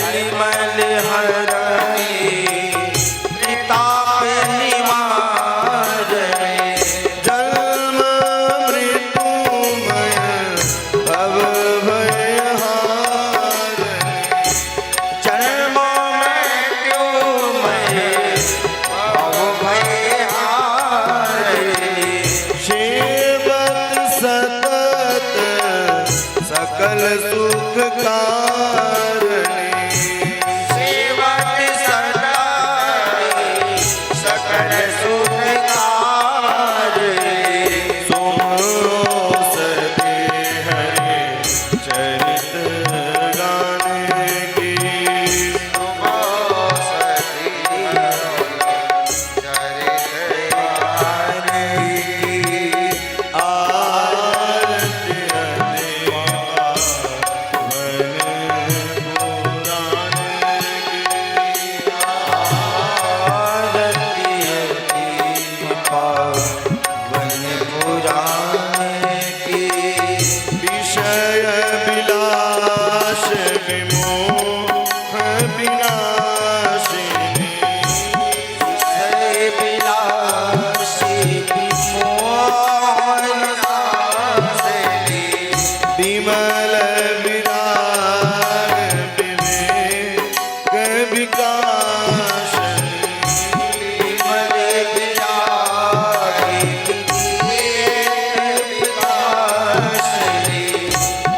मलिमल हरणी त्रिताप निवारणे जन्म मृत्युमय भव भयहारणे जन्म मृत्युमय भव भयहारणे सेवत सतत सकल सुख कारणे सेवत सदा सकल सुख कारणे सुनो सते हरे चरित गाने की सुनो सते चरित गाने की आरती विषय विलास विमोह विनाशिनी विषय विलास विमोह विनाशिनी विमल विराग विवेक विकासिनी विमल विराग विवेक विकासिनी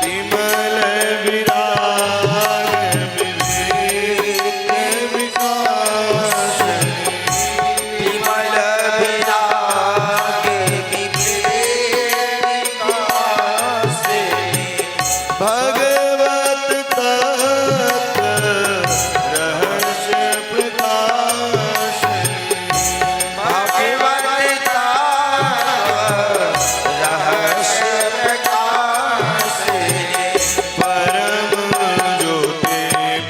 विमल विराग विवेक विकासिनी विमल विराग विवेक विकासिनी भगवत तत्व रहस्य प्रकाशिनी भगवत तत्व रहस्य प्रकाशिनी परम ज्योति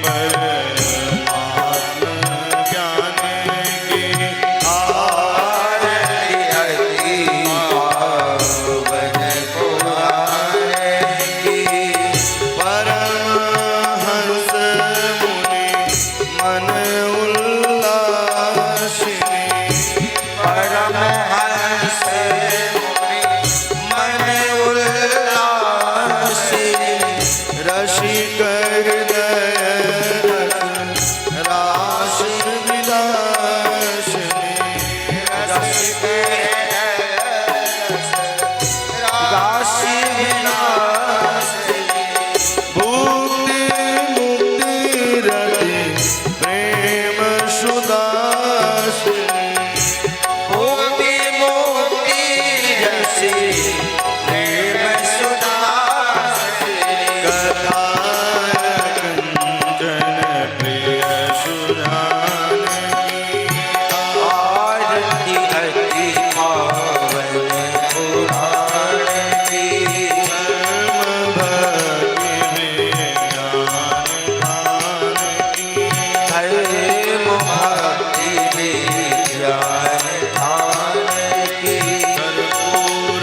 परमात्म ज्ञान की आरती अति पावन पुराणे की परमहंस मुनि मन उल्लासिनी परमहंस मुनि मन उल्लासिनी रसिक हृदय रस राशि विलासिनी रसिक राशि विलासिनी भुक्ति मुक्ति रति प्रेम सुदासिनी भुक्ति मुक्ति रति प्रेम सुदासिनी कथा कंचन प्रिय सुरानी आरती अति पावन पुराणे की धर्म भक्ति विज्ञान ध्यान की कर्पूर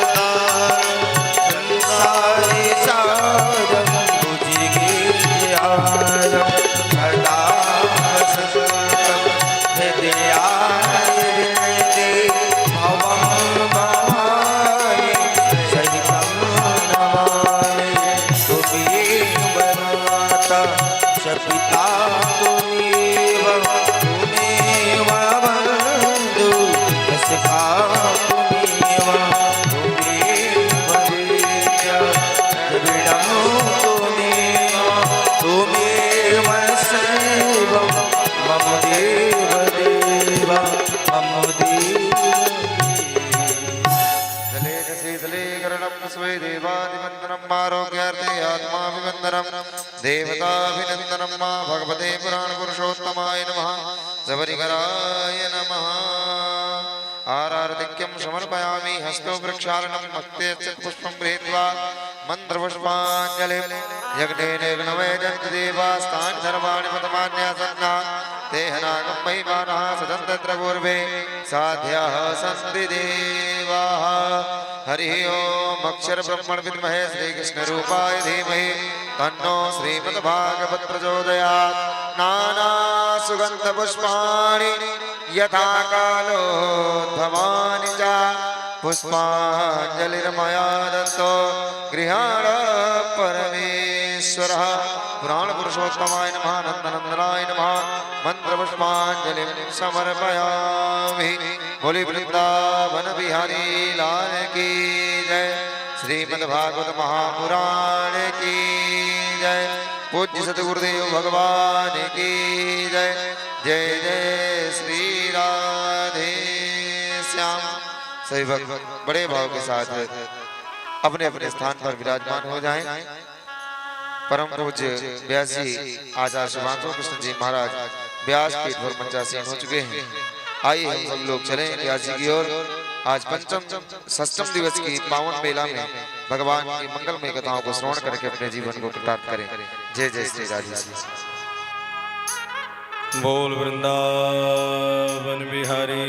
करुणावतारम संसारी सारम भुजगेन्द्रहारम सदा वसंतम हृदयाय विनते भवं भवानि सहितं नमामि तुमेव माता च पिता तुमेव तुमेव बन्धु सखा तुमेव तुमेव विद्या द्रविणं तुमेव तुमेव सर्वं मम देव देव मम देव जलेन शीतले करणं स्वे देवादिवन्दनं आरोग्यार्थे आत्माभिवन्दनं देवताभिनन्दनं मा भगवते पुराणपुरुषोत्तमाय नमः सबरिकराय नमः आरार्तिक्यं समर्पयामि हस्तो वृक्षालनं भक्ते पुष्पं गृहीत्वा मन्त्रपुष्पाञ्जलिं यज्ञेन यज्ञवेदन्ति देवास्तान् सर्वाणि पदमान्यासन्ना तेहनागं महिमानः सदन्तत्र पूर्वे साध्याः सन्ति देवाः हरि ओम अक्षर ब्रह्मण विद्महे श्री कृष्ण रूपाय धीमहि तन्नो श्रीमद्भागवत प्रचोदयात्। नाना सुगंध पुष्पाणि यथा कालोद्भवानि च पुष्पाञ्जलिर्मया दत्तो गृहाण परमेश्वरः। पुराण पुरुषोत्तमाय नमः नंदनंदनाय नमः मंत्र पुष्पांजलिं समर्पयामि। बोली वृंदावन बिहारी लाल की जय। श्रीमद्भागवत महापुराण की जय। पूज्य सद्गुरुदेव भगवान की जय। जय जय श्री राधे श्याम। सभी भक्त बड़े भाव के साथ अपने अपने स्थान पर विराजमान हो जाएं। परम पूज्य व्यास जी आचार्य शुभांशु कृष्ण जी महाराज व्यास पीठ पर मंचासीन हो चुके हैं। आइए हम सब लोग चलें व्यास जी की ओर। आज पंचम षष्ठम दिवस की पावन मेला में भगवान की मंगलमय कथाओं को श्रवण करके अपने जीवन को कृतार्थ करें। जय जय श्री राधे। बोल वृंदावन बिहारी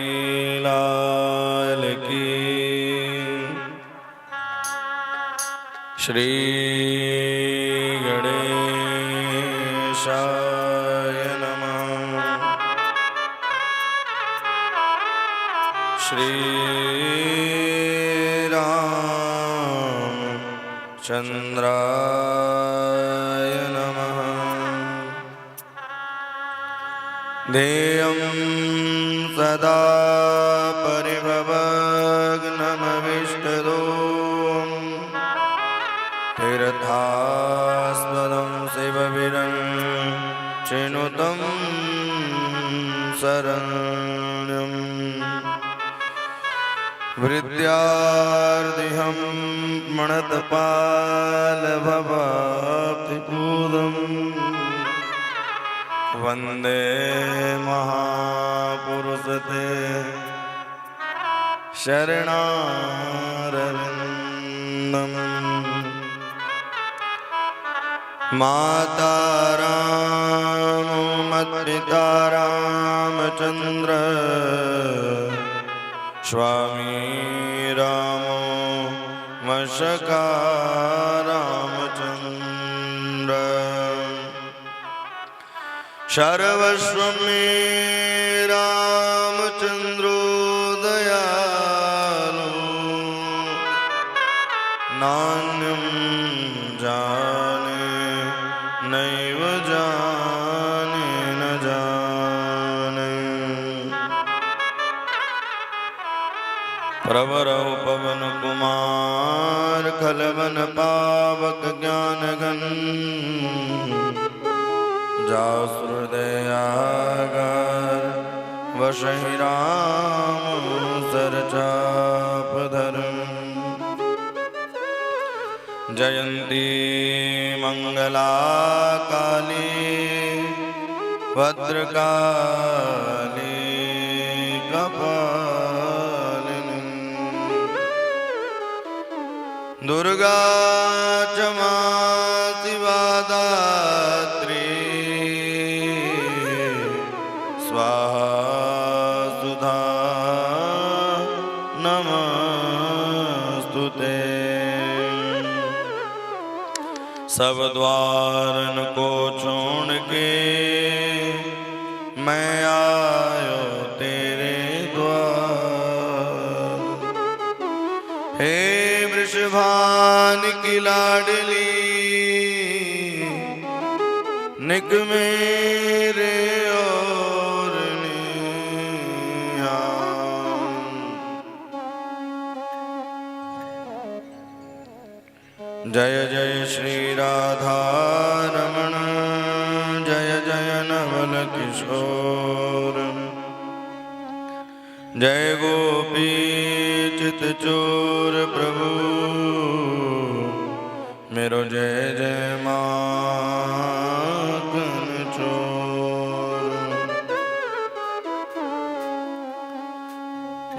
लाल की। श्री गणेशाय नमः। श्री रामचंद्राय नमः। ध्येयं सदा परिभवग्नमविष्टदोषं तीर्थास्पदं शिवविरञ्चिनुतं शरण्यं। विद्यार्थिहं मणतपालभवाप्तिपूतम् वंदे महापुरुषते शरणारविंदम्। माता रामो मत्पिता रामचंद्र स्वामी रामो मशका रामचंद्र। सर्वस्व में रामचंद्रो दयालु नान्यं जाने नैव जाने न जाने। प्रवरौ पवन कुमार खलवन पावक ज्ञान घन जाओ हृदयागार वशहि राम सरचाप धर्म। जयंती मंगला काली भद्रकाली कपालिनी। दुर्गा क्षमा शिवा दात्री स्वाहा सुधा नमस्तुते। सब द्वारन को छोड़ के मैं आयो तेरे द्वार। हे वृषभान की लाडली निक मेरे और जय जय श्री राधा रमण जय जय नवल किशोर। जय गोपी चित चोर प्रभु मेरो जय जय माखन चोर।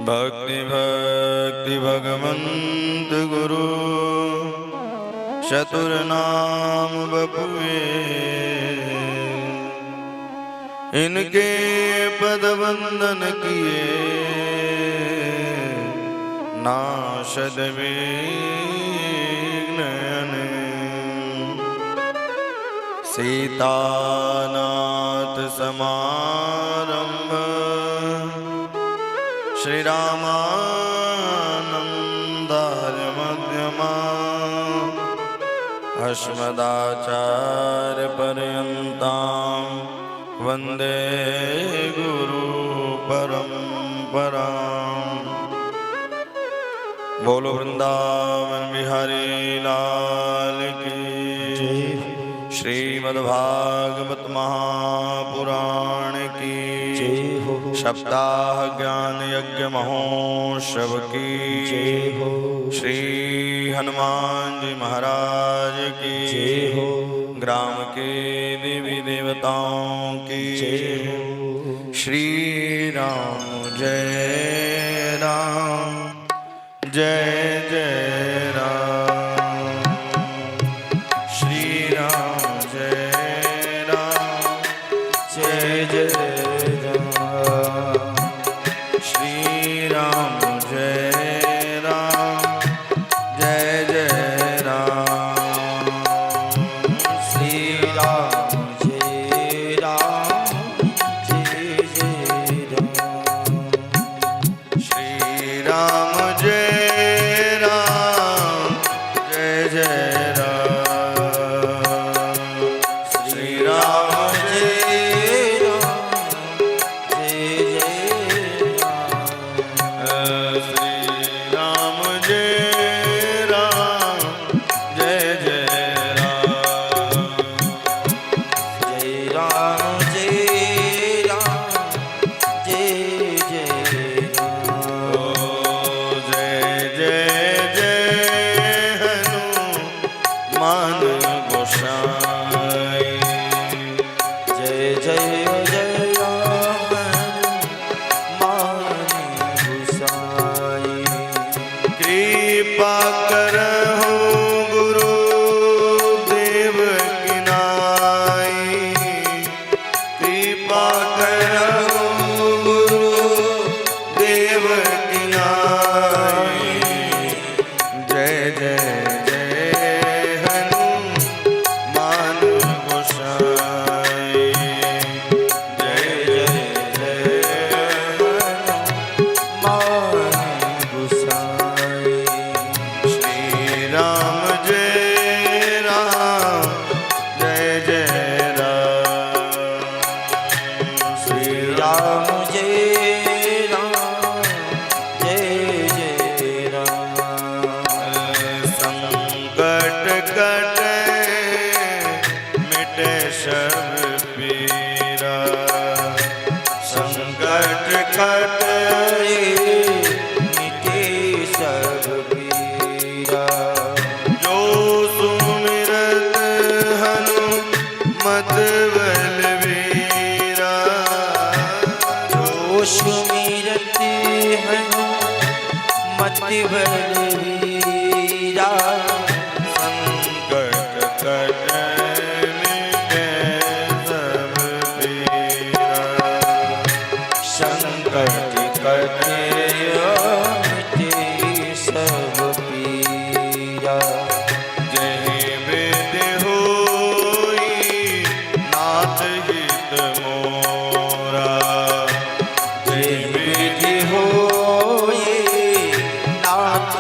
भक्ति भक्ति भगवंत गुरु चतुर नाम बपुए। इनके पद वंदन किए नाशद विघ्न सीतानाथ समारंभ श्री रामानंदार्य मध्यमा अस्मदाचार्य पर्यन्तां वन्दे गुरु परम्पराम्। बोलो वृंदावन बिहारी लाल की। श्रीमद्भागवत महापुराण की। सप्ताह ज्ञान यज्ञ महोत्सव की। श्री हनुमान जी महाराज की। ग्राम के देवी देवताओं की। श्री राम जय राम जय जय राम। श्री राम जय राम जय जय राम। श्री राम जय राम जय जय राम। श्री राम जय राम जय जय राम। श्री राम जय राम जय जय बलवीरा संकट कट मिटे सब पीरा। संकट कट मिटे सब पीरा। जहि विधि होई नाथ हित मोरा। जहि विधि होई नाथ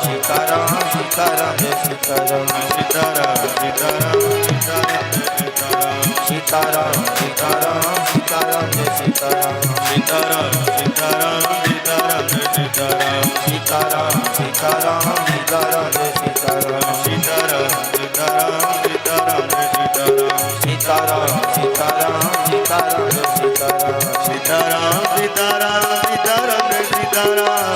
सीताराम सीताराम जय सीताराम सीताराम सीताराम सीताराम सीताराम सीताराम सीताराम जय सीताराम सीताराम सीताराम सीताराम जय सीताराम सीताराम सीताराम सीताराम जय सीताराम सीताराम सीताराम सीताराम जय सीताराम सीताराम सीताराम सीताराम जय सीताराम सीताराम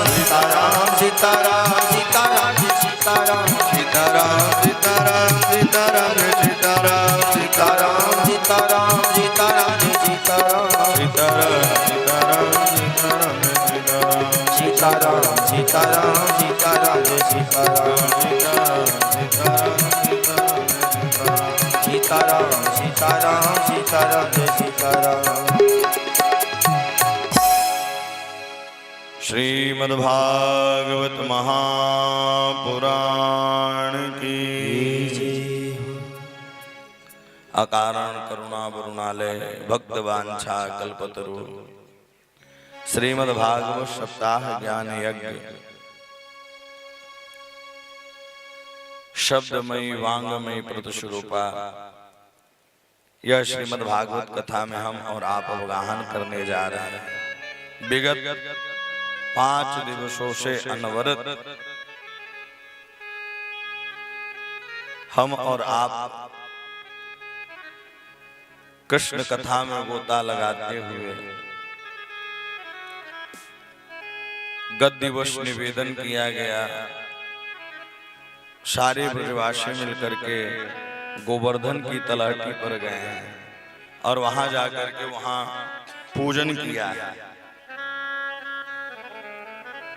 सीताराम सीताराम जय सीताराम सीताराम सीताराम सीताराम जय सीताराम सीताराम सीताराम सीताराम जय सीताराम सीताराम सीताराम सीताराम जय सीताराम सीताराम सीताराम सीताराम जय सीताराम सीताराम सीताराम सीताराम जय सीताराम सीताराम सीताराम सीताराम जय सीताराम श्रीमद्भागवत महापुराण की अकारण करुणा वरुणालय भक्त वांछा कल्पतरु श्रीमद्भागवत सप्ताह ज्ञान यज्ञ शब्दमयी वांगमयी प्रतिस्वरूपा यह श्रीमद्भागवत कथा में हम और आप अवगाहन करने जा रहे हैं। विगत 5 दिवसों से अनवरत हम और आप कृष्ण कथा में गोता लगाते हुए गत दिवस निवेदन किया गया। सारे ब्रजवासी मिलकर के गोवर्धन की तलहटी पर गए हैं और वहां जाकर के वहां पूजन किया है।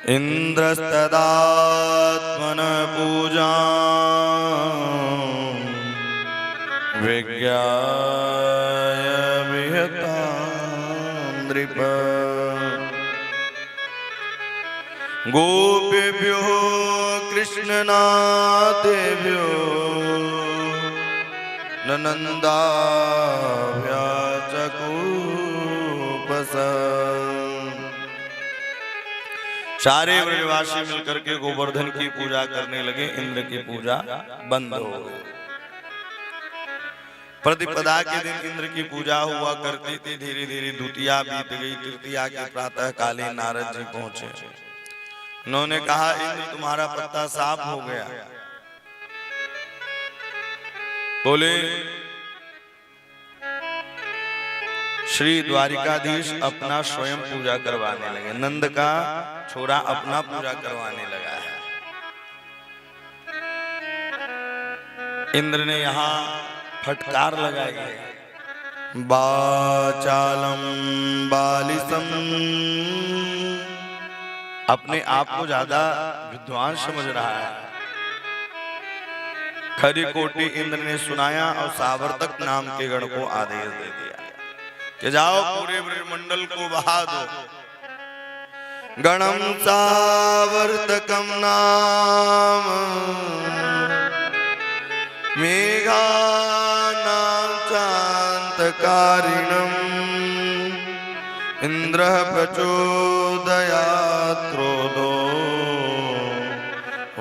इंद्रस्तदात्मन पूजा विज्ञाय विहतां नृप गोपेभ्यो कृष्णनाथेभ्यो ननंदाभ्याचकूपस। सारे ब्रजवासी मिलकर के गोवर्धन की पूजा करने लगे। इंद्र की पूजा बंद हो गई। प्रतिपदा के दिन इंद्र की पूजा हुआ करती थी। धीरे धीरे द्वितीया बीत गई। तृतीया के प्रातः कालीन नारद जी पहुंचे। उन्होंने कहा इंद्र तुम्हारा पत्ता साफ हो गया। बोले श्री द्वारिकाधीश अपना स्वयं पूजा करवाने लगे। नंद का छोरा अपना पूजा करवाने लगा है। इंद्र ने यहाँ फटकार लगाई है। बाचालम बालिसम, अपने आप को ज्यादा विद्वान समझ रहा है। खरी कोटि इंद्र ने सुनाया और सावर्तक नाम के गण को आदेश दे दिया कि जाओ पूरे ब्रह्मंडल को बहा दो। गणम सावर्तकम नाम मेघानां चान्तकारिणम् इंद्रः प्रचोदयात् क्रोधो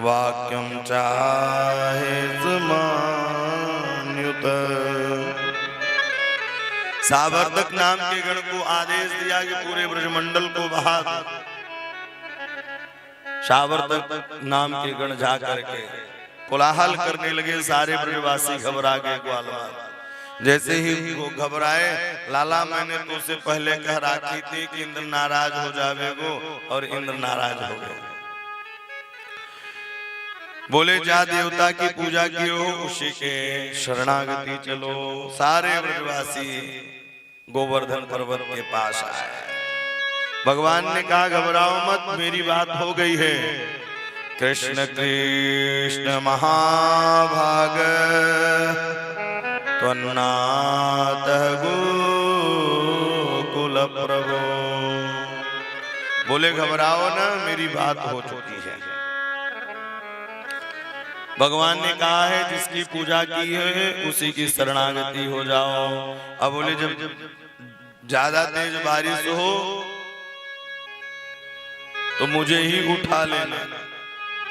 वाक्यं चाहे समान्युत। सावर्तक नाम के गण को आदेश दिया कि पूरे ब्रजमंडल को बहा दो। सावर्तक नाम के गण जा करके कोलाहल करने लगे। सारे ब्रजवासी घबरा गए। ग्वालवाल जैसे ही वो घबराए, लाला मैंने तो उसे पहले कह रखी थी कि इंद्र नाराज हो जावेगो, और इंद्र नाराज हो गए। बोले जा देवता की पूजा की हो उसी के शरणागति चलो। सारे ब्रजवासी गोवर्धन पर्वत के पास आए। भगवान ने कहा घबराओ मत, मेरी बात हो गई है। कृष्ण कृष्ण महाभाग त्वन्नाथ गोकुल प्रभो। बोले घबराओ ना, मेरी बात हो चुकी है। भगवान ने कहा है जिसकी पूजा की है उसी की शरणागति हो जाओ। अब बोले जब ज्यादा तेज बारिश हो तो मुझे ही उठा लेना।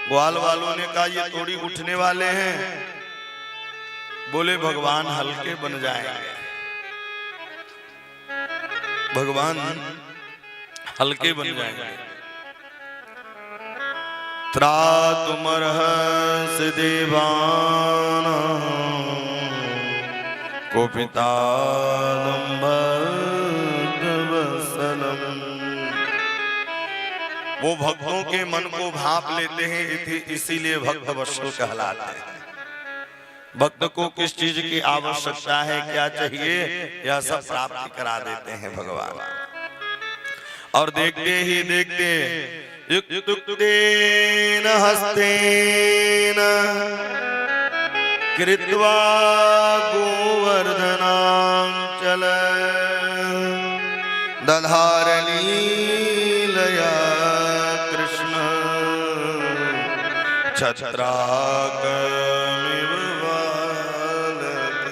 ग्वाल वालों ने कहा ये थोड़ी उठने वाले हैं। बोले भगवान हल्के बन जाएंगे, भगवान हल्के बन जाएंगे। त्रातुमर्हस देवान कोपितालंबवसलम। वो भक्तों के मन को भाप लेते हैं, इसीलिए भक्त वत्सल कहलाते हैं। भक्त को किस चीज की आवश्यकता है, क्या चाहिए, यह सब प्राप्ति करा देते हैं भगवान। और देखते ही देखते युक्तेन हस्तेन कृत्वा गोवर्धनांचल दधारलीलया कृष्ण छत्राकमिव बालक।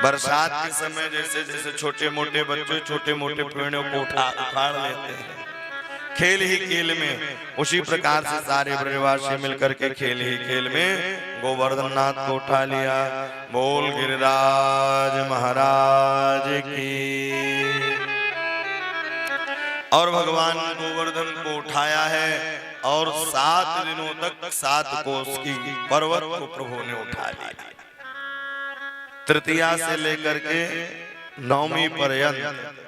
बरसात के समय जैसे जैसे छोटे मोटे बच्चे छोटे मोटे पेड़ों को उखाड़ लेते हैं, खेल ही खेल में, उसी प्रकार से सारे ब्रजवासी मिलकर के खेल ही खेल में गोवर्धन नाथ को उठा लिया। बोल गिरिराज महाराज की। और भगवान गोवर्धन को उठाया है और 7 दिनों तक 7 कोस की पर्वत को प्रभु ने उठा लिया। तृतीया से लेकर के 9वीं पर्यंत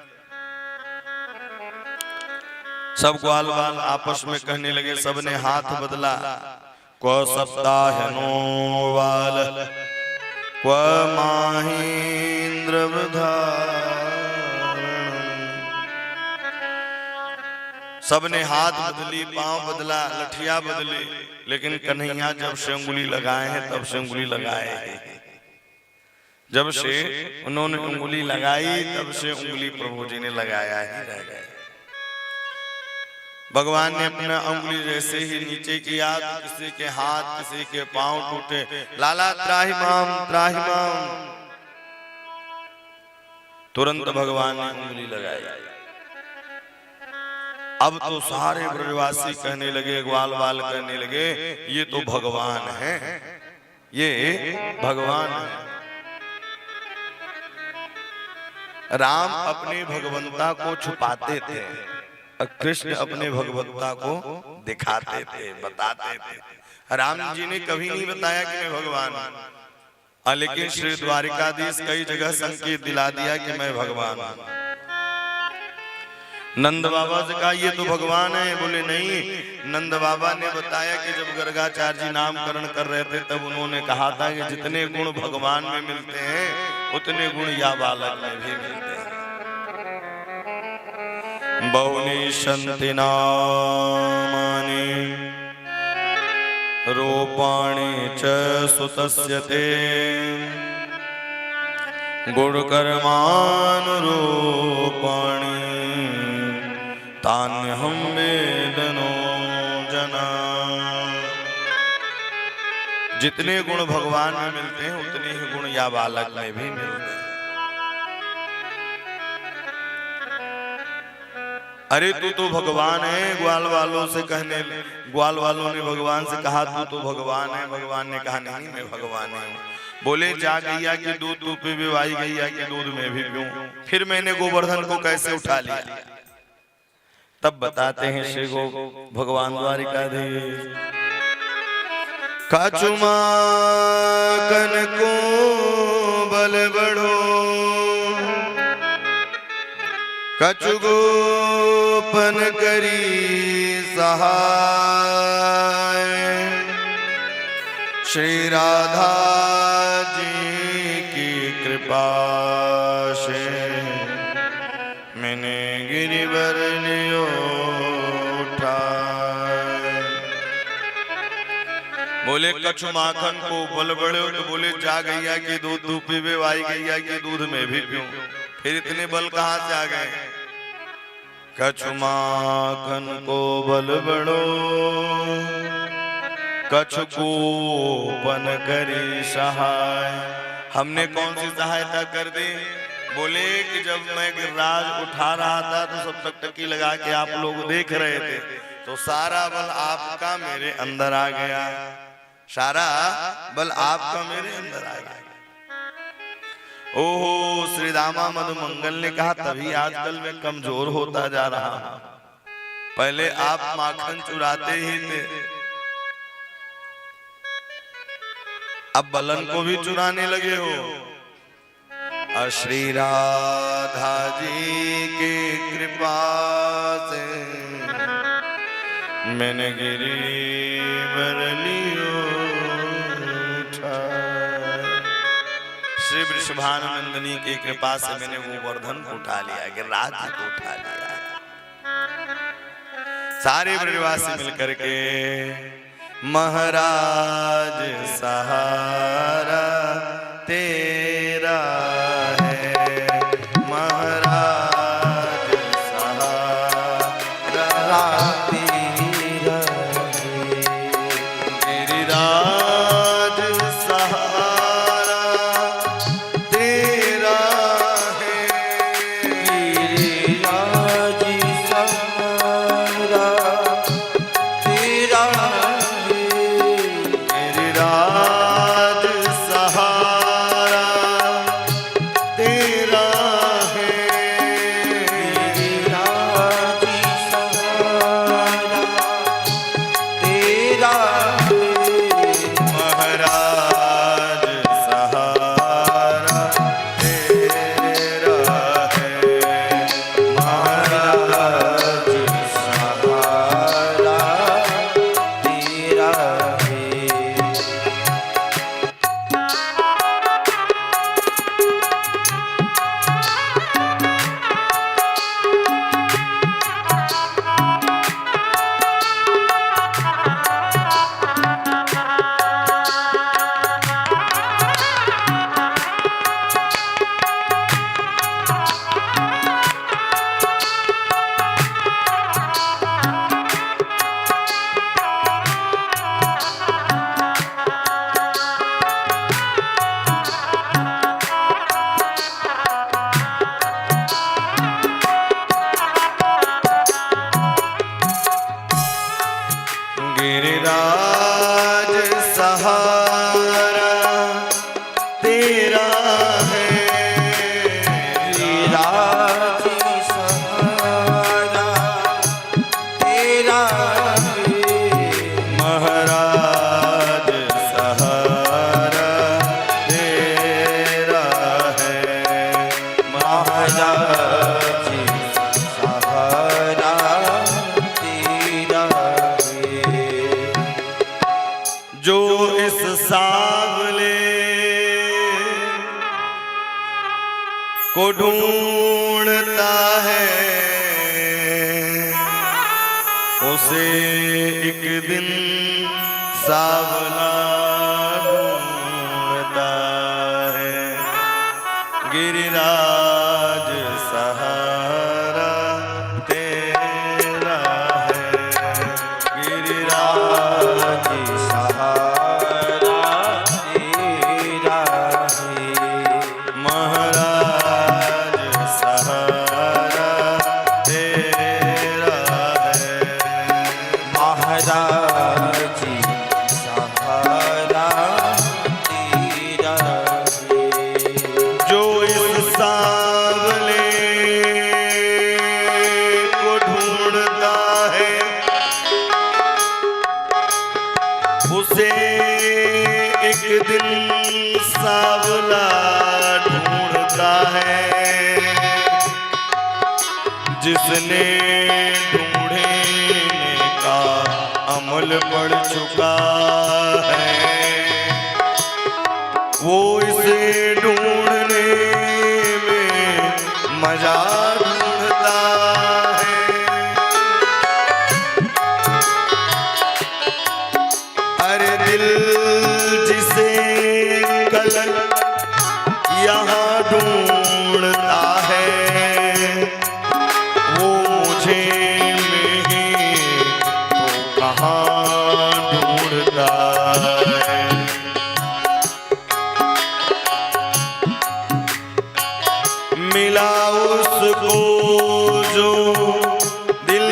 सब ग्वाल वाल आपस में कहने लगे, सबने हाथ बदला। क्व सप्ताहनो वाल क्व माहेंद्र सबने हाथ बदली, पांव बदला, लठिया बदली, लेकिन कन्हैया जब से उंगली लगाए हैं तब से उंगली लगाए हैं। जब से उन्होंने उंगली लगाई तब से उंगली प्रभु जी ने लगाया ही रह गए। भगवान ने अपना उंगली जैसे ही नीचे किया, किसी के हाथ किसी के पांव टूटे। लाला त्राहिमाम त्राहिमाम, तुरंत भगवान ने उंगली लगाई। अब तो सारे ब्रजवासी कहने लगे, ग्वाल वाल कहने लगे, ये तो भगवान है, ये भगवान है। राम अपने भगवंता को छुपाते थे, कृष्ण अपने भगवंता को दिखाते थे, बताते थे। राम जी ने कभी नहीं बताया कि मैं भगवान हूं, लेकिन श्री द्वारिकाधीश कई जगह संकेत दिला दिया कि मैं भगवान हूं। नंद बाबा से कहा ये तो भगवान है, बोले नहीं। नंद बाबा ने बताया कि जब गर्गाचार्य जी नामकरण कर रहे थे तब उन्होंने कहा था कि जितने गुण भगवान में मिलते हैं उतने गुण या बालक में भी मिलते हैं। बहुनी शंति नामानि रूपाणि च सुतस्य ते गुणकर्मानुरूपाणि तान्यहं वेदनो जना। जितने गुण भगवान में मिलते हैं उतने ही गुण या बालक में भी मिलते हैं। अरे तू तो भगवान है, ग्वाल वालों से कहने, ग्वाल वालों ने भगवान से कहा तू तो भगवान है। भगवान ने कहा नहीं मैं भगवान हूँ। बोले जा गैया की दूध तू पे भी, आई गैया के दूध में भी पीऊं, फिर मैंने गोवर्धन को कैसे उठा लिया। तब बताते हैं श्री गो भगवान द्वारिकाधीश, काचुमा कन को बल बढ़ो कछु गोपन करी सहाय। श्री राधा जी की कृपा से मैंने गिरिवर लियो उठाए। बोले कछु माखन को बल बढ़ो, तो बोले जा गैया की दूध तू पीवे, आई गैया के दूध में भी पीऊं, फिर इतने बल कहां से आ गए। कछु माखन को बल बढ़ो कछु गोपन करी सहाय। हमने कौन सी सहायता कर दी। बोले कि जब मैं गिरिराज उठा रहा था तो सब टकटकी लगा के आप लोग देख रहे थे, तो सारा बल आपका मेरे अंदर आ गया, सारा बल आपका मेरे अंदर आ गया। ओहो, श्री दामा मधुमंगल ने कहा तभी आजकल मैं कमजोर होता जा रहा हूं। पहले आप माखन चुराते ही थे, अब बलन को भी चुराने लगे हो। और श्री राधा जी की कृपा से मैंने गिरिवर लियो उठा। श्री वृषभानुनंदिनी की कृपा से मैंने गोवर्धन को उठा लिया, गिरिराज जी को उठा लिया। सारे ब्रजवासी मिलकर के महाराज सहारा तेरा है, महाराज सहारा तेरा है, गिरिराज सहारा तेरा है, गिरिराज सहारा तेरा है, गिरिराज सहारा तेरा है, गिरिराज सहारा तेरा है, महाराज सहारा तेरा है, महाराज सहारा तेरा है। गिरिराज सहारा तेरा है, गिरिराज सहारा तेरा है, महाराज सहारा तेरा है, महाराज सहारा तेरा है। जो इस सांवले को ढूंढता है उसे एक दिन सांवला ढूंढता है, गिरिराज सहारा तेरा है, गिरिराज सहारा तेरा है, महाराज सहारा तेरा है, महाराज सहारा तेरा है। जो इस सांवले को ढूंढता है उसे एक दिन सांवला ढूंढता है, जिसने ढूंढने का अमल पड़ चुका है वो इसे ढूंढने में मजा ढूंढता है। अरे दिल जिसे कल यहाँ ढूंढता है वो मुझे नहीं तो कहाँ ढूंढता है। मिला उसको जो दिल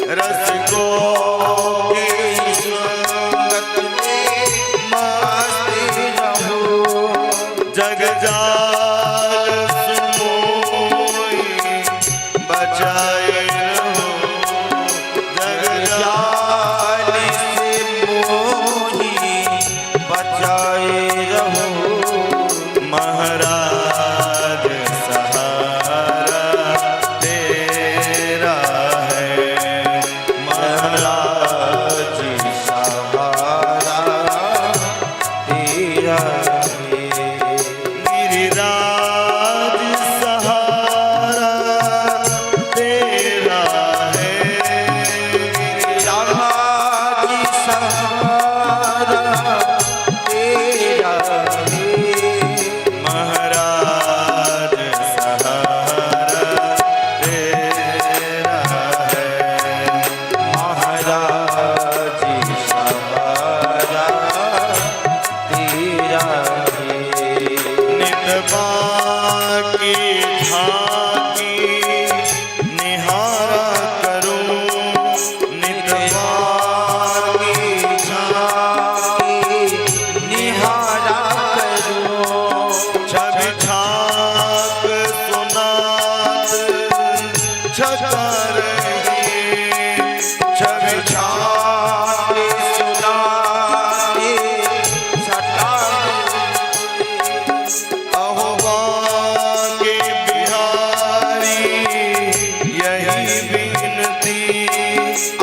रसिकों की संगत में मस्त रहो, जग जाल सुमोई बचाए रहो, जग जाल से मोही बचाए रहो। महाराज सहारा तेरा है, महाराज सहारा तेरा है। गिरिराज सहारा तेरा है, रामाजी सहारा तेरा है। महाराज सहारा तेरा है, महाराजी सहारा तेरा है। नित बाकी झांकी निहारा करूं, नित बाकी झांकी निहारा करो। छवि छाप सुनात छका रही, छवि छाप सुनाते सटा अहो बांके बिहारी यही विनती,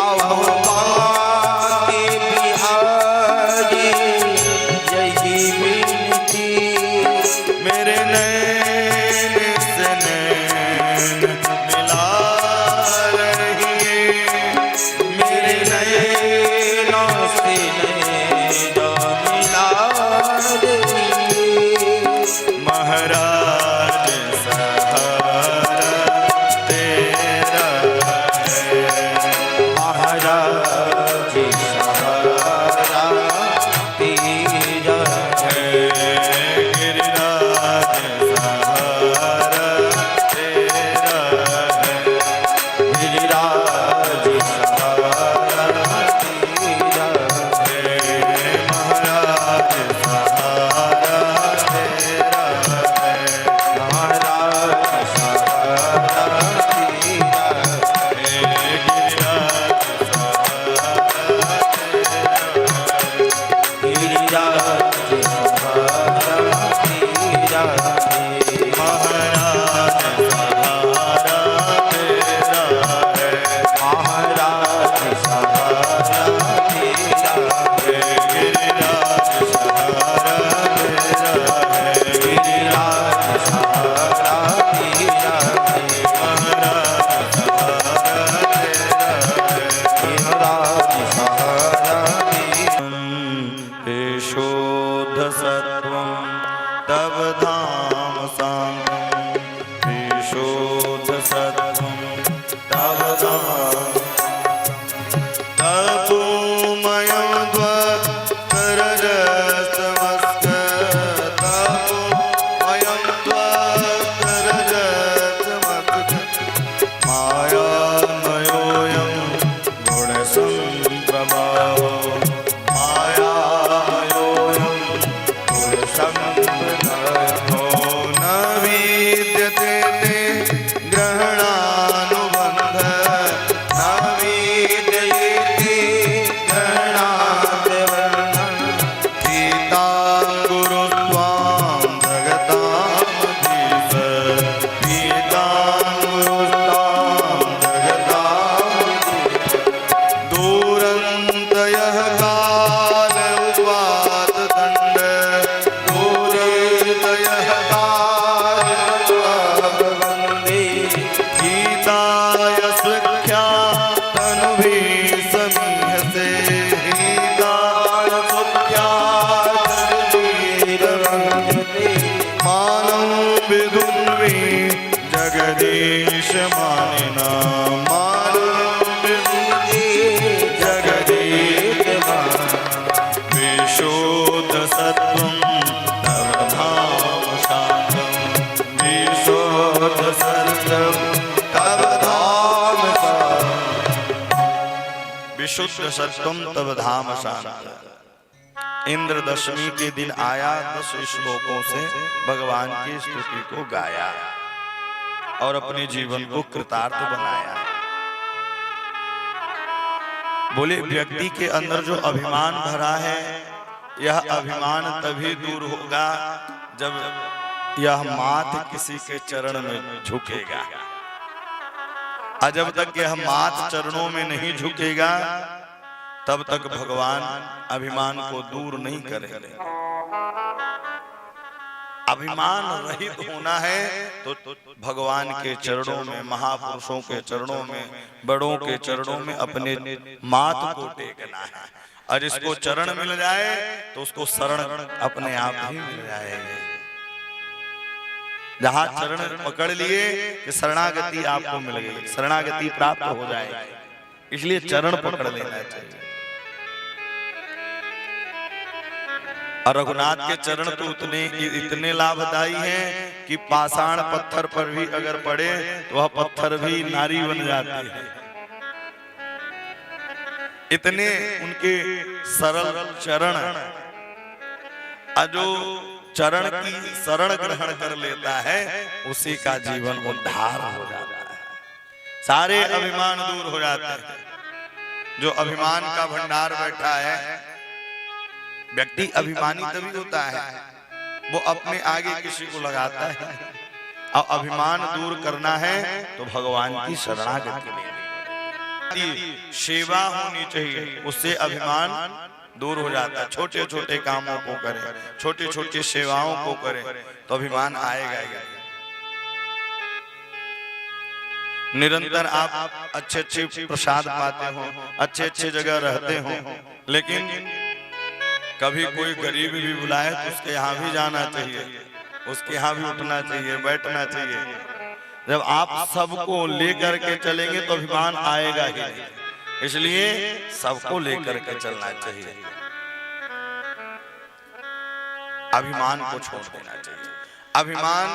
अहो बांके बिहारी यही विनती। मेरे नैन से नैन मिला रही, मेरे नैनों से नैना मिला रही। महाराज सहारा तेरा है, महाराजी सहारा तेरा है। गिरिराज सहारा तेरा है, गिरिराज सहारा तेरा है। महाराज सहारा तेरा है, महाराज सहारा तेरा है। गिरिराज गिरिराज सहारा तेरा है। महाराज सहारा तेरा है, महाराज सहारा तेरा है। गिरिराज सहारा तेरा है, गिरिराज सहारा तेरा है। महाराज सहारा तेरा है। महाराज सहारा तेरा पेशोध सत्वं तव धाम साङ्गं, पेशोध सत्वं तव धाम तपोमयं ध्वरजस्तमस्क, तपोमयं ध्वरजस्तमस्क, मायामयोऽयं गुणसम्प्रभावो, मायामयोऽयं गुणसम्प्रभावो, न विद्यते ते ग्रहणानुबन्ध, न विशुद्ध सत्वम तब धाम शांत। इंद्र दशमी के दिन आया, 10 श्लोकों से भगवान की स्तुति को गाया और अपने जीवन को कृतार्थ बनाया। बोले व्यक्ति के अंदर जो अभिमान भरा है, यह अभिमान तभी दूर होगा जब यह माथ किसी के चरण में झुकेगा। और जब तक यह माथ चरणों में नहीं झुकेगा तब तक भगवान अभिमान को दूर नहीं करेंगे। अभिमान रहित होना है तो भगवान के चरणों में, महापुरुषों के चरणों में, बड़ों के चरणों में अपने माथ को टेकना है। और जिसको चरण मिल जाए तो उसको शरण अपने आप ही मिल जाएगी। जहां चरण पकड़ लिए कि शरणागति आपको मिल गई, शरणागति प्राप्त हो जाएगी। इसलिए चरण पकड़ लेना चाहिए। और रघुनाथ के चरण तो इतने लाभदायी हैं कि पाषाण पत्थर पर भी अगर पड़े तो वह पत्थर भी नारी बन जाती है। इतने उनके सरल चरण, जो चरण की शरण ग्रहण कर लेता है उसी का जीवन उद्धार हो जाता है। सारे अभिमान दूर हो जाते हैं। जो अभिमान का भंडार बैठा है, व्यक्ति अभिमानी तभी होता है वो अपने आगे किसी को लगाता है। और अभिमान दूर करना है तो भगवान की शरणागति लेनी, सेवा होनी चाहिए, उससे अभिमान दूर हो जाता है। छोटे छोटे कामों को करें, छोटी छोटी सेवाओं को करें तो अभिमान आएगा ही। निरंतर आप अच्छे अच्छे प्रसाद पाते हो, अच्छे अच्छे जगह रहते हो, लेकिन कभी कोई गरीब भी बुलाए तो उसके यहाँ भी जाना चाहिए, उसके यहाँ भी उठना चाहिए, बैठना चाहिए। जब आप सबको लेकर के चलेंगे तो अभिमान आएगा ही नहीं। इसलिए सबको लेकर के चलना चाहिए, अभिमान को छोड़ देना चाहिए। अभिमान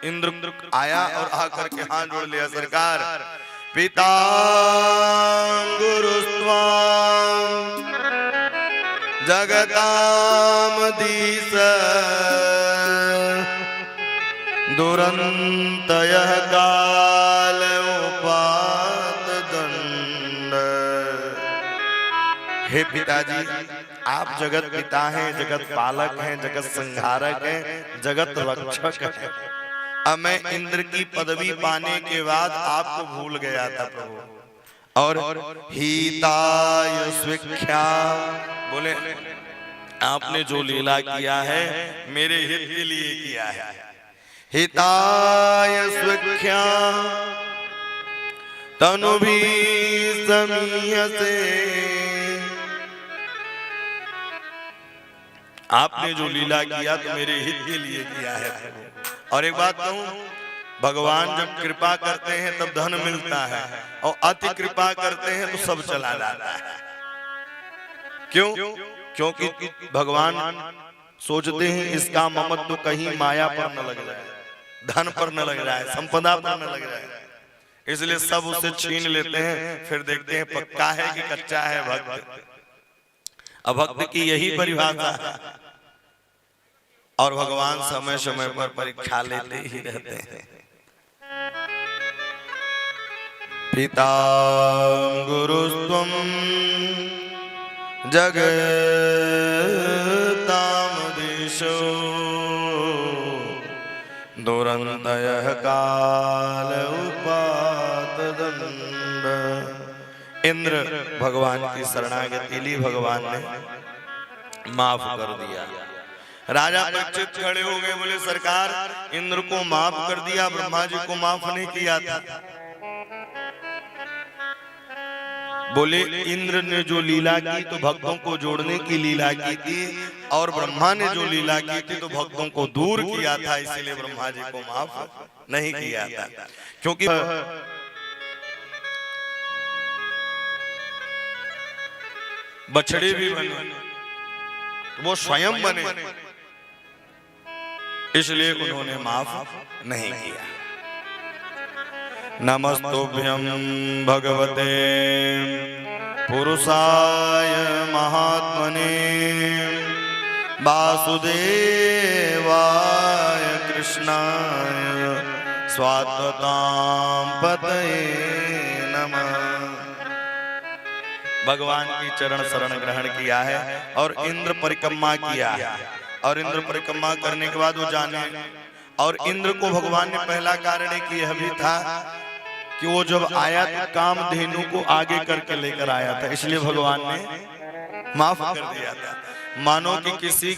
इंद्र आया और आकर के हाथ जोड़ लिया, सरकार पिता गुरुस्वाम जगतामधीश दुरंतयः काल उपात दंड। हे पिताजी, आप जगत पिता हैं, जगत पालक हैं, जगत संहारक हैं, जगत रक्षक हैं। अब मैं इंद्र की पदवी पाने के बाद आपको भूल गया था प्रभु। और हिताय स्वीख्या, बोले आपने जो लीला किया है मेरे हित के लिए किया है। हिताय स्वीख्या तनु भी समीयसे, आपने जो लीला किया तो मेरे हित के लिए किया है। और एक बात कहूं, भगवान जब कृपा करते हैं तब धन मिलता है, और अति कृपा करते हैं तो सब चला जाता है। क्यों? क्योंकि भगवान सोचते हैं इसका ममत्व तो कहीं माया पर न लग जाए, धन पर न लग जाए, संपदा पर न लग जाए, इसलिए सब उसे छीन लेते हैं। फिर देखते हैं पक्का है कि कच्चा है भक्त। अभक्त की यही परिभाषा है। और भगवान समय समय पर परीक्षा लेते ही रहते हैं। पिता गुरुस्त्वं जगतामधीशो दुरंतयः काल उपात दंड। इंद्र भगवान की शरणागति ली, भगवान ने माफ कर दिया। राजा परीक्षित खड़े हो गए, बोले सरकार इंद्र को माफ कर दिया, ब्रह्मा जी को माफ नहीं किया था। बोले इंद्र ने जो लीला की तो भक्तों को जोड़ने की लीला की थी, और ब्रह्मा ने जो लीला की थी तो भक्तों को दूर किया था, इसीलिए ब्रह्मा जी को माफ नहीं किया था। क्योंकि बछड़े भी बने, वो स्वयं बने, इसलिए उन्होंने माफ नहीं किया। नमस्तुभ्यं भगवते पुरुषाय महात्मने वासुदेवाय कृष्णाय स्वात्वतां पतये नमः। भगवान की चरण शरण ग्रहण किया है और इंद्र परिक्रमा किया है, और इंद्र परिक्रमा करने के बाद वो जाने, और इंद्र को भगवान ने पहला कारण एक यह भी था कि वो जब आया तो कामधेनु को आगे करके लेकर आया था, इसलिए भगवान ने माफ कर दिया था। मानो कि किसी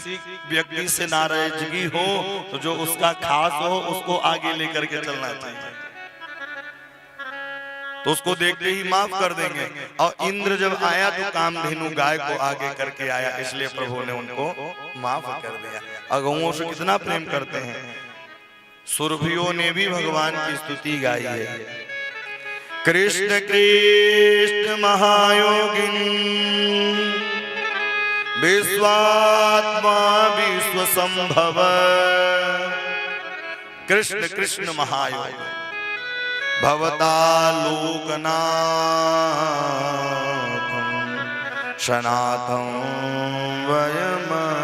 व्यक्ति से नाराजगी हो तो जो उसका खास हो उसको आगे लेकर के चलना चाहिए, तो उसको देखते ही माफ कर देंगे। और इंद्र जब आया तो कामधेनु गाय को आगे करके आया, इसलिए प्रभु ने उनको माफ कर दिया। अगुओं से कितना प्रेम करते हैं। सुरभियों ने भी भगवान की स्तुति गाई है। कृष्ण कृष्ण महायोगिन विश्वात्मा विश्व संभव। कृष्ण कृष्ण महायोग भवता लोकनाथं सनाथं वयमच्युतम्।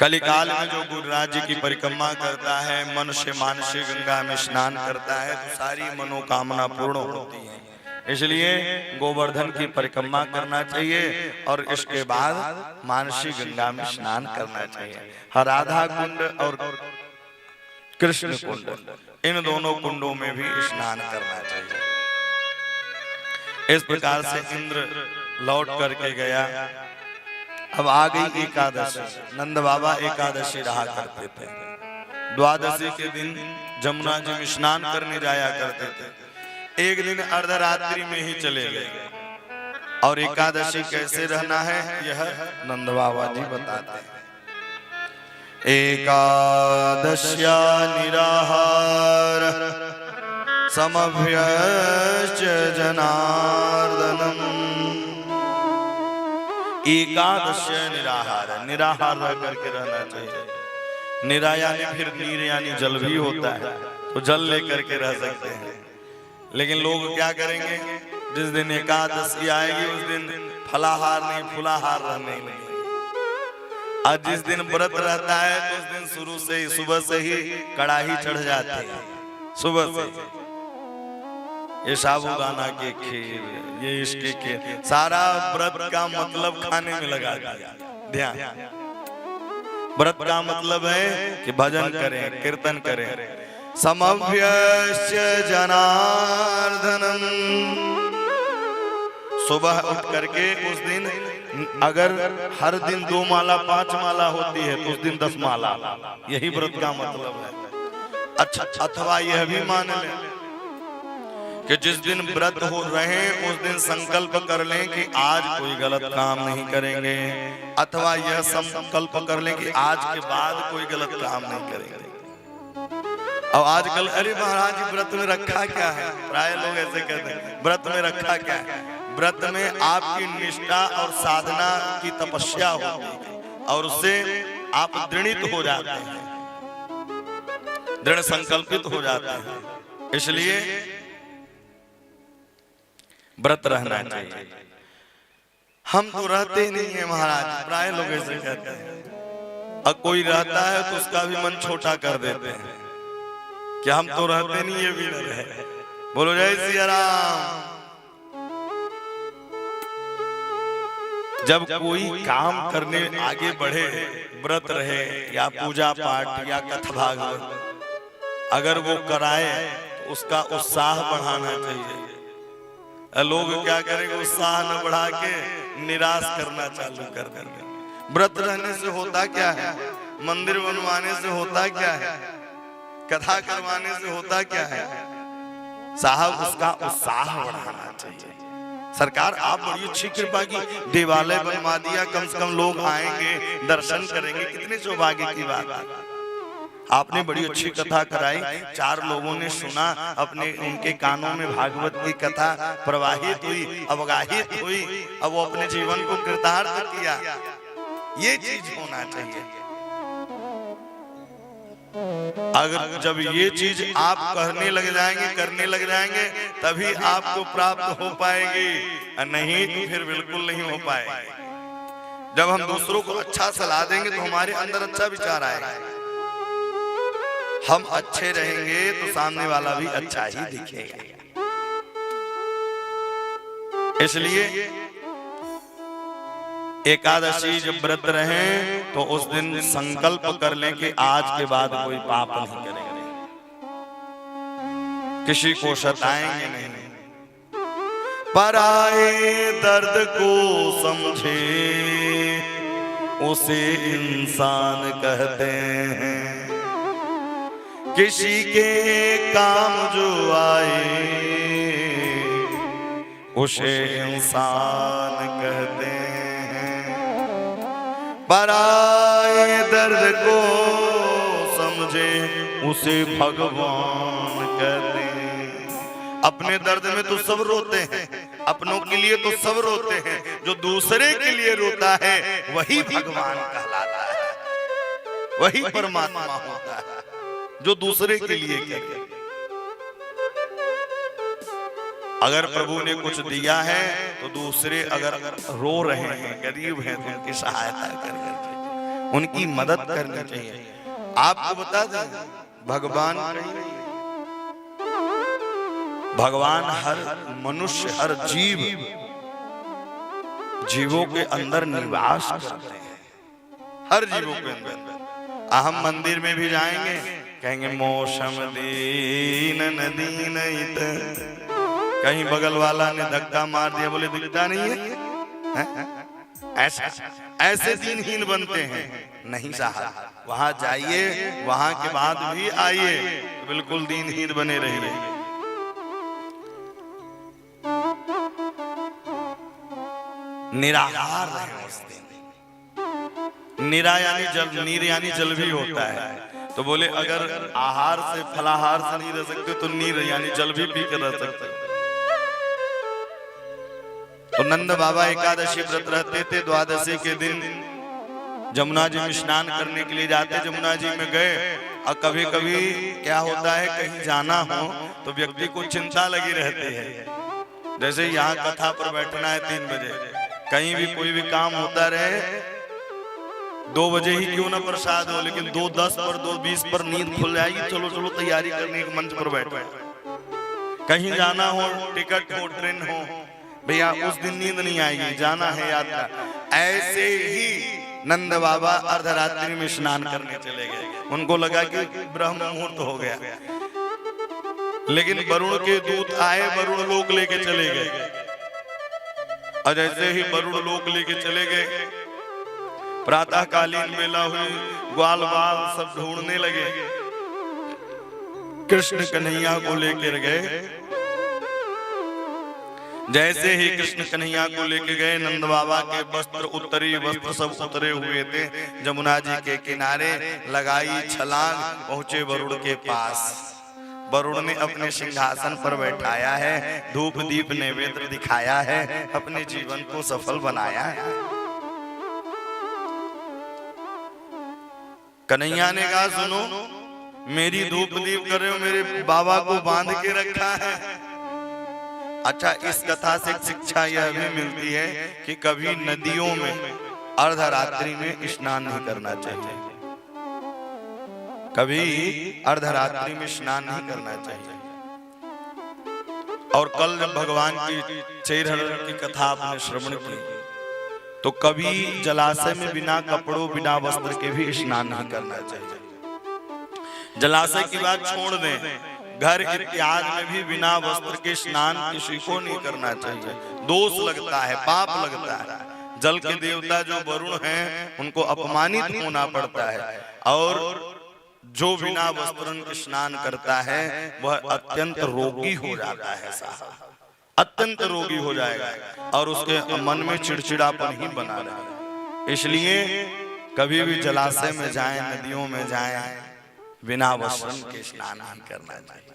कलिकाल में जो गुरुराज की परिक्रमा करता है, मन से मानसिक गंगा में स्नान करता है तो सारी मनोकामना पूर्ण होती है। इसलिए गोवर्धन की परिक्रमा करना चाहिए और इसके बाद मानसिक गंगा में स्नान करना चाहिए। राधा कुंड और कृष्ण कुंड, इन दोनों कुंडों में भी स्नान करना चाहिए। इस प्रकार से इंद्र लौट करके गया। अब आ गई एकादशी। नंद बाबा एकादशी रहा करते थे। द्वादशी के दिन जमुना जी में स्नान करने जाया करते थे। एक दिन अर्धरात्रि में ही चले गए। और एकादशी कैसे रहना है यह नंद बाबा जी बताते हैं। एकादश्या निराहार समभ्यश्च जनार्दनम्। एकादश्य निराहार, निराहार रह करके रहना चाहिए। निरा यानी फिर नीर यानी जल भी होता है, तो जल लेकर के रह सकते हैं। लेकिन लोग क्या करेंगे, जिस दिन एकादशी आएगी उस दिन फलाहार नहीं फुलाहार रहने नहीं। और जिस दिन व्रत रहता है तो उस दिन शुरू से ही सुबह से ही कड़ाही चढ़ जाती है। सुबह से ये साबूदाना के खीर, ये इसके के सारा व्रत का मतलब खाने में लगा दिया। ध्यान, व्रत का मतलब है कि भजन करें, कीर्तन करें। समभ्यश्च जनार्दनम्। सुबह उठ करके उस दिन अगर हर दिन 2 माला 5 माला होती है तो उस दिन 10 माला, यही व्रत का मतलब है। अच्छा, अथवा यह भी मान लें कि जिस दिन व्रत हो रहे उस दिन संकल्प कर लें कि आज कोई गलत काम नहीं करेंगे, अथवा यह संकल्प कर लें कि आज के बाद कोई गलत काम नहीं करेंगे। और आजकल अरे महाराज व्रत में रखा क्या है, प्राय लोग ऐसे कहते हैं व्रत में रखा क्या है। व्रत में आपकी निष्ठा और साधना की तपस्या होती है और उससे आप दृढ़ित हो जाते हैं, दृढ़ संकल्पित हो जाते हैं। इसलिए व्रत रहना चाहिए। हम तो रहते नहीं है महाराज, प्राय लोग ऐसे कहते हैं। और कोई रहता है तो उसका भी मन छोटा कर देते हैं कि हम तो रहते नहीं, ये भी न रहे। बोलो जय सिया राम। जब कोई काम करने आगे बढ़े, व्रत रहे या पूजा पाठ या कथा भागवत, अगर वो कराए तो उसका उत्साह बढ़ाना चाहिए। लोग क्या करेंगे, उत्साह न बढ़ा के निराश करना चालू कर देंगे। व्रत रहने से होता क्या है, मंदिर बनवाने से होता क्या है, कथा करवाने से होता क्या है साहब, उसका उत्साह बढ़ाना चाहिए। सरकार आप बड़ी अच्छी कृपा की, देवालय बनवा दिया, कम से कम लोग आएंगे दर्शन करेंगे, कितने सौभाग्य की बात है। आपने बड़ी अच्छी कथा कराई, 4 लोगों ने सुना, अपने उनके कानों में भागवत की कथा प्रवाहित हुई, अवगाहित हुई, अब वो अपने जीवन को कृतार्थ किया। ये चीज होना चाहिए। अगर जब ये चीज आप करने लग जाएंगे तभी आपको प्राप्त हो पाएगी, और नहीं तो फिर बिल्कुल नहीं हो पाएगी। जब हम दूसरों को अच्छा सलाह देंगे तो हमारे अंदर अच्छा विचार आएगा। हम अच्छे रहेंगे तो सामने वाला भी अच्छा ही दिखेगा। इसलिए एकादशी जब व्रत रहे तो उस दिन संकल्प कर लें कि आज के बाद कोई पाप नहीं करेंगे, किसी को सताएंगे नहीं, पराए दर्द को समझे उसे इंसान कहते हैं, किसी के काम जो आए उसे इंसान कहते हैं, पराए दर्द को समझे उसे भगवान कहते हैं। अपने दर्द में तो सब रोते हैं, अपनों के लिए तो सब रोते हैं, जो दूसरे के लिए रोता है वही भगवान कहलाता है, वही परमात्मा होता है जो दूसरे के लिए करे। अगर प्रभु ने कुछ दिया है तो दूसरे अगर रो रहे हैं, गरीब हैं, तो उनकी सहायता करनी चाहिए, उनकी मदद करनी चाहिए। आपको बता दें, भगवान हर मनुष्य, हर जीवों के अंदर निवास करते हैं, हर जीवों के अंदर। हम मंदिर में भी जाएंगे, कहेंगे मौसम दीन नदीन इत, कहीं बगल वाला ने धक्का मार दिया, बोले दिखता नहीं है, ऐसे दीनहीन बनते हैं। नहीं साहब, वहां जाइए, वहां के बाद भी आइए, बिल्कुल दीनहीन बने रहिए। निराहार रहे उस दिन। निरा यानी जल, नीर यानी जल भी होता है। तो बोले अगर आहार से, फलाहार से नहीं रह सकते तो नीर यानी जल भी पी कर रह सकते। तो नंद बाबा एकादशी व्रत रहते थे। द्वादशी के दिन जमुना जी में स्नान करने के लिए जाते, जमुना जी में गए, और कभी कभी क्या होता है, कहीं जाना हो तो व्यक्ति को चिंता लगी रहती है। जैसे यहाँ कथा पर बैठना है 3 बजे, कहीं भी कोई भी काम होता रहे, 2 बजे ही क्यों ना प्रसाद हो, लेकिन 2:10 पर 2:20 पर नींद खुल जाएगी, चलो चलो तैयारी करने के मंच पर बैठे। कहीं जाना हो, टिकट हो, ट्रेन हो, भैया उस दिन नींद नहीं आएगी, जाना है यात्रा। ऐसे ही नंद बाबा अर्धरात्रि में स्नान करने चले गए। उनको लगा कि ब्रह्म मुहूर्त हो गया, लेकिन वरुण के दूत आए, वरुण लोक लेके चले गए। और जैसे ही वरुण लोक लेके चले गए, प्रातःकालीन बेला हुई, ग्वाल बाल सब ढूंढने लगे, कृष्ण कन्हैया को लेकर गए। जैसे ही कृष्ण कन्हैया को लेके गए, नंद बाबा के वस्त्र, उत्तरी वस्त्र सब उतरे हुए थे, जमुना जी के किनारे लगाई छलांग, पहुंचे वरुण के पास। वरुण ने अपने सिंहासन पर बैठाया है, धूप दीप नैवेद्य दिखाया है, अपने जीवन को सफल बनाया है। कन्हैया ने कहा, सुनो, मेरी धूप दीप कर रहे हो, मेरे बाबा को बांध के रखा है। अच्छा, इस कथा से शिक्षा यह भी मिलती है कि कभी नदियों में अर्धरात्रि में स्नान नहीं करना चाहिए, कभी अर्धरात्रि में स्नान नहीं करना चाहिए। और कल जब भगवान की चेरहरण की कथा आपने श्रवण की, तो कभी जलाशय में बिना कपड़ों, बिना वस्त्र के भी स्नान नहीं करना चाहिए। जलाशय की बात छोड़ दें, घर इत्यादि में भी बिना वस्त्र के स्नान किसी को नहीं करना चाहिए। दोष लगता है, पाप लगता है। जल के देवता जो वरुण हैं, उनको अपमानित होना पड़ता है। और जो बिना वस्त्र के स्नान करता है वह अत्यंत रोगी हो जाता है साहब, अत्यंत रोगी हो जाएगा, और उसके मन में चिड़चिड़ापन ही बना रहेगा। इसलिए कभी भी जलाशय में जाएं, नदियों में जाएं, बिना वस्त्र के स्नान नहीं करना चाहिए।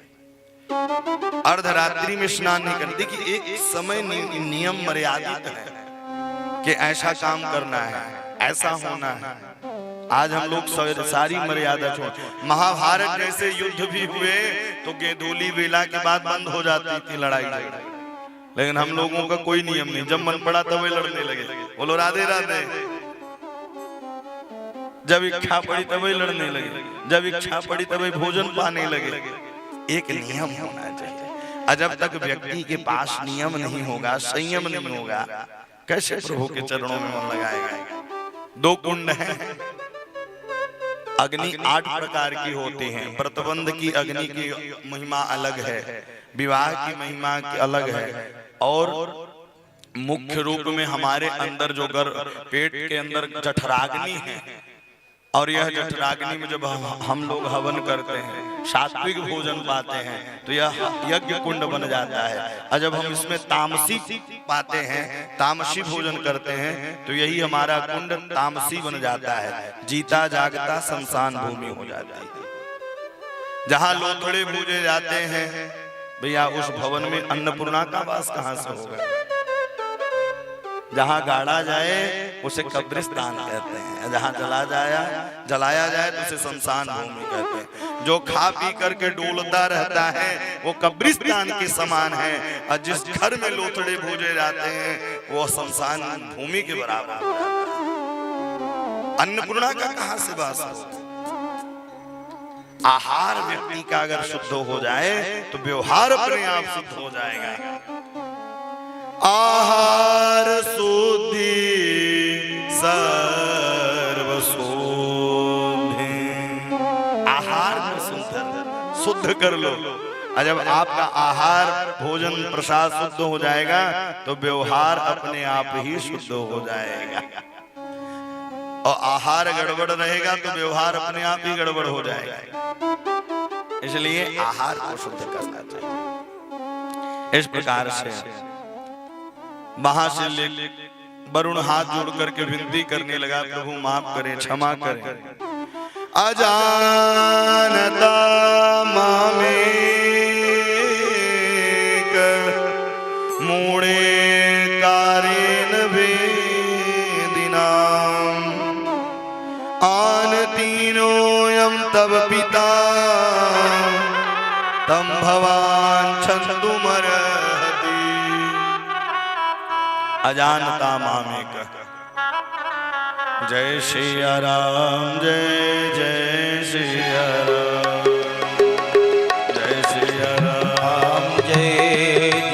अर्धरात्रि में स्नान नहीं करना। देखिए, एक समय नियम मर्यादित है कि ऐसा काम करना है, ऐसा होना है। आज हम लोग सारी मर्यादा छोड़, महाभारत जैसे युद्ध भी हुए तो गेंदोली बेला के बाद बंद हो जाती थी लड़ाई, लेकिन हम लोगों का कोई नियम नहीं, जब मन पड़ा तब लड़ने लगे। बोलो राधे राधे। जब इच्छा पड़ी तभी लड़ने लगे, जब इच्छा पड़ी तभी भोजन पाने लगे। एक नियम होना चाहिए, और जब तक व्यक्ति के पास नियम नहीं होगा, संयम नहीं होगा, कैसे प्रभु के चरणों में मन लगाएगा। 2 कुंड हैं, अग्नि 8 प्रकार की होती हैं। प्रतिबंध की अग्नि की महिमा अलग है, विवाह की महिमा की अलग है, और मुख्य रूप में हमारे अंदर जो पेट के अंदर जठराग्नि है, और यह जठराग्नि में जब हम लोग हवन करते हैं, सात्विक भोजन पाते हैं, तो यह यज्ञ कुंड बन जाता है। और जब हम इसमें तामसी पाते हैं, तामसी भोजन करते हैं, तो यही हमारा कुंड तामसी बन जाता है। जीता जागता शमशान भूमि हो जाती है। जहाँ लोथड़े पूजे जाते हैं, भैया उस भवन में अन्नपूर्णा का वास कहाँ से होगा। जहाँ गाड़ा जाए उसे कब्रिस्तान कहते हैं, जहाँ जलाया जाए तो उसे शमशान भूमि कहते हैं। जो खा पी करके डोलता रहता है वो कब्रिस्तान के समान है, और जिस घर में लोथड़े भूजे जाते हैं वो शमशान भूमि के बराबर हो जाता है। अन्नपूर्णा का कहाँ से वास होगा। आहार व्यक्ति का अगर शुद्ध हो जाए तो व्यवहार अपने आप शुद्ध हो जाएगा। आहार शुद्धि सर्व शुद्धि, आहार को शुद्ध कर लो। और जब आपका आहार भोजन प्रसाद शुद्ध हो जाएगा तो व्यवहार अपने आप ही शुद्ध हो जाएगा। और आहार गड़बड़ रहेगा तो व्यवहार अपने आप ही गड़बड़ हो जाएगा। इसलिए आहार को शुद्ध करना चाहिए। इस प्रकार से वहां से वरुण हाथ जोड़ करके विनती करने लगा, प्रभु माफ करें, क्षमा करें। अजानता मामेक मूढ़े कारेण वेदिना आन तीनों यम तब पिता तम भवान छंदुमर अजानता मामेक। जय श्री राम, जय जय श्री राम, जय श्री राम, जय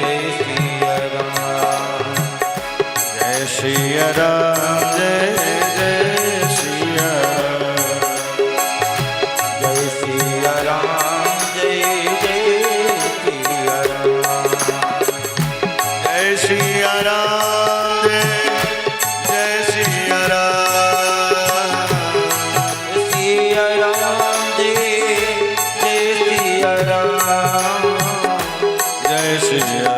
जय श्री राम, जय श्री राम, जय जय श्री राम, जय श्री राम, जय जय श्री राम, जय श्री राम।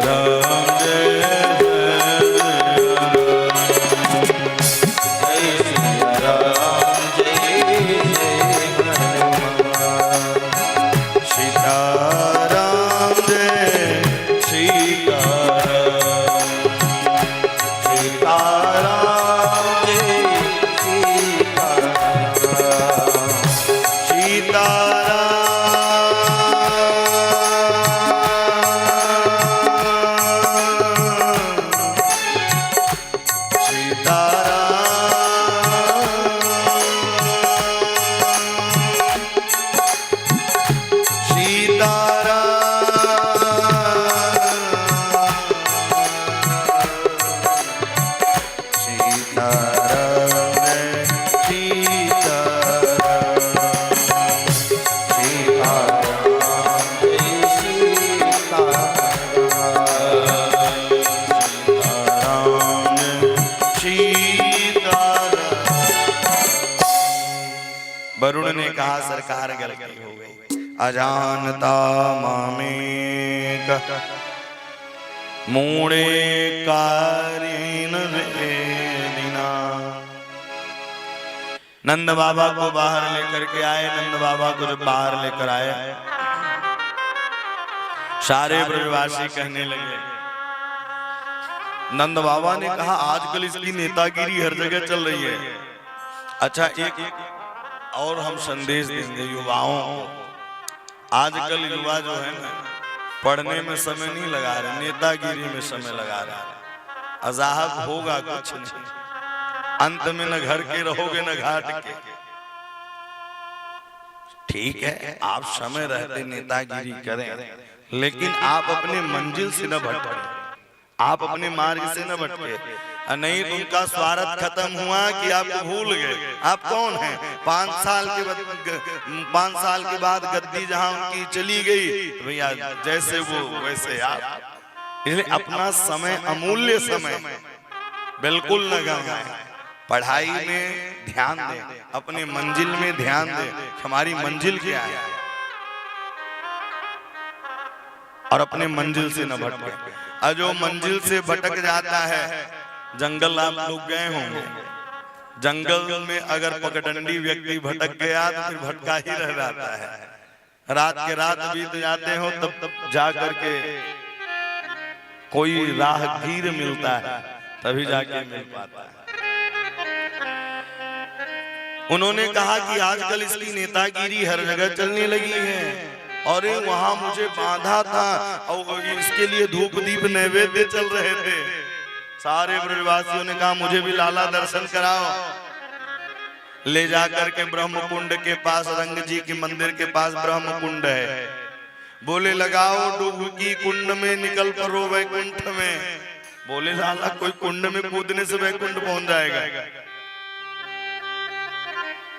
वरुण ने कहा सरकार गलती हो गई। अजानता मामेक मूढ़े कारीन वेदिना। नंद बाबा को बाहर लेकर के आए। नंद बाबा को जब बाहर लेकर आए सारे ब्रजवासी कहने लगे। नंद बाबा ने कहा आजकल इसकी नेतागिरी हर जगह चल रही है। अच्छा एक और हम संदेश देंगे युवाओं को। आजकल युवा जो है ना, पढ़ने में समय नहीं लगा रहे, नेतागिरी में समय लगा रहे। अजाहब होगा कुछ नहीं, अंत में न घर के रहोगे न घाट के। ठीक है, आप समय रहते नेतागिरी करें, लेकिन आप अपने मंजिल से न भटके, आप अपने मार्ग से न भटके। नहीं तो उनका स्वार्थ खत्म हुआ कि आपको भूल गए आप कौन हैं। 5 साल के बाद गद्दी जहां उनकी चली गई, भैया जैसे वो वैसे आप। इसलिए अपना समय, अमूल्य समय बिल्कुल न गंवाएं। पढ़ाई में ध्यान दें, अपने मंजिल में ध्यान दें, हमारी मंजिल क्या है, और अपने मंजिल से न भटके। और जो मंजिल से भटक जाता है, जंगल आप लोग गए होंगे, जंगल में अगर पगडंडी व्यक्ति भटक गया तो फिर भटका ही रह जाता है। रात के रात बीत जाते हो तब जा करके कोई राहगीर मिलता है, तभी जाके मिल पाता है। उन्होंने कहा कि आजकल इसकी नेतागिरी हर जगह चलने लगी है, और वहां मुझे बांधा था और इसके लिए धूप दीप नैवेद्य चल रहे थे। सारे ब्रजवासियों ने कहा मुझे भी लाला दर्शन कराओ। ले जाकर के ब्रह्म कुंड के पास, रंग जी के मंदिर के पास ब्रह्म कुंड है। बोले लगाओ डुबकी कुंड में, निकल पड़ो वैकुंठ में। बोले लाला कोई कुंड में कूदने से वैकुंठ पहुंच जाएगा।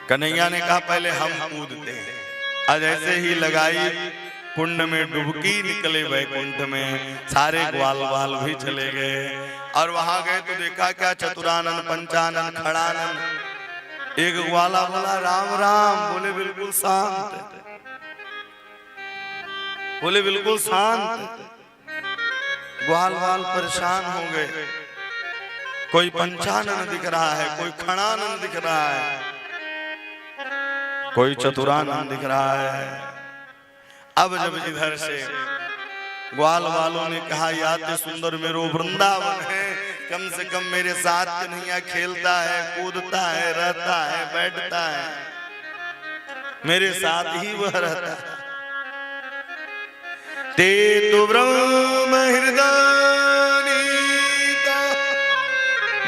कन्हैया ने कहा पहले हम कूदते हैं। आज ऐसे ही लगाई कुंड में डुबकी, निकले वैकुंठ में। सारे ग्वाल वाल भी चले गए, और वहां गए तो देखा क्या, चतुरानन, पंचानन, खड़ानन। एक ग्वाला बोला राम राम, बोले बिल्कुल शांत, बोले बिल्कुल शांत। ग्वाल वाल परेशान हो गए। कोई पंचानन दिख रहा है, कोई खड़ानन दिख रहा है, कोई चतुरानन दिख रहा है। अब जब इधर से ग्वाल वालों ने कहा याते सुंदर मेरो वृंदावन है, कम से कम मेरे साथ कन्हैया खेलता है, कूदता है, रहता है, बैठता है, मेरे साथ ही वह रहता है। ते तो ब्रह्म हृदय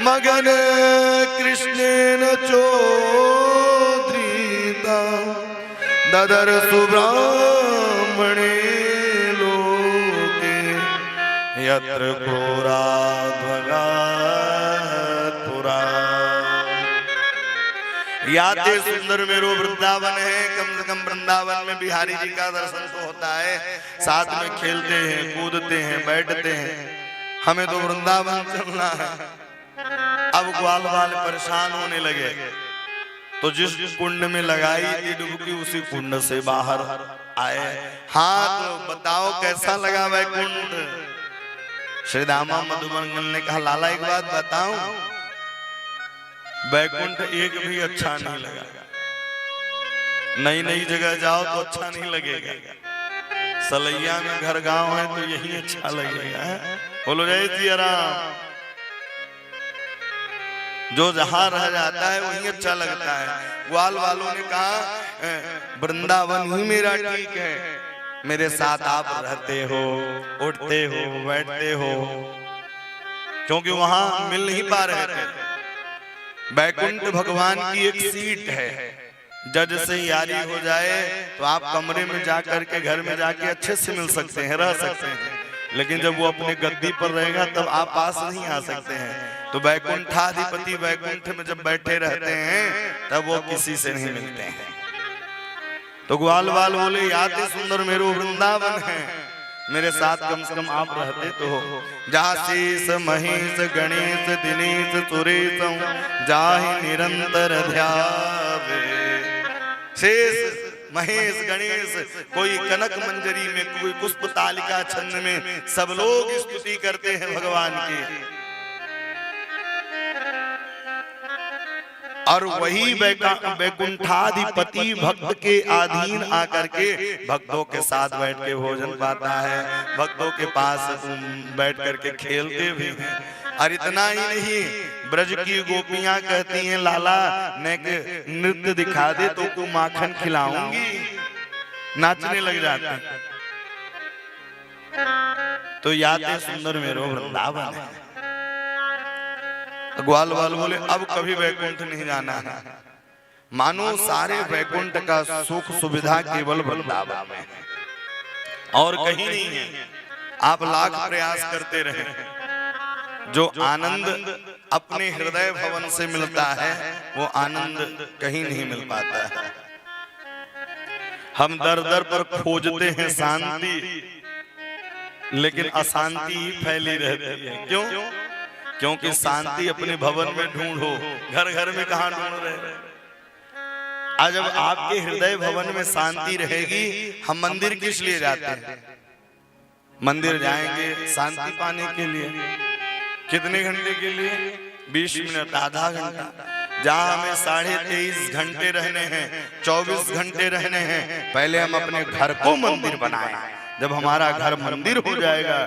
मगन कृष्णेन चोद्रीता ददर सुब्राह्मणे लोके यत्र घोराध्वगा पुरा। याते सुंदर मेरो वृंदावन है, कम से कम वृंदावन में बिहारी जी का दर्शन तो होता है, साथ में खेलते हैं, कूदते हैं, बैठते हैं। हमें तो वृंदावन चलना है। अब ग्वाल वाल परेशान होने लगे, तो जिस कुंड में लगाई थी डुबकी, उसी कुंड से बाहर आए। हाँ तो बताओ कैसा लगा वैकुंठ। श्री दामा मधुमंगल ने कहा लाला एक बात बताऊं, वैकुंठ एक भी अच्छा नहीं लगा। नई नई जगह जाओ तो अच्छा नहीं लगेगा। सलैया में घर गांव है तो यही अच्छा लगेगा। बोलो जय सिया राम। जो जहां रह जाता है वही अच्छा लगता है। ग्वाल वालों ने कहा वृंदावन ही मेरा ठीक है, मेरे साथ आप रहते हो, उठते हो, बैठते हो, क्योंकि वहां मिल नहीं पा रहे थे। बैकुंठ भगवान की एक सीट है, जज से यारी हो जाए तो आप कमरे में जाकर के, घर में जाके अच्छे से मिल सकते हैं, रह सकते हैं, लेकिन जब वो अपने गद्दी पर रहेगा तब आप पास नहीं आ सकते हैं। तो वैकुंठाधिपति वैकुंठ में जब बैठे रहते हैं तब वो किसी से नहीं मिलते हैं। तो ग्वाल वाल बोले याते सुंदर मेरो वृंदावन है, मेरे साथ कम से कम आप रहते तो हो। जहाँ शेष महेश गणेश दिनेश सुरेश जाहि निरंतर ध्यावे। शेष महेश गणेश, कोई कनक मंजरी में, कोई पुष्प तालिका छंद में, सब लोग स्तुति करते हैं भगवान की। और वही वैकुंठाधिपति भक्त के अधीन आकर के भक्तों के साथ बैठ के भोजन पाता है, भक्तों के पास बैठ करके खेलते भी हैं। और इतना ही नहीं, ब्रज की गोपियां कहती हैं लाला नृत्य दिखा दे तो को माखन खिलाऊंगी, नाचने लग जाते हैं। तो याते सुंदर मेरो वृंदावन है। ग्वाल वाल बोले अब कभी वैकुंठ नहीं जाना है, मानो सारे वैकुंठ का सुख सुविधा केवल वृंदावन में है और कहीं नहीं है। आप लाख प्रयास करते रहे, जो आनंद अपने हृदय भवन से मिलता है वो आनंद कहीं नहीं मिल पाता है। हम दर दर पर खोजते हैं शांति, लेकिन अशांति ही फैली रहती है। क्यों? क्योंकि शांति अपने भवन में ढूंढो, घर घर में कहां ढूंढ रहे। आज जब आपके हृदय भवन में शांति रहेगी, हम मंदिर किस लिए जाते हैं? मंदिर जाएंगे शांति पाने के लिए। कितने घंटे के लिए? 20 मिनट, आधा घंटा। जहां हमें 23.5 घंटे रहने हैं, 24 घंटे रहने हैं, पहले हम अपने घर को मंदिर बनाएं। जब हमारा घर मंदिर हो जाएगा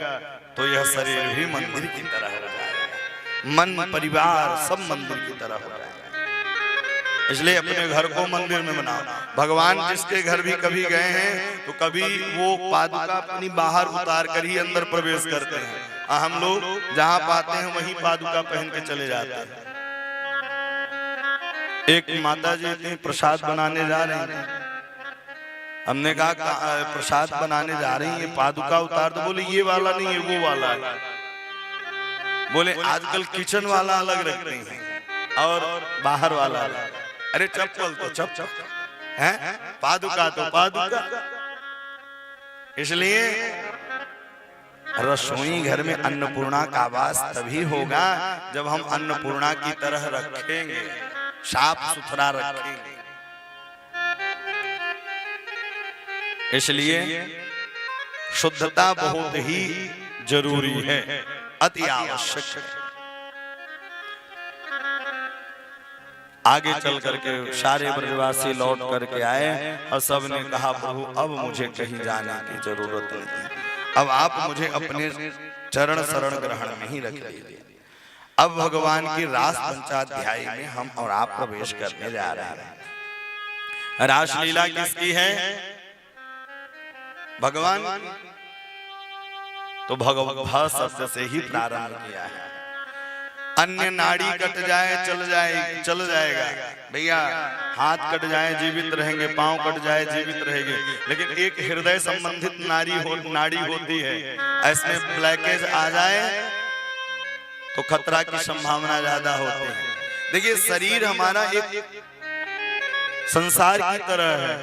तो यह शरीर भी मंदिर की तरह हो जाएगा, मन परिवार सब मंदिर की तरह हो जाएगा। इसलिए अपने घर को मंदिर में बनाओ। भगवान जिसके घर भी कभी गए हैं तो कभी वो पादुका अपनी बाहर उतार कर ही अंदर प्रवेश करते हैं। हम लोग जहां पाते हैं वहीं पादुका पहन के चले जाते हैं। एक माता जी प्रसाद बनाने जा रही हैं, हमने कहा प्रसाद बनाने जा रही है, पादुका उतार दो। बोले ये वाला नहीं है, वो वाला है। बोले आजकल किचन वाला अलग रखते हैं और बाहर वाला अलग। अरे चप्पल तो चप्पल है, पादुका तो पादुका। इसलिए रसोई घर में अन्नपूर्णा का वास तभी होगा जब हम अन्नपूर्णा की तरह रखेंगे, साफ सुथरा रखेंगे। इसलिए शुद्धता बहुत ही जरूरी है, अति आवश्यक है। आगे चल करके सारे ब्रजवासी लौट करके आए और सबने कहा प्रभु अब मुझे कहीं जाने की जरूरत नहीं, अब आप मुझे अपने चरण शरण ग्रहण में ही रख लीजिए। अब भगवान की रास पंचाध्यायी में हम और आप प्रवेश करने जा रहे हैं। रासलीला किसकी है? भगवान। तो भगवद्भा शब्द से ही प्रारंभ किया है। अन्य नाड़ी कट जाए चल जाएगा भैया, हाथ कट जाए जीवित रहेंगे, पांव कट जाए जीवित रहेंगे, लेकिन एक हृदय संबंधित नाड़ी होती है। ऐसे ब्लैकेज आ जाए तो खतरा की संभावना ज्यादा होती है। देखिए शरीर हमारा एक संसार की तरह है,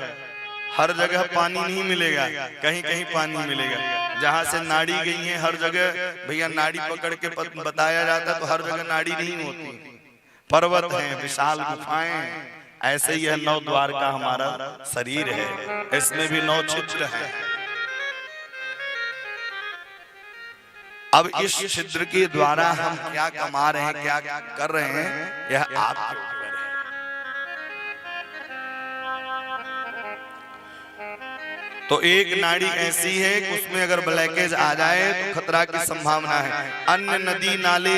हर जगह पानी नहीं मिलेगा, कहीं कहीं पानी मिलेगा। जहां से नाड़ी गई है हर जगह भैया नाड़ी पकड़ के बताया जाता है, तो हर जगह नाड़ी नहीं होती। पर्वत हैं, विशाल गुफाएं, ऐसे ही यह 9 द्वार का हमारा शरीर है, इसमें भी 9 छिद्र हैं। अब इस छिद्र के द्वारा हम क्या कमा रहे हैं, क्या कर रहे हैं, यह आपके ऊपर है। तो एक नाड़ी ऐसी है कि उसमें अगर ब्लैकेज आ जाए तो खतरा की संभावना है। अन्य नदी नाले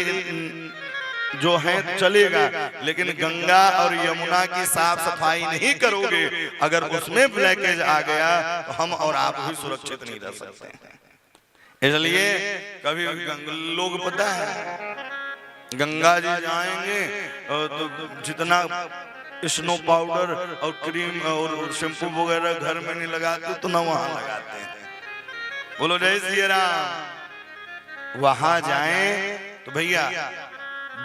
जो है चलेगा, लेकिन गंगा और यमुना की साफ सफाई नहीं करोगे, अगर उसमें ब्लैकेज आ गया तो हम और आप भी सुरक्षित नहीं रह सकते। इसलिए कभी लोग पता है गंगा जी जाएंगे तो जितना स्नो पाउडर और क्रीम और शैम्पू वगैरह घर में नहीं लगाते तो न वहां लगाते हैं। बोलो जय श्री राम। वहां जाएं तो भैया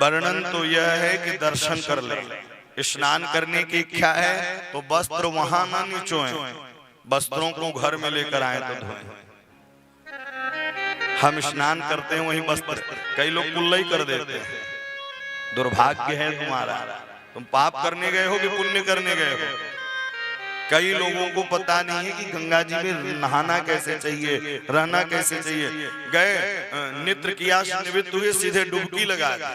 वर्णन तो यह है कि दर्शन कर ले। स्नान करने की इच्छा है तो वस्त्र वहां ना निचोएं, वस्त्रों को घर में लेकर आए तो धोएं। हम स्नान करते हैं वही वस्त्र, कई लोग कुल्लई कर देते हैं। दुर्भाग्य है तुम्हारा, तुम पाप करने गए हो कि पुण्य करने गए हो। कई लोगों को पता नहीं है कि गंगा जी में नहाना कैसे चाहिए, रहना कैसे चाहिए। गए नित्र किया, निवृत्त हुए, सीधे डुबकी लगा दी।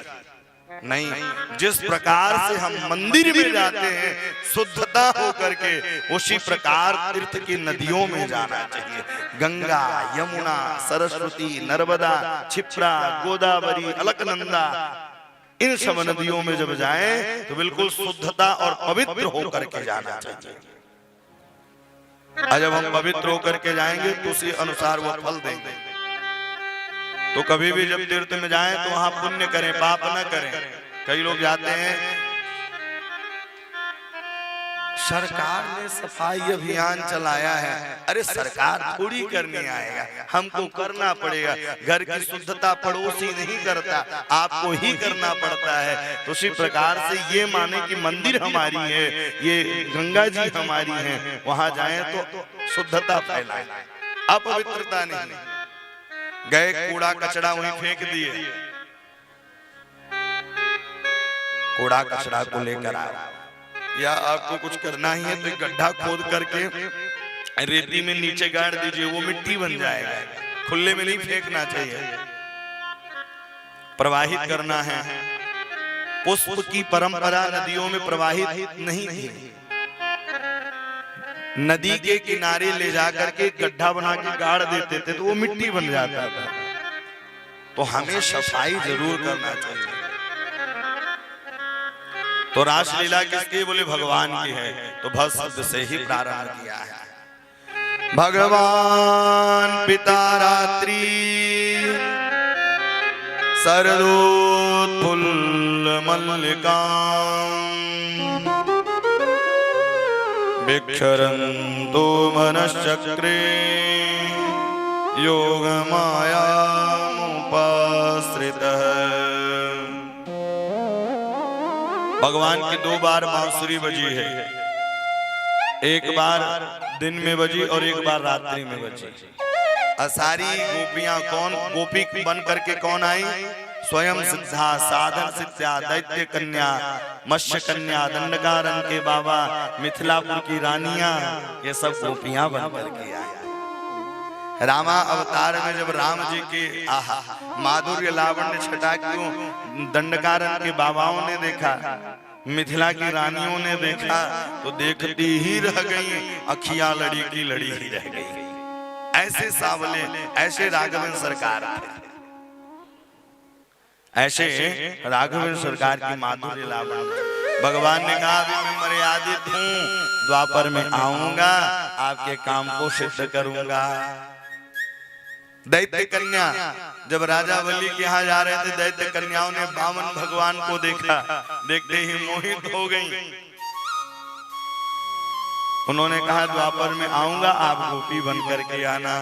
नहीं, जिस प्रकार से हम मंदिर में जाते हैं शुद्धता हो करके, उसी प्रकार तीर्थ की नदियों में जाना चाहिए। गंगा, यमुना, सरस्वती, नर्मदा, क्षिप्रा, गोदावरी, अलकनंदा, इन सब नदियों में जब जाएं तो बिल्कुल शुद्धता और पवित्र होकर के जाना चाहिए। और जब हम पवित्र होकर के जाएंगे तो उसी अनुसार वो फल देंगे। तो कभी भी जब तीर्थ में जाएं तो वहां पुण्य करें, पाप न करें। कई लोग जाते हैं, सरकार ने सफाई अभियान चलाया है। अरे सरकार थोड़ी करने आएगा, हमको करना पड़ेगा। घर की शुद्धता पड़ोसी नहीं करता, आपको ही करना पड़ता है। तो उसी प्रकार से ये माने कि मंदिर हमारी है, ये गंगा जी हमारी है, वहां जाएं तो शुद्धता फैलाएं, अपवित्रता नहीं। गए कूड़ा कचरा वहीं फेंक दिए, कूड़ा कचरा को लेकर आए। या आपको कुछ करना ही है तो एक गड्ढा खोद करके रेती में नीचे गाड़ दीजिए, वो मिट्टी बन जाएगा। खुले में नहीं फेंकना चाहिए, प्रवाहित करना है। पुष्प की परंपरा नदियों में प्रवाहित नहीं थी। नदी के किनारे ले जाकर के गड्ढा बना के गाड़ देते थे तो वो मिट्टी बन जाता था। तो हमें सफाई जरूर करना चाहिए। तो रासलीला किसकी? बोले भगवान की है। तो भव शब्द से ही प्रारंभ किया है। भगवान पिता रात्रि शरदोत्फुल्ल मल्लिकां बिक्षरन्तो मनश्चक्रे योगमायामुपाश्रितः। भगवान की 2 बार बांसुरी बजी है, एक बार दिन में बजी और एक बार रात्रि में बजी। सारी गोपियां कौन गोपी बन करके कौन आई? स्वयं सिद्धा, साधन सिद्धा, दैत्य कन्या, मत्स्य कन्या, दंडकारण्य के बाबा, मिथिलापुर की रानियां, ये सब गोपियां बन करके आई। रामा अवतार में जब राम जी के माधुर्य लावण्य छटा क्यों दंडकारण्य के बाबाओं ने देखा, मिथिला की रानियों ने देखा तो देखती ही रह गई, अखियां लड़ी की लड़ी ही रह गई। ऐसे सावले, ऐसे राघवेंद्र सरकार थे, ऐसे राघवेंद्र सरकार की माधुर्य लावण्य। भगवान ने कहा अभी मैं मर्यादित हूं, द्वापर में आऊंगा, आपके काम को सिद्ध करूंगा। दैत्य कन्या जब राजा बलि के यहाँ जा रहे थे, दैत्य कन्याओं ने वामन भगवान को देखा, देखते ही मोहित हो गईं। उन्होंने कहा द्वापर में आऊंगा, आप गोपी बन करके आना।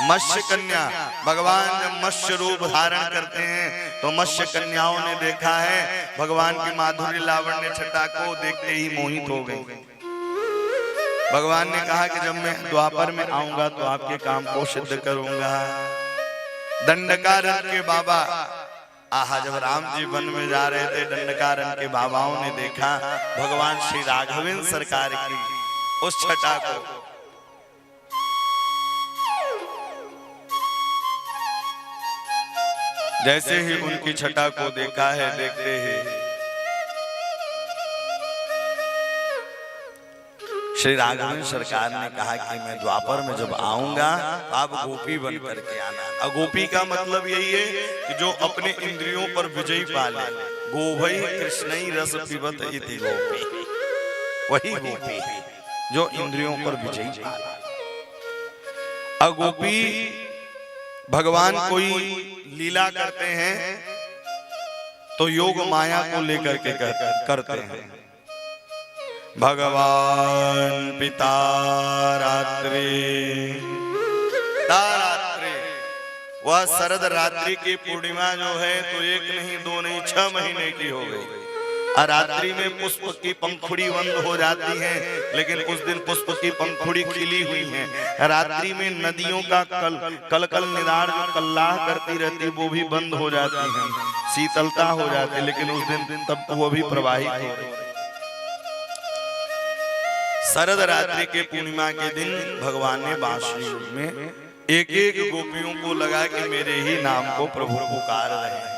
मत्स्य कन्या, भगवान जब मत्स्य रूप धारण करते हैं तो मत्स्य कन्याओं ने देखा है भगवान की माधुर्य लावण्य छटा को, देखते ही मोहित हो गई। भगवान ने कहा कि जब मैं द्वापर में आऊंगा तो आपके काम को सिद्ध करूंगा। दंडकारण्य के बाबा जब राम जी वन में जा रहे थे, दंडकारण्य के बाबाओं ने देखा भगवान श्री राघवेंद्र सरकार की उस छटा को। जैसे ही उनकी छटा को देखा है, देखते ही श्री राघवेंद्र सरकार ने कहा कि मैं द्वापर में जब आऊंगा तो आप गोपी बन करके आना। और गोपी का मतलब यही है कि जो अपने इंद्रियों पर विजय पाले। गोभई कृष्णई रस पिबत इति गोपी, वही गोपी है जो इंद्रियों पर विजय पाले। और गोपी भगवान कोई लीला करते हैं तो योग माया को लेकर के करते हैं। भगवान पिता रात्रि, वह शरद रात्रि की पूर्णिमा जो है तो 1 नहीं 2 नहीं 6 महीने की हो गई। रात्रि में पुष्प की पंखुड़ी बंद हो जाती है, लेकिन उस दिन पुष्प की पंखुड़ी खिली हुई है। रात्रि में नदियों का कल निदार जो कल्लाह करती रहती वो भी बंद हो जाती है, शीतलता हो जाती है, लेकिन उस दिन तब वो भी प्रवाहित हो रही। शरद रात्रि के पूर्णिमा के दिन भगवान ने बांसुरी में एक एक गोपियों को लगा कि मेरे ही नाम को प्रभु पुकार रहे हैं।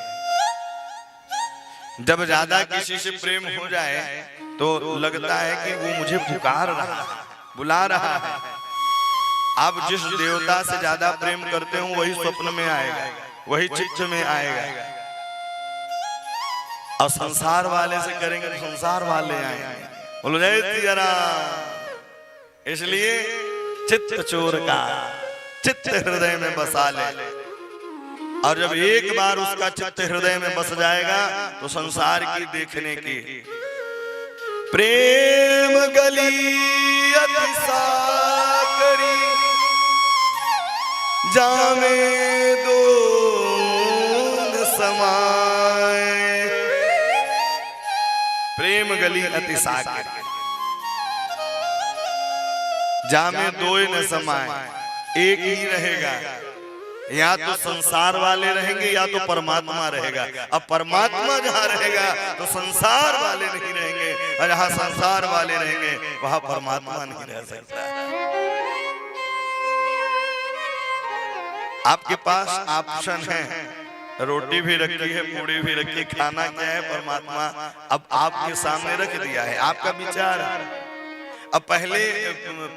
जब ज्यादा किसी से प्रेम हो जाए तो लगता है कि वो मुझे पुकार रहा है, बुला रहा है। आप जिस देवता से ज्यादा प्रेम करते हो वही स्वप्न में आएगा, वही चित्त में आएगा। और संसार वाले से करेंगे तो संसार वाले आएंगे। बोलो जय सिया राम। इसलिए चित्त चोर का चित्त हृदय में बसा ले, और जब एक बार उसका चित्त हृदय में बस जाएगा तो संसार की देखने की प्रेम गली अति साकरी जामे दूध समाए। प्रेम गली अति साकरी जामे दो न समाए, एक ही रहेगा। या तो संसार वाले रहेंगे या तो परमात्मा रहेगा। अब परमात्मा जहां रहेगा तो संसार वाले नहीं रहेंगे, और जहां संसार वाले रहेंगे वहां परमात्मा नहीं रह सकता। आपके पास ऑप्शन है, रोटी भी रखी है, पूड़ी भी रखी है, खाना क्या है परमात्मा अब आपके सामने रख दिया है, आपका विचार। अब पहले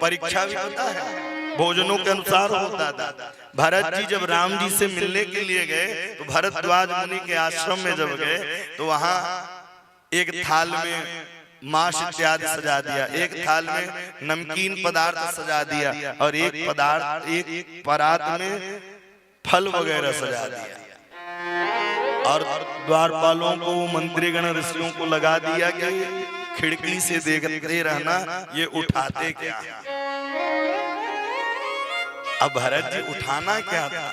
परीक्षा भी होता है, भोजनों के अनुसार होता था। भरत जी जब राम जी से मिलने के लिए गए तो भरद्वाज मुनि के आश्रम में जब गए तो वहां एक थाल में मांस इत्यादि सजा दिया, एक थाल में नमकीन पदार्थ सजा दिया, और एक परात में फल वगैरह सजा दिया। और द्वारपालों को, मंत्रीगण, ऋषियों को लगा दिया कि खिड़की से देखते रहना ये उठाते क्या। अब भरत जी उठाना क्या था?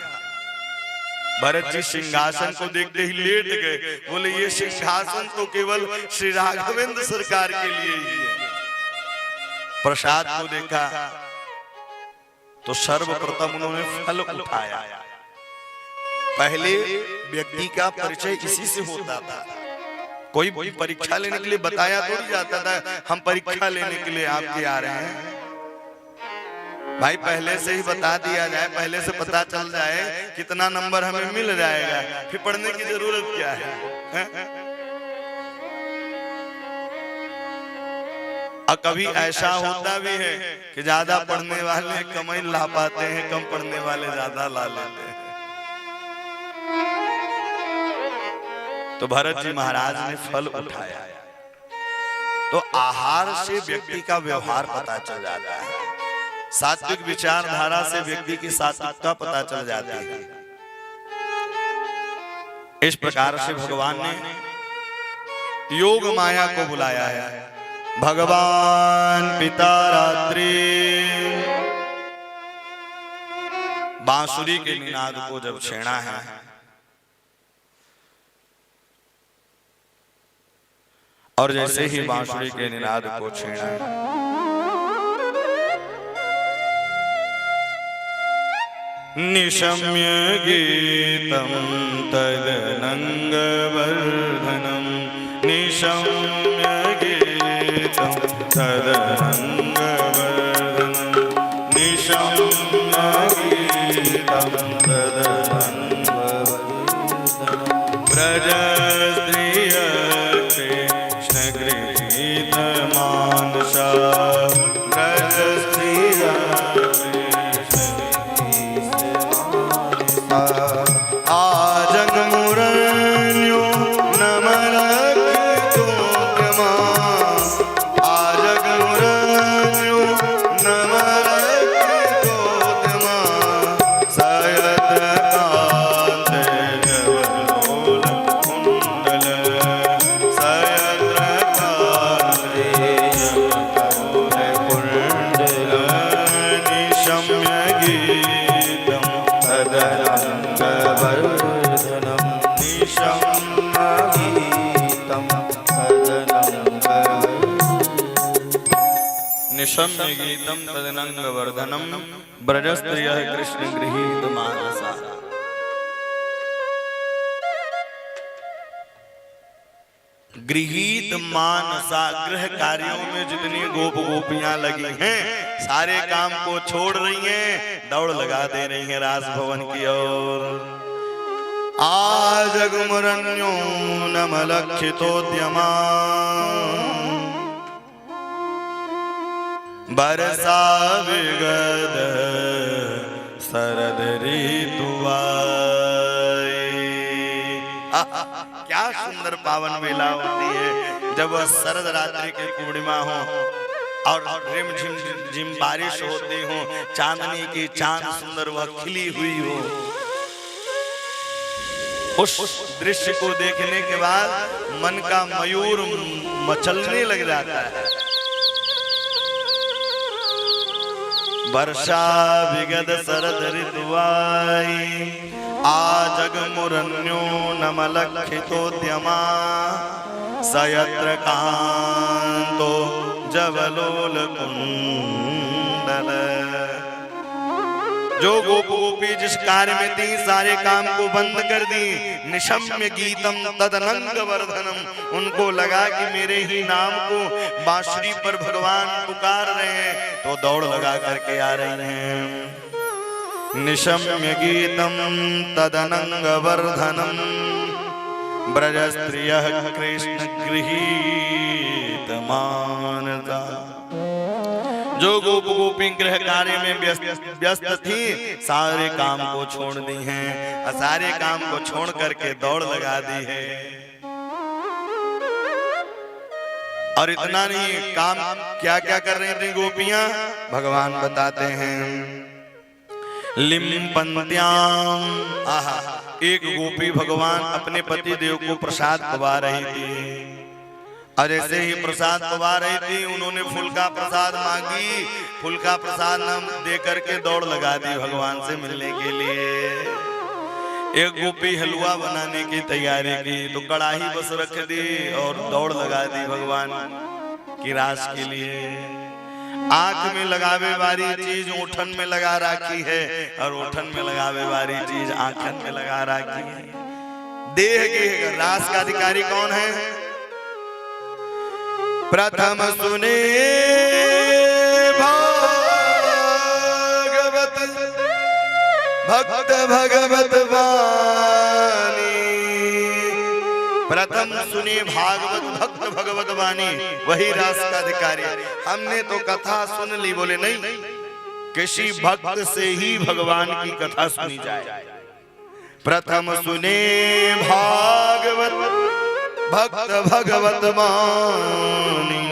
भरत जी सिंहासन को देखते ही लेट गए, बोले ये सिंहासन तो केवल श्री राघवेंद्र सरकार के लिए ही है। प्रसाद को देखा तो सर्वप्रथम उन्होंने फल उठाया। पहले व्यक्ति का परिचय इसी से होता था। कोई परीक्षा लेने के लिए बताया तो नहीं जाता था हम परीक्षा लेने के लिए आपके आ रहे हैं। भाई पहले से ही बता दिया जाए, पहले से पता चल जाए कितना नंबर हमें मिल जाएगा, फिर पढ़ने की जरूरत क्या है? और कभी ऐसा होता भी है कि ज्यादा पढ़ने वाले कम ही ला पाते हैं, कम पढ़ने वाले ज्यादा ला लेते हैं। तो भरत जी महाराज ने फल उठाया तो आहार से व्यक्ति का व्यवहार पता चल जाता है, सात्विक विचारधारा से व्यक्ति की सात्विकता पता चल जाती है। इस प्रकार से भगवान ने योग माया को बुलाया है। भगवान पिता रात्रि बांसुरी के निनाद को जब छेड़ा है और जैसे ही बांसुरी के निनाद को छेड़ा है निशम्य गीतं तदनंग वर्धनम, निशम्य गीतं तदनंग वर्धनम, निशम्य गीतं तदनंग वर्धनम। ब्रज स्त्रिय कृष्ण गृहीत मानसा, ब्रज स्त्रिय आजग मुरन्यो नमलख तोत्रमा, आजग मुरन्यो नमलख तोत्रमा, सयत कांत जवलोल कुंडल, सयत कांत जवलोल कुंडल, निशम्य गीतं तदनंग वर्धनम, निशम्य गीतं तदनंग, निशम्य गीतं तदनंग वर्धनम, ब्रजस्त्रियः कृष्ण गृहीत मानसा। गृहीत मानसा, गृह कार्यों में जितनी गोप गोपियां लगी हैं सारे काम को छोड़ रही हैं, दौड़ लगा दे रही हैं राजभवन की ओर। आजग मुरन्यो नमलक्षितोद्यमा, बरसा विगद शरद ऋतु आए। क्या क्या सुंदर पावन बेला होती है जब वह शरद रात्रि की पूर्णिमा हो और रिम झिम झिम बारिश होती हो, चांदनी की चांद सुंदर वह खिली हुई हो। उस दृश्य को देखने के बाद मन का मयूर मचलने लग जाता है। वर्षा विगत शरद ऋतु आई, आजग मुरन्यो नमलक्षितोद्यमा, सयत्र कांतो जवलोल कुंडल। जो गोप गोपी जिस कार्य में थी सारे काम को बंद कर दी, निशम्य गीतम तदनंग वर्धनम, उनको लगा कि मेरे ही नाम को बांसुरी पर भगवान पुकार रहे हैं तो दौड़ लगा करके आ रहे हैं। निशम्य गीतम तदनंग वर्धनम, ब्रज स्त्रियः कृष्ण गृहीत मानसा। जो गोप गोपी गृह कार्य में व्यस्त थी सारे काम को छोड़ दी हैं और सारे काम को छोड़ करके दौड़ लगा दी है। और इतना नहीं, काम क्या क्या कर रही थी गोपियां भगवान बताते हैं। लिम्पन्त्याम, आहा, एक गोपी भगवान अपने पति देव को प्रसाद पवा रही थी और ऐसे ही प्रसाद पवा रही थी, उन्होंने फूल का प्रसाद मांगी, फूल का प्रसाद न दे करके दौड़ लगा दी भगवान से मिलने के लिए। एक गोपी हलवा बनाने की तैयारी की तो कड़ाही बस रख दी और दौड़ लगा दी भगवान की रास के लिए। आंख में लगावे वाली चीज ओठन में लगा रखी है और ओठन में लगावे वाली चीज आंखन में लगा रखी है। देह के रास का अधिकारी कौन है? प्रथम सुने भागवत भक्त भगवत वाणी, प्रथम सुने भागवत भक्त भगवत वाणी, वही रास का अधिकारी। हमने तो कथा सुन ली, बोले नहीं, किसी भक्त से ही भगवान की कथा सुनी जाए। प्रथम सुने भागवत भक्त भगवत वाणी,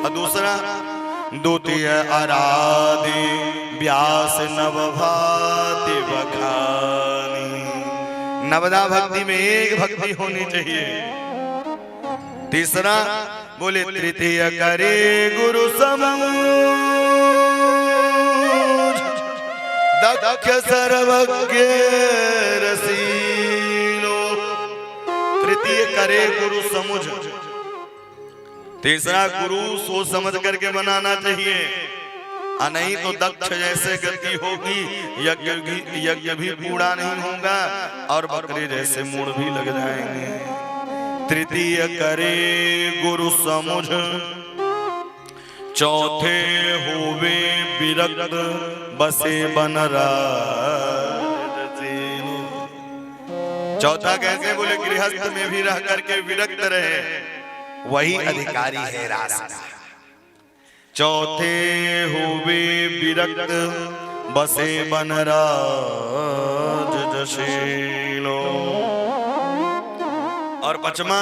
और दूसरा द्वितीय आराधे व्यास नवभाति बखानी। नवदा भक्ति में एक भक्ति होनी चाहिए। तीसरा बोले तृतीय करे गुरु समूह, दक्ष सर्वज्ञ रसीलो। तृतीय करे गुरु समुझ, तीसरा गुरु सोच समझ करके बनाना चाहिए, नहीं तो दक्ष जैसे गति होगी, यज्ञ भी पूरा नहीं होगा और बकरे जैसे मूड़ भी लग जाएंगे। तृतीय करे गुरु समुझ, चौथे होवे विरक्त बसे बनराज। चौथा कैसे? बोले गृहस्थ में भी रह करके विरक्त रहे, वही अधिकारी है रास का। चौथे हुए विरक्त बसे बनराज जशीलो। और पचमा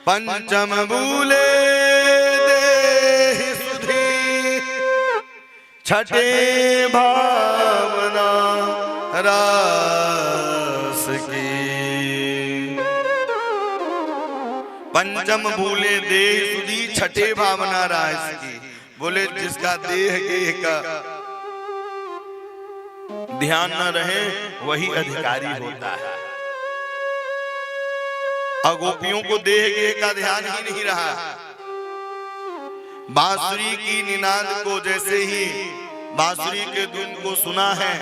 पंचम भूले देहि सुधी, छठे भावना रास की। पंचम भूले देह सुधी, छठे भावना रास की। बोले जिसका देह गेह का ध्यान न रहे वही अधिकारी होता है। अगोपियों को देह गेह का ध्यान ही नहीं रहा। बांसुरी की निनाद को जैसे ही बांसुरी के धुन को सुना है,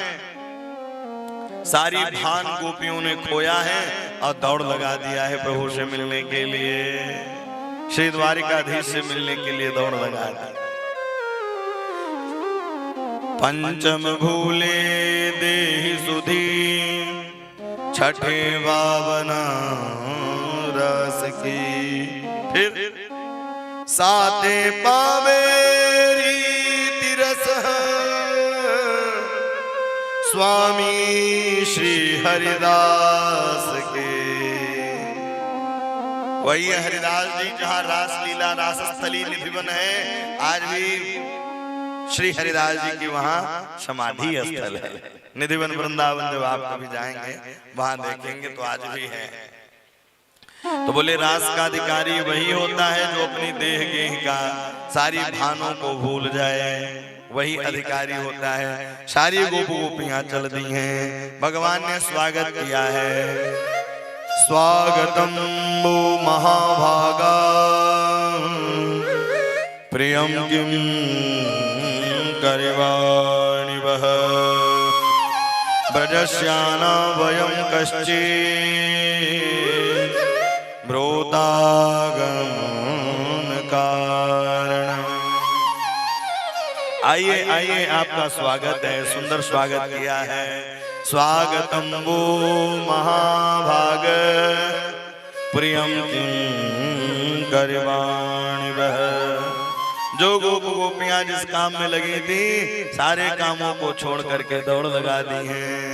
सारी भान गोपियों ने खोया है और दौड़ लगा दिया है प्रभु से मिलने के लिए, श्री द्वारिकाधीश से मिलने के लिए दौड़ लगा दी। पंचम भूले देहि सुधी, छठे भावना रस की। फिर साते पावे रीति रस, स्वामी श्री हरिदास के। वही हरिदास जी जहाँ रास लीला रासस्थली निधिवन है, आज भी श्री हरिदास जी की वहाँ समाधि स्थल है। निधिवन वृंदावन जब आप कभी जाएंगे वहां देखेंगे तो आज भी है। तो बोले रास का अधिकारी वही होता है जो अपनी देह गेह का सारी भानों को भूल जाए, वही अधिकारी होता है। सारी गोप गोपियां चल दी हैं, भगवान ने स्वागत किया है। स्वागतम वो महाभागा प्रियम किम करवाणि वह ब्रजस्याना वयं कश्चित् ब्रोतागमन कारण। आइए आइए, आपका स्वागत है, सुंदर स्वागत किया है। स्वागतम वो महाभाग प्रियम किं करवाणि वह। जो गोप गोपियां जिस काम में लगी थी सारे कामों को छोड़ करके दौड़ लगा दी हैं।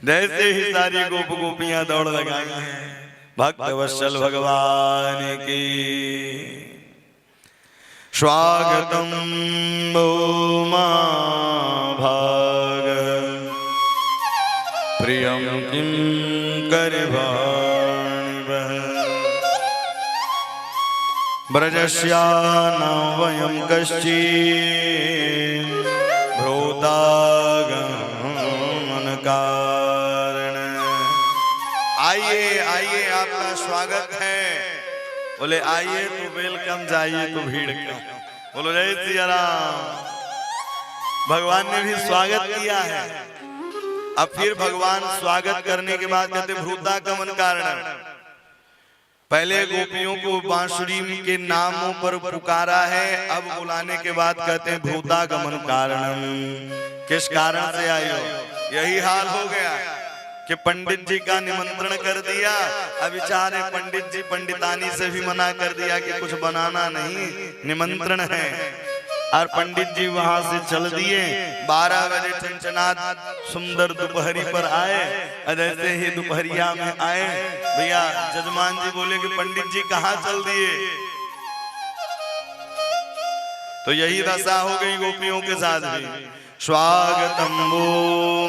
जैसे ही सारी गोप गोपियां दौड़ लगाई हैं, भक्त वत्सल भगवान की। स्वागतम वो महाभाग प्रियम किं करवाणि वह ब्रजस्याना वयं कश्चित् ब्रोतागमन कारण। आइए आइए, आपका स्वागत है। बोले आइए तो वेलकम, जाइए तो भीड़ क्यों। बोलो जय सिया राम। भगवान ने भी स्वागत किया है। अब फिर भगवान स्वागत करने के बाद कहते भ्रूतागमन कारण। पहले गोपियों को बांसुरी के नामों पर पुकारा है, अब बुलाने के बाद कहते हैं भूतागमन कारणम। किस कारण से आए हो? यही हाल हो गया कि पंडित जी का निमंत्रण कर दिया, अब बेचारे पंडित जी पंडितानी से भी मना कर दिया कि कुछ बनाना नहीं, निमंत्रण है। और पंडित जी वहां से चल दिए। 12 बजे चंचनाद सुंदर दोपहरी पर आए। जैसे ही दोपहरिया में आए, भैया जजमान जी बोले कि पंडित जी कहाँ चल दिए। तो यही दशा हो गई गोपियों के साथ भी। स्वागतम वो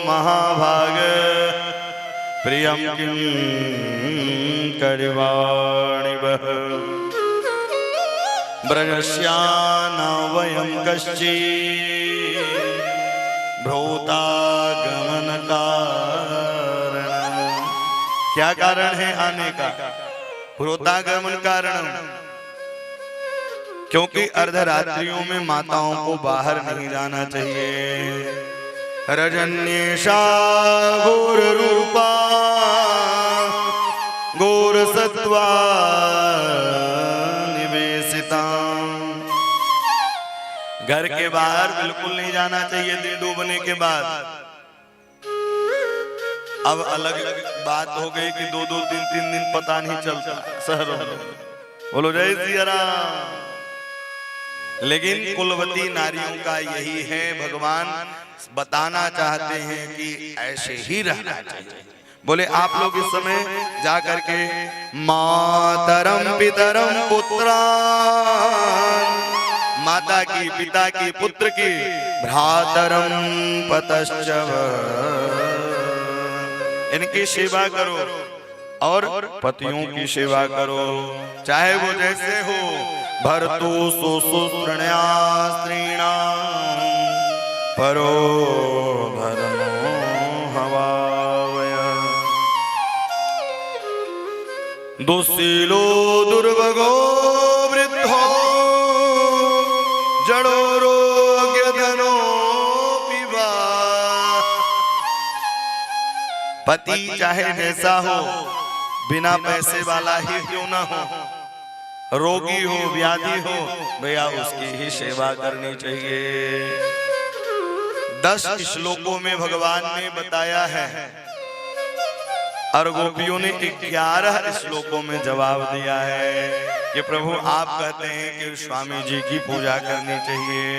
महाभाग प्रियम किं करवाणि वह ब्रजस्याना वयं कश्चित् भ्रूतागमन कारण। क्या कारण है आने का? भ्रूतागमन कारण। क्योंकि अर्धरात्रियों में माताओं को बाहर नहीं जाना चाहिए। रजन्येषा घोर रूपा घोर सत्वा निवेशिता। घर के बाहर बिल्कुल नहीं जाना चाहिए दिन डूबने के बाद। अब अलग बात हो गई कि 2-2 3-3 दिन पता नहीं चलता शहरों में। बोलो जय सिया राम। लेकिन कुलवती नारियों का यही है, भगवान बताना चाहते हैं कि ऐसे ही रहना चाहिए। बोले आप लोग इस समय जाकर के मातरम पितरम पुत्रान, माता की पिता की पुत्र की, भ्रातरम पतश्च इनकी सेवा करो और पतियों की सेवा करो, चाहे वो जैसे हो। भर्तु सुश्रुण्या स्त्रीणां परो धर्मो हवावय। दुःशीलो दुर्भगो वृद्धो जड़ो रोग्यधनो पिबा। पति चाहे जैसा हो, बिना पैसे वाला ही क्यों ना हो, रोगी हो व्याधि हो, भैया उसकी ही सेवा करनी चाहिए। 10 श्लोकों में भगवान ने बताया है और गोपियों ने 11 श्लोकों में जवाब दिया है कि प्रभु आप कहते हैं कि स्वामी जी की पूजा करनी चाहिए।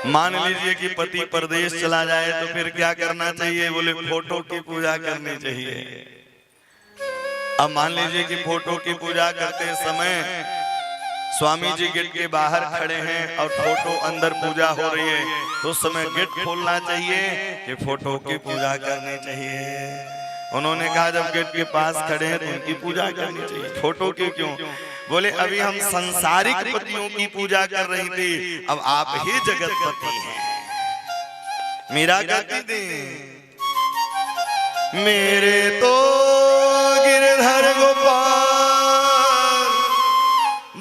मान लीजिए कि पति परदेश चला जाए तो फिर क्या करना चाहिए? बोले फोटो की पूजा करनी चाहिए। अब मान लीजिए कि फोटो की पूजा करते समय स्वामी जी गेट के बाहर खड़े हैं और फोटो अंदर पूजा हो रही है, तो उस समय गेट खोलना चाहिए कि फोटो की पूजा करनी चाहिए? उन्होंने कहा जब गेट के पास खड़े हैं तो उनकी पूजा करनी चाहिए, फोटो की क्यों? बोले अभी हम संसारिक पतियों की पूजा कर रही थी, अब आप ही जगतपति हैं। मीरा कहती थी मेरे तो गिरधर गोपाल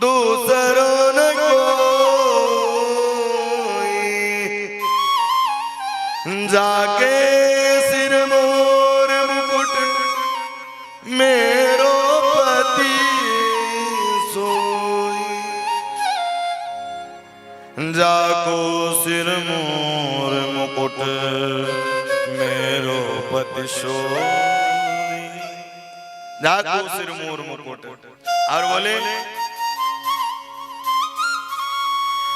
दूसरों न कोई, जाके सिर मोर मुकुट मेरो पति सोई, जाको सिर मोर मुकुट मेरो पति सोई, जाको सिर मोर मुकुट। और बोले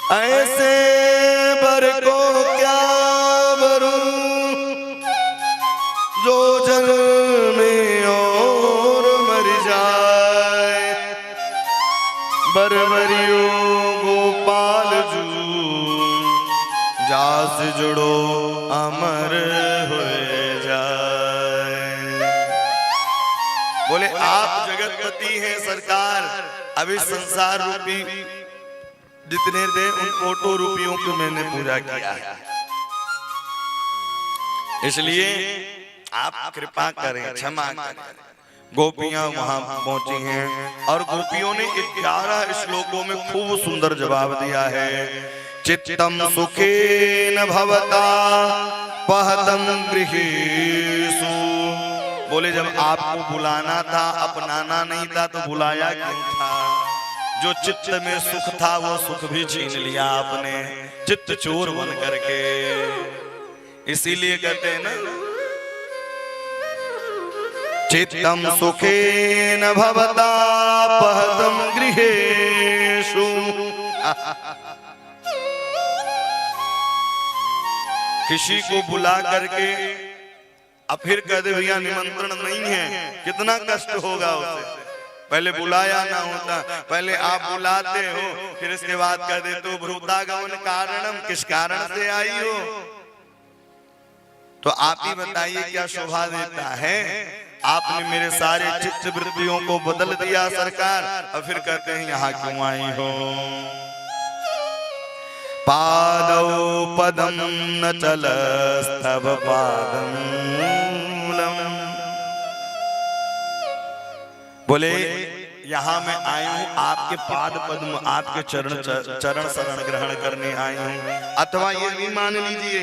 ऐसे बर को क्या बरूं जो जन्मे और मर जाए, बरबरियो गोपाल जू जास जुड़ो अमर हो जाए। बोले आप जगतपति हैं सरकार, अभी संसार रूपी जितने थे उन फोटो रूपियों की मैंने पूजा किया है, इसलिए आप कृपा करें, क्षमा करें। गोपियां वहां पहुंची हैं और गोपियों ने 11 श्लोकों में खूब सुंदर जवाब दिया है। चित्तम सुखेन भवता पहतम गृहेषु। बोले जब आपको बुलाना था, अपनाना नहीं था, तो बुलाया क्यों था? जो चित्त में सुख था वो सुख भी छीन लिया आपने, चित्त चोर बन करके। इसीलिए कहते हैं ना चित्तम सुखेन भवता पहतम गृहेषु। किसी को बुला करके अब फिर कह दे भैया निमंत्रण नहीं है, कितना कष्ट होगा उसे। पहले बुलाया ना होता, पहले आप बुलाते हो, फिर इसके बाद कह दे तो भ्रूतागमन कारणम, किस कारण से आई हो? तो आप ही बताइए क्या शोभा देता है? आपने मेरे सारे चित्त वृत्तियों को बदल दिया सरकार, और फिर कहते हैं यहाँ क्यों आई हो? पादौ पदम न चलस्तव पादम मूलम। बोले यहाँ मैं आई हूँ आपके पाद पद्म, आपके चरण शरण ग्रहण करने आई हूँ। अथवा ये भी मान लीजिए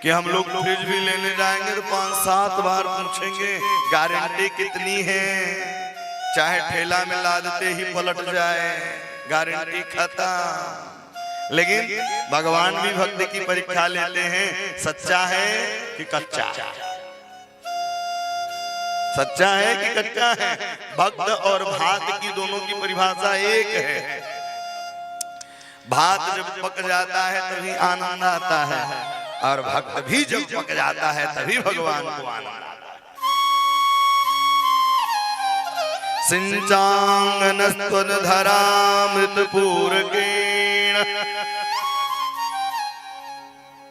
कि हम लोग फ्रिज भी लेने जाएंगे तो 5-7 बार पूछेंगे गारंटी कितनी है, चाहे ठेला में लादते ही पलट जाए, गारंटी खत्म। लेकिन भगवान भी भक्त की परीक्षा लेते हैं, सच्चा है कि कच्चा, सच्चा है कि कच्चा है। भक्त और भात की दोनों की परिभाषा एक है। भात जब पक जाता है तभी आनंद आता है, और भक्त भी जब पक जाता है तभी भगवान को आनंद आता है। सिंचांगनस्त्वन धरामृत पूरकेण।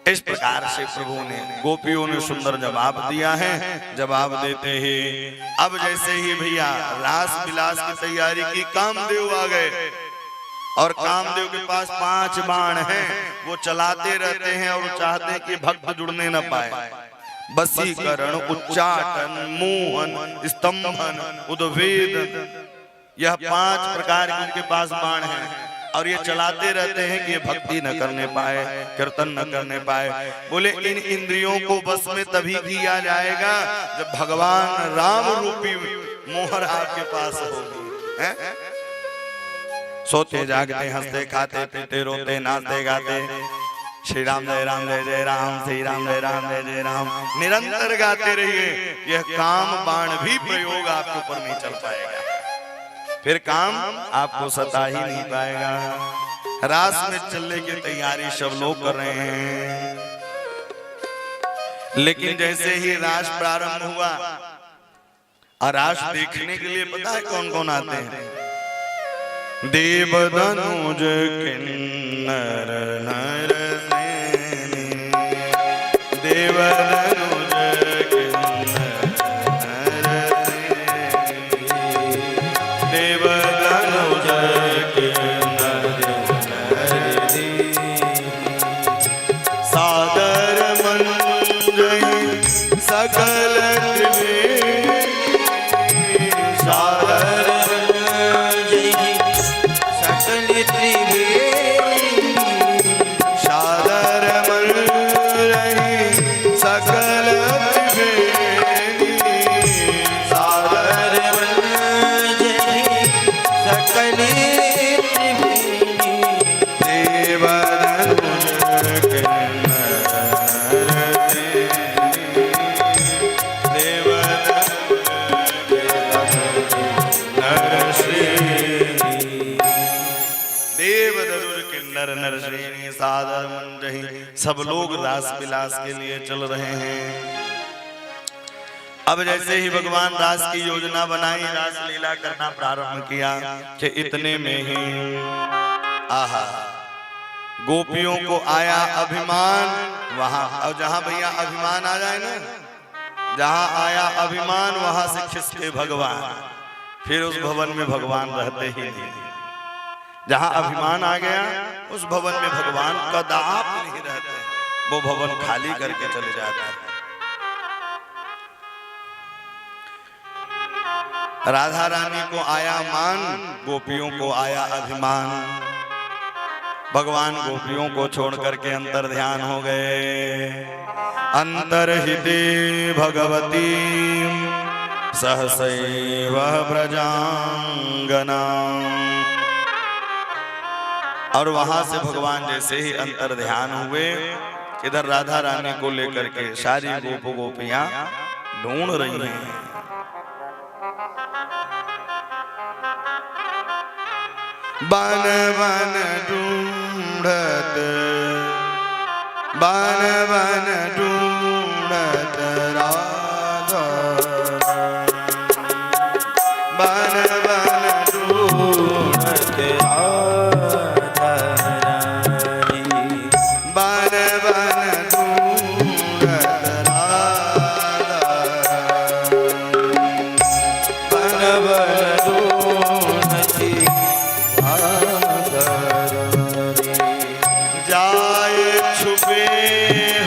इस प्रकार से प्रभु ने, गोपियों ने सुंदर जवाब दिया है। जवाब देते ही अब जैसे ही भैया रास विलास की तैयारी की, कामदेव आ गए और कामदेव के पास 5 बाण हैं, वो चलाते रहते हैं और चाहते हैं कि भक्त जुड़ने न पाए। वशीकरण, उच्चाटन, मोहन, स्तंभन, उद्वेदन, यह 5 प्रकार के उनके पास बाण हैं और ये चलाते रहते हैं कि ये भक्ति न करने पाए, कीर्तन न करने पाए। बोले इन इंद्रियों को बस में तभी किया जाएगा जब भगवान राम रूपी मोहर आपके पास होगी। सोते जागते, हंसते खाते पीते, रोते नाचते गाते, श्री राम जय राम जय जय राम, श्री राम जय राम जय जय राम, निरंतर गाते रहिए। यह काम बाण भी प्रयोग आपके ऊपर नहीं चल पाएगा, फिर काम आपको सता ही नहीं पाएगा। रास में चलने की तैयारी सब लोग कर रहे हैं। लेकिन जैसे ही रास प्रारंभ हुआ और रास देखने के लिए पता है कौन कौन आते हैं? देवदनुज किन्नर नर सेनी, देवदनुज किन्नर नर सेनी, देवदनुज किन्नर नर सेनी, सादर मंजहि सकल त्रिवेणी, सादर सादर मंजहि सकल त्रिवेणी, सादर मंजहि सकल त्रिवेणी, देवदनुज किन्नर सेनी, देवदनुज किन्नर नर श्रेणी, सादर मंजहि। सब लोग रास विलास के लिए चल रहे हैं। अब जैसे ही भगवान रास की योजना बनाई, रास लीला करना प्रारंभ किया कि इतने में ही आहा गोपियों को आया अभिमान। वहां और जहां भैया अभिमान आ जाए ना, जहां आया अभिमान वहां से खिसके भगवान, फिर उस भवन में भगवान रहते ही नहीं। जहां अभिमान आ गया उस भवन में भगवान कदाप नहीं रहते, वो भवन खाली करके चले जाते हैं। राधा रानी को आया मान, गोपियों को आया अभिमान। भगवान गोपियों को छोड़ करके अंतर ध्यान हो गए। अंतर्हिते भगवती सहसैव व्रजांगना। और वहां से भगवान जैसे ही अंतर ध्यान हुए, इधर राधा रानी को लेकर के सारी गोप गोपियां ढूंढ रही हैं। बन बन ढूंढत, बन बन ढूंढत राधा, बन बन ढूंढत राधा, बन बन ढूंढत राधा, बन बन ढूंढती राधा। जाए छुपे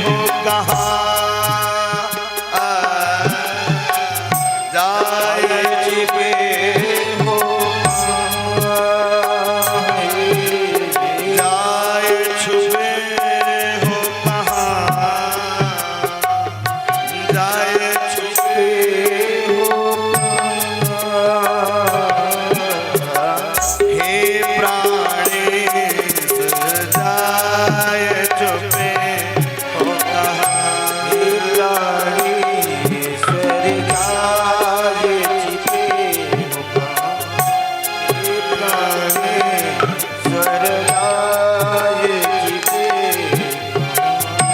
हो कहाँ, जाए छुपे हो, जाए छुपे हो कहाँ, जाए छुपे हो कहाँ, हे प्राणेश जाए छुपे हो कहाँ, हे प्राणेश्वर जाए छुपे हो कहाँ, हे प्राणेश्वर जाए छुपे हो कहाँ।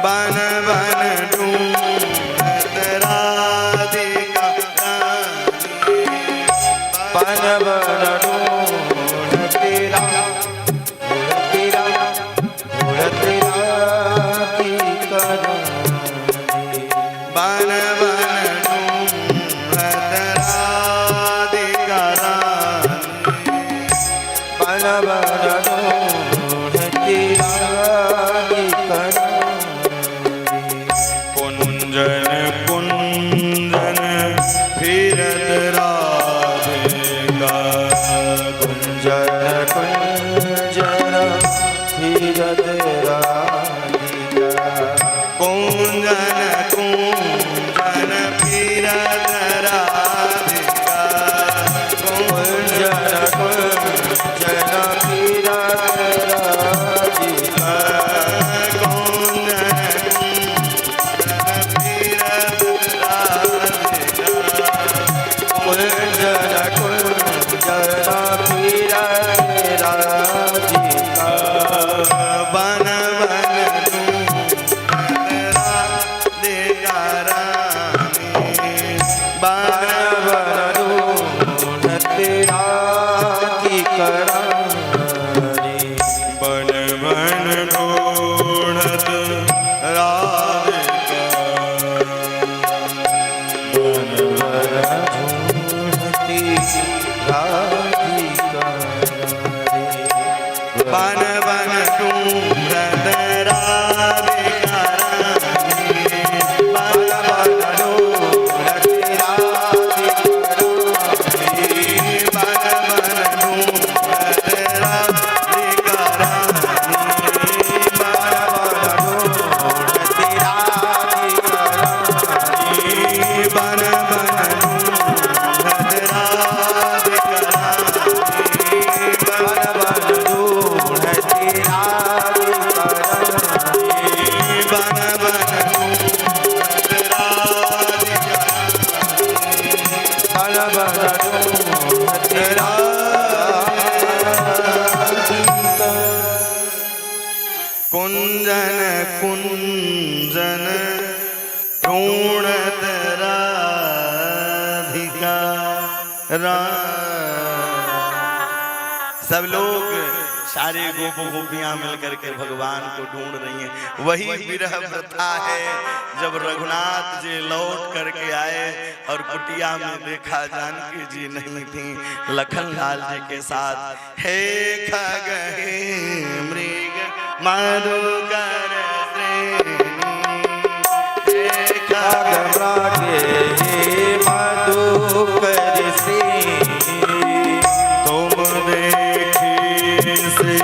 बन बन ढूंढत राधिका रानी, बन बन ढूंढत राधिका रानी, बन बन ढूंढत राधिका रानी, बन बन ढूंढत राधिका रानी। कुंजन कुंजन फिरत राधिका कुंजन ढूंढत राधिका सब लोग सारे गोप गोपियां मिलकर के भगवान को ढूंढ रही हैं। वही विरह प्रथा है। जब रघुनाथ जी लौट करके आए और कुटिया में देखा जानकी जी नहीं थी, लखनलाल जी के साथ हे खगहे मृग मधुकर श्रेणी खगरागे मधुकर श्रेणी तुम देखी से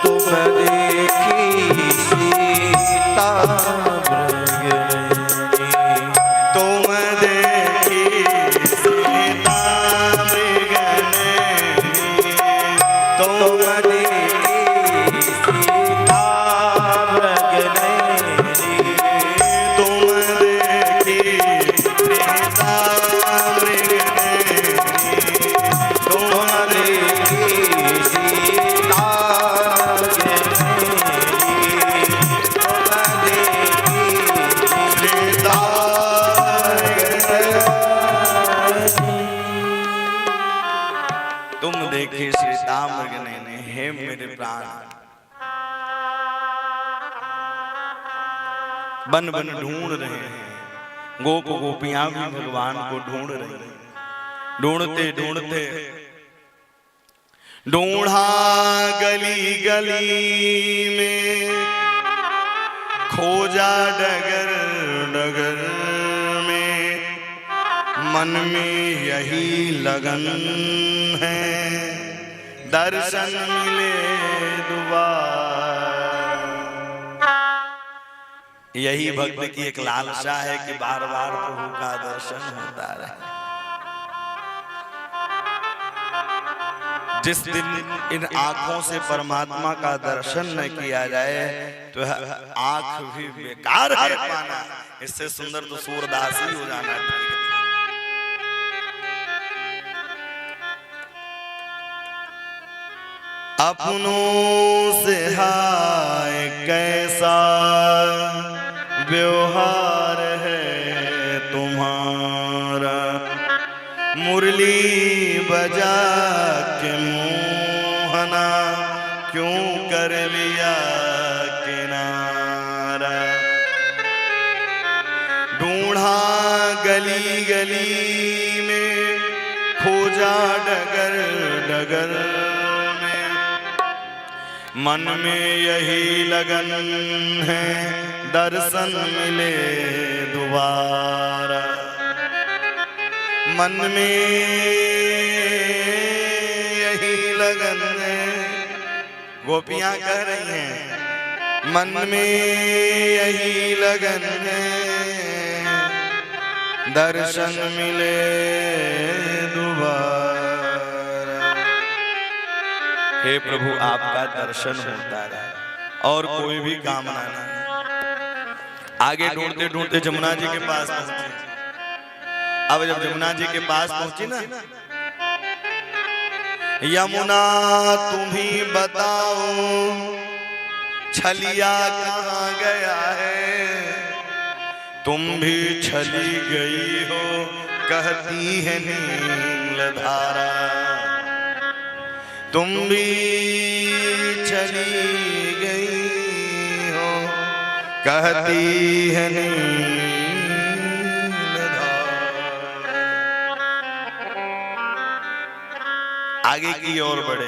तुम देखी सीता मृगनयनी तुम देखी सीता मृगनयनी तुम देखी सीता मृगनयनी तुम देखी सीता मृगनयनी तुम देखी सीता तुम देखी सीता मृगनयनी। हे मेरे प्राण, बन बन ढूंढ रहे हैं, गोप गोपियां भी भगवान को ढूंढ रही हैं। ढूंढते ढूंढते ढूंढा गली गली में, खोजा डगर डगर में, मन में यही लगन है दर्शन मिले दोबारा। यही भक्त की एक लालसा है कि बार बार प्रभु का दर्शन होता रहे। जिस दिन इन आंखों से परमात्मा का दर्शन न किया जाए तो आंख भी बेकार है पाना। इससे सुंदर तो सूरदास ही हो जाना ठीक है। अपनों से हाय कैसा व्यवहार है तुम्हारा, मुरली बजा के मोहना क्यों कर लिया किनारा। ढूंढा गली गली में, खोजा डगर डगर में, मन में यही लगन है दर्शन मिले दोबारा। मन में यही लगन है, गोपियां कह रही हैं मन में यही लगन है दर्शन मिले दोबारा। हे प्रभु आपका दर्शन होता रहे और कोई भी कामना नहीं। आगे ढूंढते ढूंढते जमुना जी के पास पहुंचे। अब जब जमुना जी के पास पहुंची ना, यमुना तुम ही बताओ छलिया कहाँ गया है। तुम भी छली गई हो कहती है नीलधारा। तुम भी चली गई हो कहती है आगे की ओर बढ़े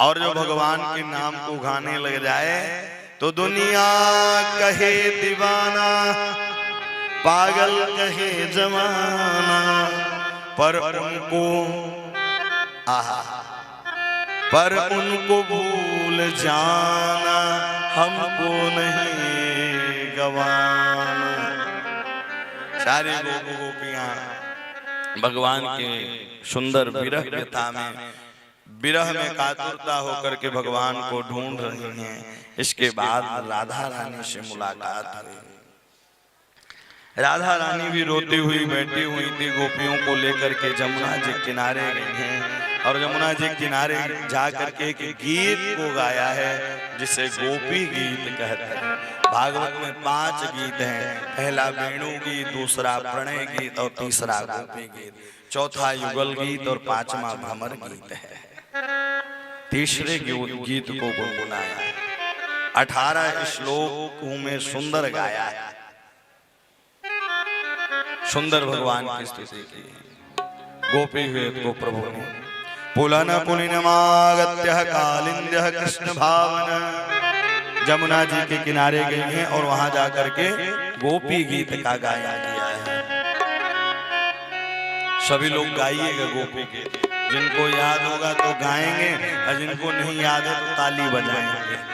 और जो भगवान के नाम को गाने लग जाए तो दुनिया कहे दीवाना, पागल कहे जमाना, पर उनको भूल जाना हमको नहीं गवाना। सारे गोप गोपियां भगवान के सुंदर विरह व्यथा में, विरह में कातुरता होकर के भगवान को ढूंढ रही हैं। इसके बाद राधा रानी से मुलाकात हुई। राधा रानी भी रोती हुई बैठी हुई थी, गोपियों को लेकर के जमुना जी किनारे गई हैं और यमुना जी किनारे जा करके एक गीत को गाया है जिसे गोपी गीत कहते हैं। भागवत में 5 गीत हैं, पहला वेणु गीत, दूसरा प्रणय गीत और तीसरा गोपी गीत, चौथा युगल गीत और 5वां भ्रमर गीत है। तीसरे गीत को गुनगुनाया, 18 श्लोकों में सुंदर गाया है, सुंदर भगवान की स्तुति की। गोपी वेद को प्रभु ने पुलन पुलिनमागत्य कालिंद्य कृष्ण भावन, जमुना जी के किनारे गए हैं और वहां जाकर के गोपी गीत का गायन किया है। सभी लोग गाइएगा गोपी गीत, जिनको याद होगा तो गाएंगे और जिनको नहीं याद है तो ताली बजाएंगे।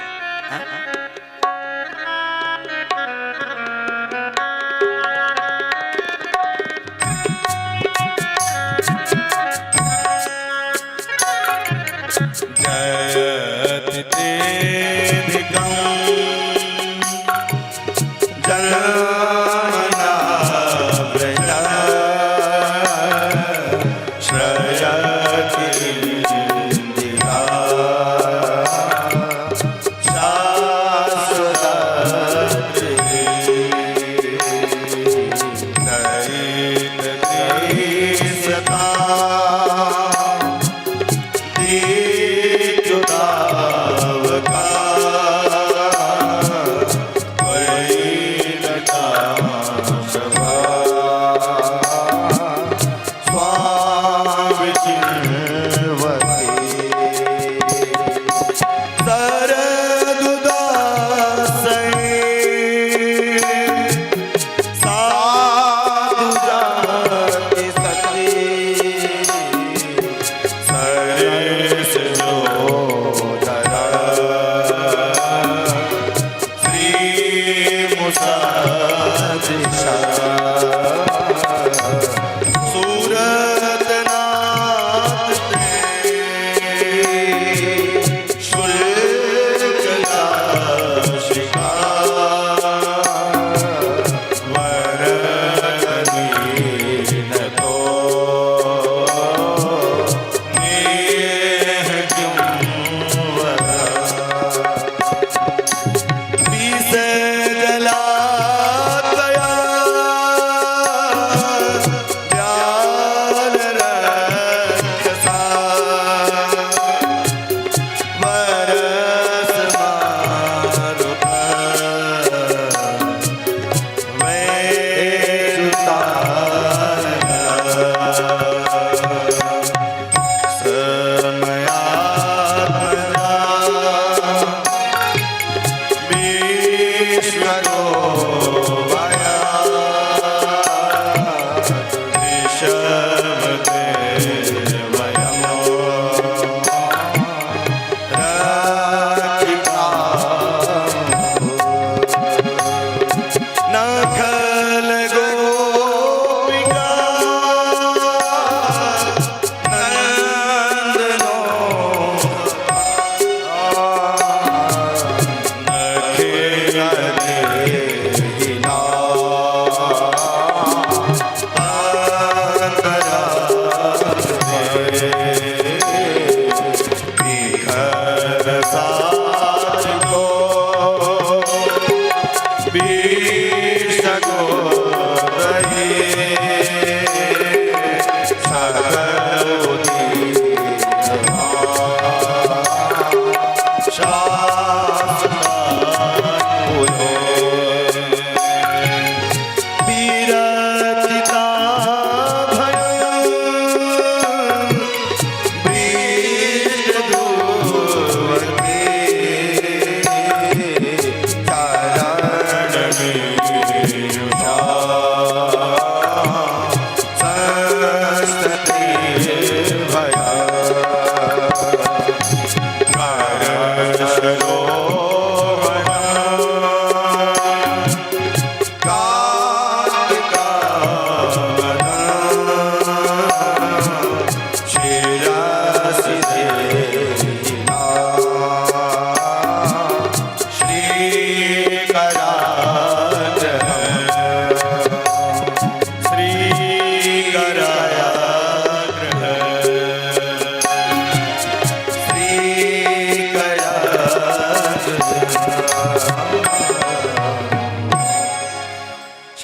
भया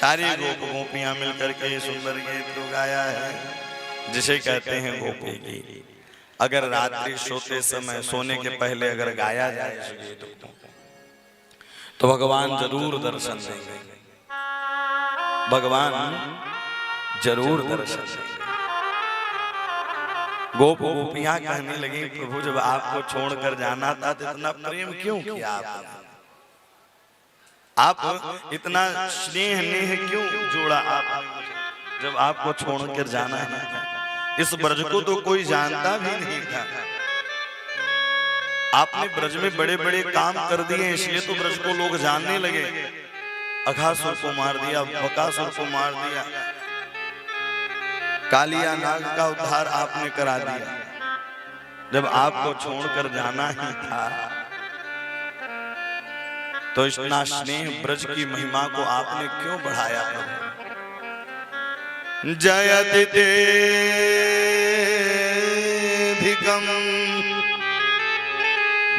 सारे गोप गोपियां मिलकर के ये सुंदर गीत को गाया है, जिसे कहते हैं गोपी गीत। अगर रात्रि सोते समय, सोने के पहले अगर गाया जाए इस गीत को, तो भगवान जरूर दर्शन देंगे, भगवान जरूर दर्शन देंगे। गोप गोपियां कहने लगी, प्रभु जब आपको छोड़कर जाना था तो इतना प्रेम क्यों किया आपने? आप इतना स्नेह नेह क्यों जोड़ा आपने? जब आपको छोड़कर जाना ही था, इस ब्रज को तो कोई जानता भी नहीं था। आपने ब्रज में बड़े बड़े काम कर दिए, इसलिए तो ब्रज को लोग जानने लगे। अघासुर को मार दिया, बकासुर को मार दिया, कालिया नाग का उद्धार आपने करा दिया। जब आपको छोड़कर जाना ही था, तो इतना स्नेह ब्रज की महिमा को आपने क्यों बढ़ाया? जयति तेऽधिकं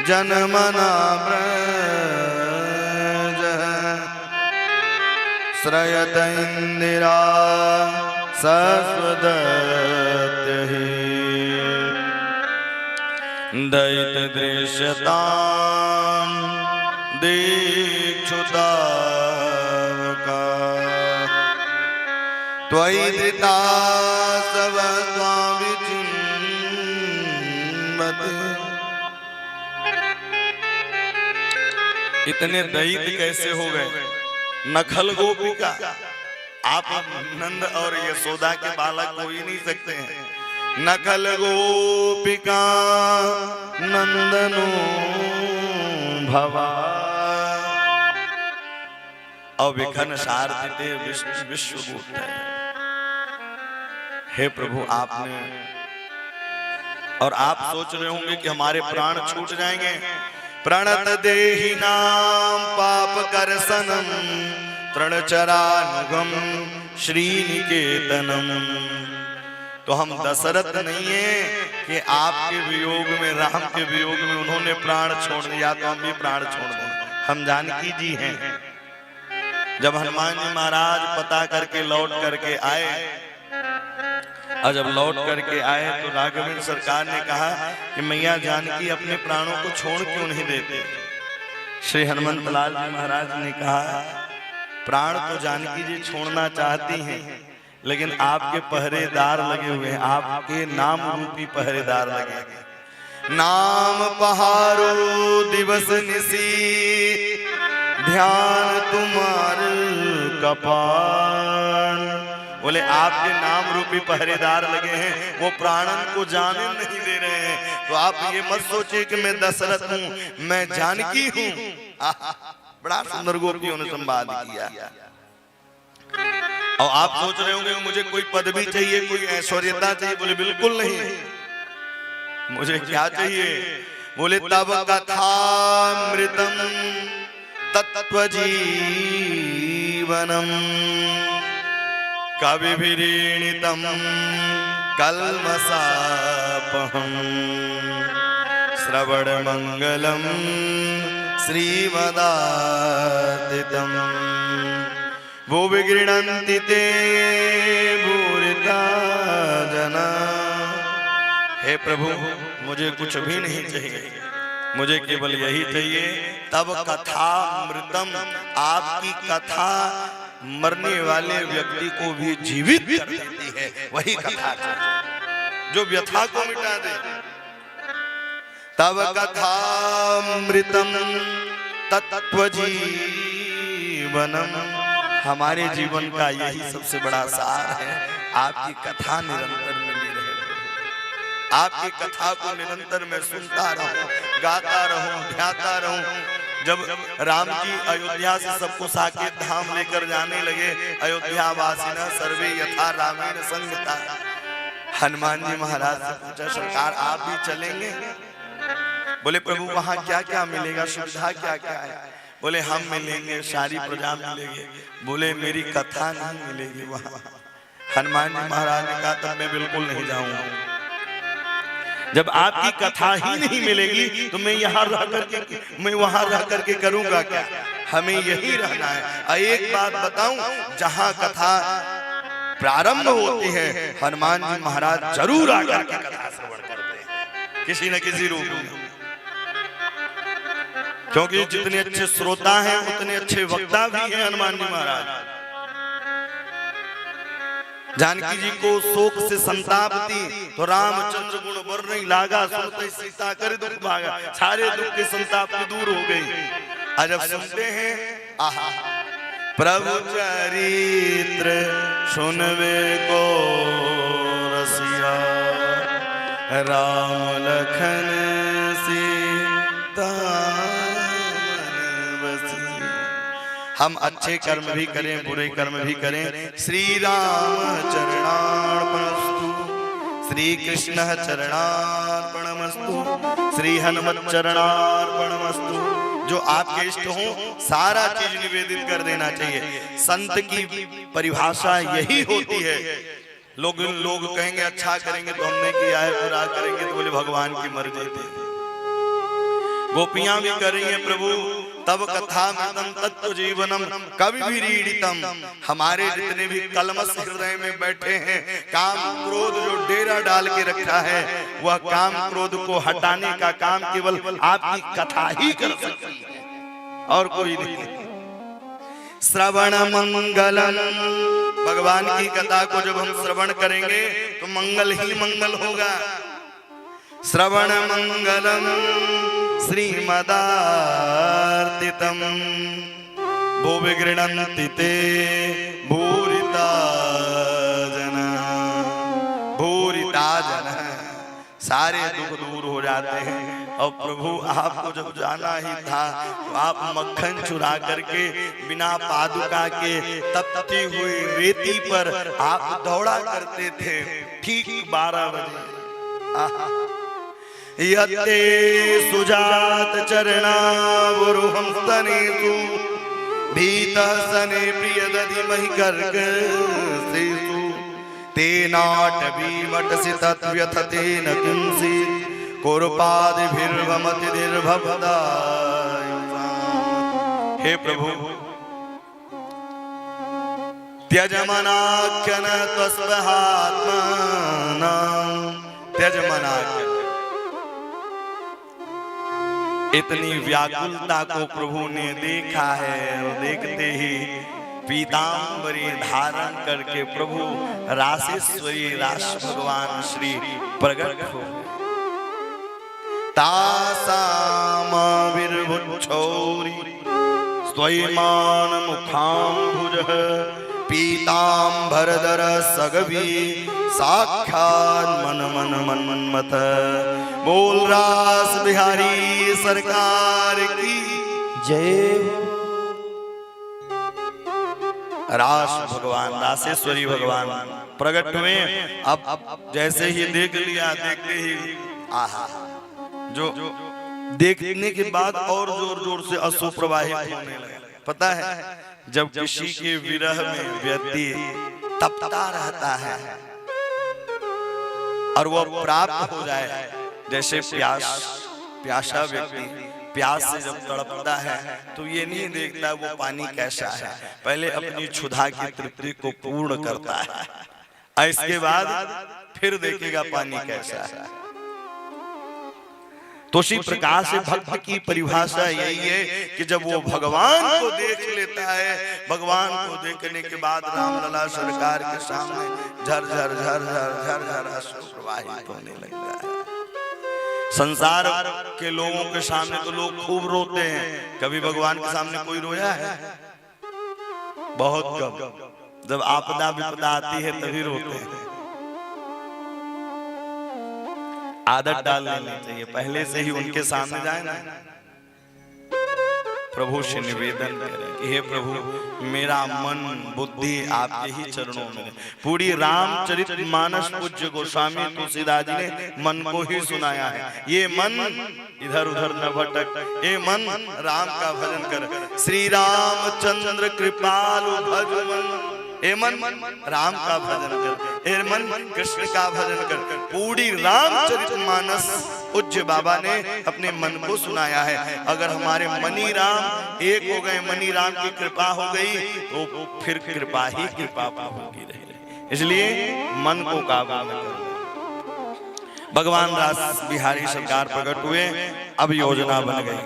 जनमना ब्रज श्रयत इंदिरा सस्वदत्यहि दैत दृश्यतां दीक्षुतावका त्वयि धृता सब स्वामिचिन्मते। इतने दैत कैसे हो गए? नखल गोपिका, आप नंद और यशोदा के बालक हो ही नहीं सकते हैं। नखल गोपिका नंदनो भवा अविघ्न सारथिते विश्वगुप्त। हे प्रभु, आपने, और आप सोच रहे होंगे कि हमारे प्राण छूट जाएंगे। प्रणत देहि नाम पाप करसनम तृणचरानुगम श्रीनिकेतनम। तो हम दशरथ नहीं है कि आपके वियोग में, राम के वियोग में उन्होंने प्राण छोड़ दिया तो हम भी प्राण छोड़ दें। हम जानकी जी हैं। जब हनुमान जी महाराज पता करके लौट करके आए, और जब लौट करके आए तो राघवेंद्र सरकार ने कहा कि मैया जानकी अपने प्राणों को छोड़ क्यों नहीं देते? श्री हनुमंत लाल जी महाराज ने कहा, प्राण तो जानकी जी छोड़ना चाहती हैं, लेकिन आपके पहरेदार लगे हुए हैं, आपके नाम रूपी पहरेदार लगे हैं। नाम पहारो दिवस निसी ध्यान तुम्हार कपाल। बोले आपके नाम रूपी पहरेदार लगे हैं, वो प्राणन को जाने नहीं दे रहे हैं। तो आप ये मत सोचिए कि मैं दशरथ हूँ, मैं जानकी हूँ। बड़ा सुंदर गोपियों ने संवाद किया। और आप सोच रहे होंगे मुझे कोई पदवी चाहिए, कोई ऐश्वर्यता चाहिए। बोले बिल्कुल नहीं, मुझे क्या चाहिए? बोले तब कथामृतम तत्व जीवनम कविभिरीणितम कल्मषापहम श्रवण मंगलम श्रीमदादितम वो विगृणन्ति ते भूरिता जना। हे प्रभु, मुझे कुछ भी नहीं चाहिए, मुझे केवल यही चाहिए। तब कथामृतम, आपकी कथा मरने वाले व्यक्ति को भी जीवित कर देती है, वही कथा जो व्यथा को मिटा दे। तब कथामृतम तत्व जीवनम, हमारे जीवन का यही सबसे बड़ा सार है। आपकी कथा निरंतर मिली रहे, आपकी कथा को निरंतर मैं सुनता रहूं, गाता रहूं, ध्याता रहूं। जब राम जी अयोध्या से सबको साकेत धाम लेकर जाने लगे, अयोध्या वासिना सर्वे यथा रामेण संगता। हनुमान जी महाराज से पूछा, सरकार आप भी चलेंगे? बोले प्रभु वहां क्या क्या मिलेगा, सुविधा क्या क्या है? बोले हम मिलेंगे, सारी प्रजा मिलेगी। बोले मेरी कथा नहीं मिलेगी वहां। हनुमान जी महाराज ने कहा तब मैं बिल्कुल नहीं जाऊंगा। जब आपकी कथा ही नहीं मिलेगी तो मैं यहाँ रह करके, मैं वहां रह करके करूंगा क्या? हमें यही रहना है। एक बात बताऊं, जहां कथा प्रारंभ होती है हनुमान जी महाराज जरूर आकर के कथा श्रवण करते हैं किसी न किसी रूप में, क्योंकि जितने अच्छे श्रोता हैं उतने अच्छे वक्ता भी हैं हनुमान जी महाराज। जानकी जी को शोक से संताप दी तो रामचंद्र गुण बर नहीं लागा, सुनते सीता कर दुख भागा, सारे दुख के संताप की दूर हो गई। अजब सुनते हैं, आहा प्रभु चरित्र सुनवे को रसिया, राम लखन सीता बसिया। हम अच्छे कर्म भी करें बुरे कर्म भी करें, श्री राम चरणार्पणमस्तु, श्री कृष्ण चरणार्पणमस्तु, श्री हनुमत चरणार्पणमस्तु। जो आपके इष्ट हो सारा चीज निवेदित कर देना चाहिए। संत की परिभाषा यही होती है। लोग कहेंगे अच्छा करेंगे तो हमने किया है, बुरा करेंगे तो बोले भगवान की मर्जी थी। गोपियां भी करेंगे प्रभु तब कथा मृतम तत्व जीवनम कवि भी रीडितम। हमारे जितने भी कलमश हृदय में बैठे हैं, काम क्रोध जो डेरा डाल के रखा है, वह काम क्रोध को हटाने का काम केवल आपकी कथा ही कर सकती है और कोई नहीं। श्रवण मंगलम, भगवान की कथा को जब हम श्रवण करेंगे तो मंगल ही मंगल होगा। श्रवण मंगलम श्रीमदार्तितम भो विगृणन्ति ते भूरिता जना, भूरिता जना, सारे दुख दूर हो जाते हैं। और प्रभु आपको जब जाना ही था तो आप मक्खन चुरा करके बिना पादुका के तपती हुई रेती पर आप दौड़ा करते थे ठीक 12 बजे। यत्ते सुजात चरणावरुहं स्तनेषु भीतः सने प्रियदधिमहि कर्कशेषु तेनाटवीमटसि तद्व्यथतेन किंचित् कुरुपादिभिर्भमतिर्भवदायुषा। हे प्रभु त्यजमनाख्यन त्वस्पहात्मानं, त्यजमनाख्यन। इतनी व्याकुलता को प्रभु ने देखा है और देखते ही पीतांबरी धारण करके प्रभु रासेश्वरी रास भगवान श्री प्रकट हो। तासामाविर्भुच्छौरी स्वयमान मुखाम्भुजः पीतांबरधर सगवी साक्षात् मन मन मन मन्मथ। बोल रास बिहारी सरकार की जय। रास भगवान रासेश्वरी भगवान प्रकट हुए। अब जैसे ही देख लिया, देखते ही आहा, जो देखने के बाद और जोर जोर से अश्रु प्रवाहित होने लगे। पता है जब किसी के विरह में व्यक्ति तपता रहता है और वो प्राप्त हो जाए, जैसे प्यासा व्यक्ति प्यास से जब तड़पता है तो ये नहीं देखता वो पानी कैसा है, पहले अपनी क्षुधा की तृप्ति को पूर्ण करता है, इसके बाद फिर देखेगा पानी कैसा है। तो इसी प्रकार से भक्त की परिभाषा यही है कि जब वो भगवान को देख लेता है, भगवान को देखने के बाद रामलला सरकार के सामने झर झर झर झर झर झर अश्रु प्रवाहित होने लगता है। संसार के लोगों के सामने तो लोग खूब रोते हैं, कभी भगवान के सामने कोई रोया है? बहुत कम। जब आपदा विपदा आती है तभी रोते हैं। आदत डाल लेनी चाहिए, पहले से ही उनके सामने जाए ना। प्रभु से निवेदन करें कि हे प्रभु मेरा मन बुद्धि आपके ही चरणों में। पूरी रामचरितमानस पूज्य गोस्वामी तुलसीदास जी ने मन को ही सुनाया है। ये मन इधर उधर न भटक, ये मन राम का भजन कर। श्री रामचंद्र कृपालु भज मन, ये मन राम का भजन कर। ए मन कृष्ण का भजन कर। पूरी रामचरितमानस पूज्य बाबा ने अपने मन को सुनाया है। अगर हमारे मनी राम एक हो गए, मनी राम की कृपा हो गई तो फिर कृपा ही कृपा होगी रहे। इसलिए मन को काबू में कर। भगवान रास बिहारी सरकार प्रकट हुए, अब योजना बन गई।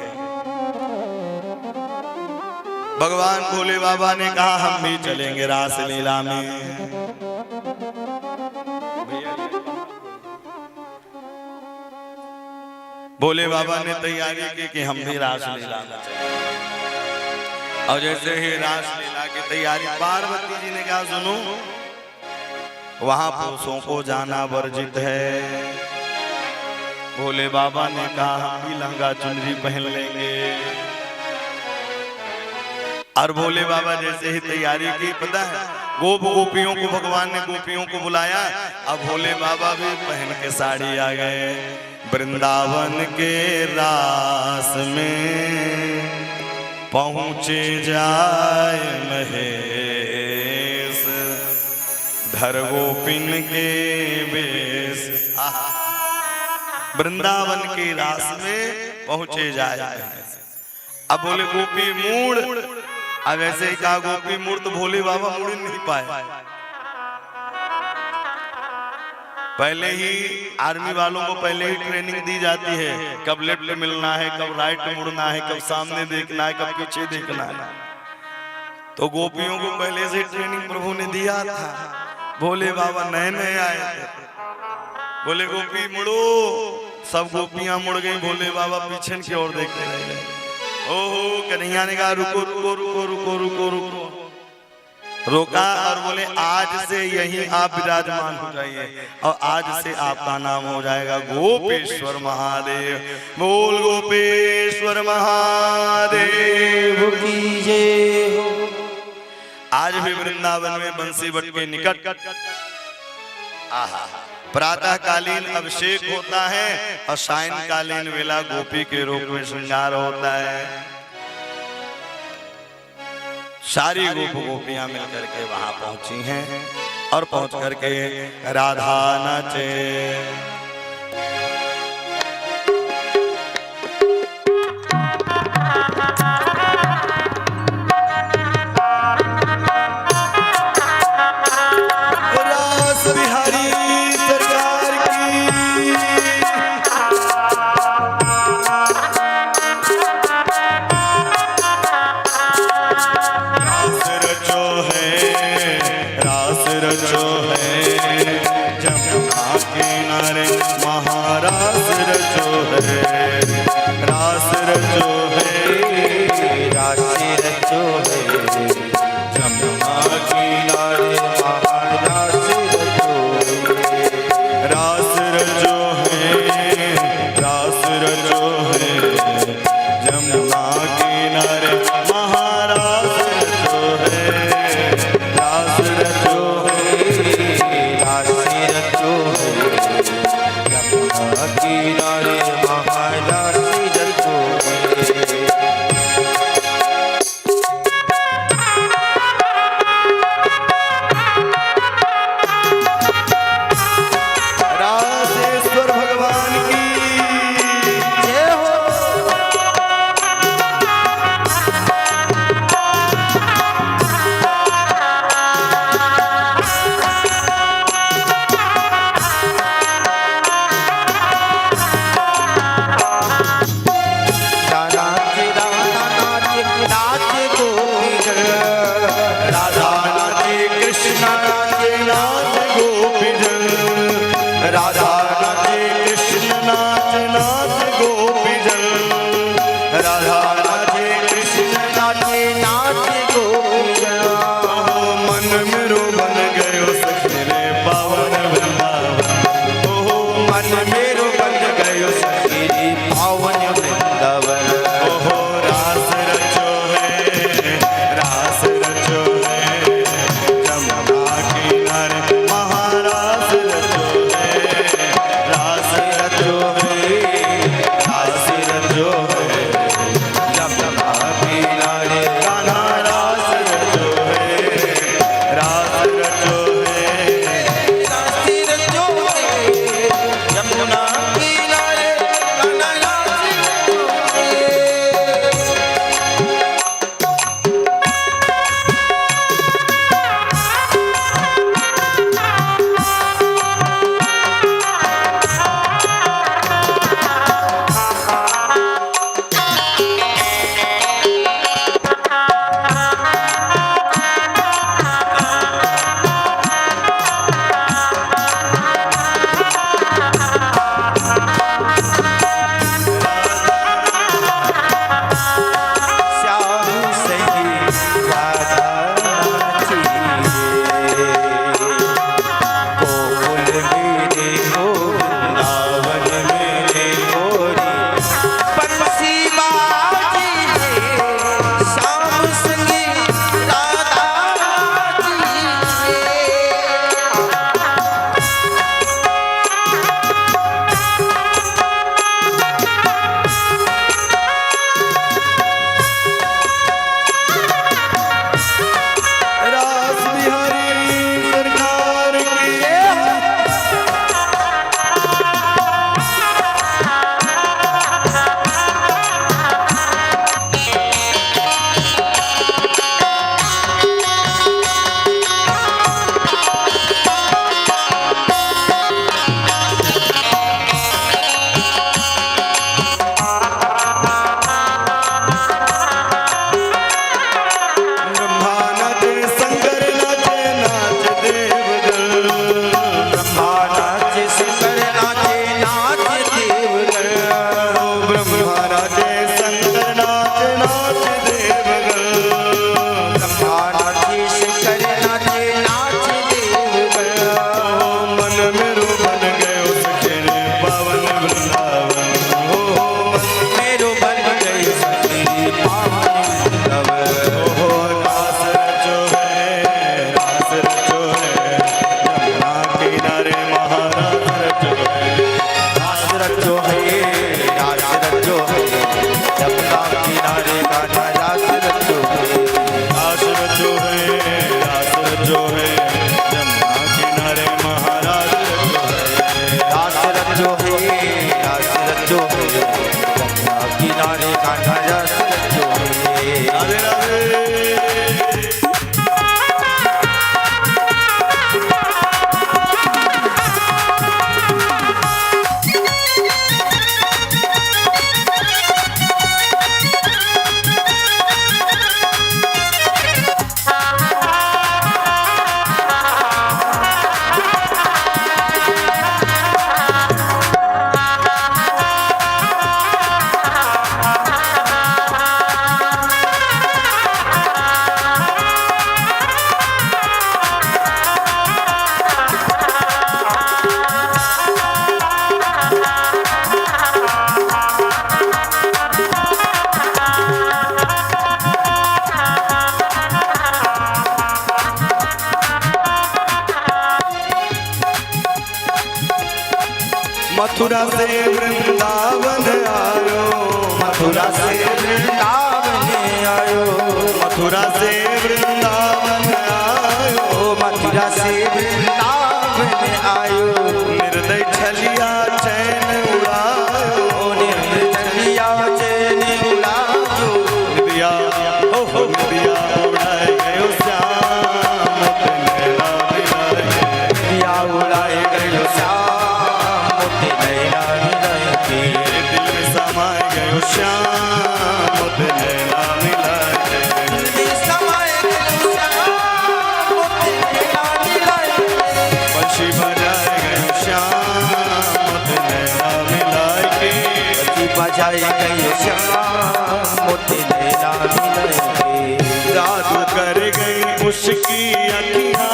भगवान भोले बाबा ने कहा हम भी चलेंगे रास लीला में। भोले बाबा ने तैयारी की कि हम भी रास लीला में चलेंगे। और जैसे ही रास लीला की तैयारी, पार्वती जी ने कहा सुनो, वहां पुरुषों को जाना वर्जित है। भोले बाबा ने कहा हम भी लहंगा चुनरी पहन लेंगे। और भोले बाबा जैसे ही तैयारी की, पता है गोपियों को भगवान ने गोपियों को बुलाया। अब भोले बाबा भी पहन के साड़ी आ गए। वृंदावन के रास में पहुंचे जाए महेश, धर गोपिन के बेस। वृंदावन के रास में पहुंचे जाए। अब बोले गोपी मूड, अब ऐसे ही कहा गोपी मूड, तो भोले बाबा मुड़ नहीं पाए। पहले ही आर्मी वालों को पहले ही ट्रेनिंग दी जाती है, कब लेफ्ट मिलना है, कब राइट मुड़ना है, कब सामने देखना है, कब पीछे देखना है। तो गोपियों को पहले से ट्रेनिंग प्रभु ने दिया था। भोले बाबा नए नए आए थे, बोले गोपी मुड़ो, सब गोपियां मुड़ गई। भोले बाबा पीछे की ओर देखते रहे। ओहो, कन्हैया ने कहा रुको रुको रुको रुको रुको रुको, रोका और बोले आज से यहीं आप विराजमान हो जाइए और आज से आपका नाम हो जाएगा गोपेश्वर महादेव। बोल गोपेश्वर महादेव की जय हो। आज भी वृंदावन में बंसी बट के निकट प्रातः कालीन अभिषेक होता है और सायंकालीन वेला गोपी के रूप में श्रृंगार होता है। सारी गोपियां मिलकर के वहां पहुंची हैं और पहुंच करके राधा नाचे। रास बिहारी सरकार की। रास रचो है जमुना किनारे महारास रचो है। रास रचो है, रास रचो है जमुना किनारे महारास रचो है। रास रचो है, रास रचो है जमुना किनारे महारास रचो है। रास रचो है, रास रचो है जमुना किनारे महारास रचो है। रासेश्वर भगवान की जय हो। राधा नाचे कृष्ण नाचे नाच गोपीजन। राधा नाचे कृष्ण नाच नाच गोपीजन। राधा नाचे कृष्ण नाचे नाच गोपीजन। मन मेरो बन गयो सखी रे पावन वृंदावन। ओहो मन मेरो बन गयो सखी रे पावन वृंदावन। ओहो रास रचो है, रास रचो है जमुना किनारे महारास रचो है। रास रचो है, रास रचो है जमुना किनारे कान्हा रास रचो है। रास रचो है, नाच देवगण नाचे शंकर नाचे नाच देवगण मन मेरो बन गयो सखीर पावन वृंदावन हो मेरो बन गई सखी पावन वृंदावन हो रास रचो है यमुना किनारे महाराज रचो है रास रचो है यमुना किनारे कान्हा रास रचो है रास रचो है यमुना किनारे महाराज रास रचो है यमुना किनारे कान्हा रास रचो है राधे राधे मथुरा से वृंदावन आयो मथुरा से वृंदावन आयो मथुरा से वृंदावन आयो मथुरा से वृंदावन आयो निर्दय छलिया चैन उड़ायो निर्दलिया चैन उड़ायो निदिया निदिया उड़ाए गयो श्याम नैना मिलाए दिया उड़ाए गयो श्याम मोते नैना मिलाए के दिल में समाए गयो श्याम नैना मिलाए समाए गयो श्याम मोते नैना मिलाए बंशी बजाए गयो श्याम नैना मिलाए के बजाए गयो श्याम मोते नैना मिलाए के जादू कर गई उसकी अखियाँ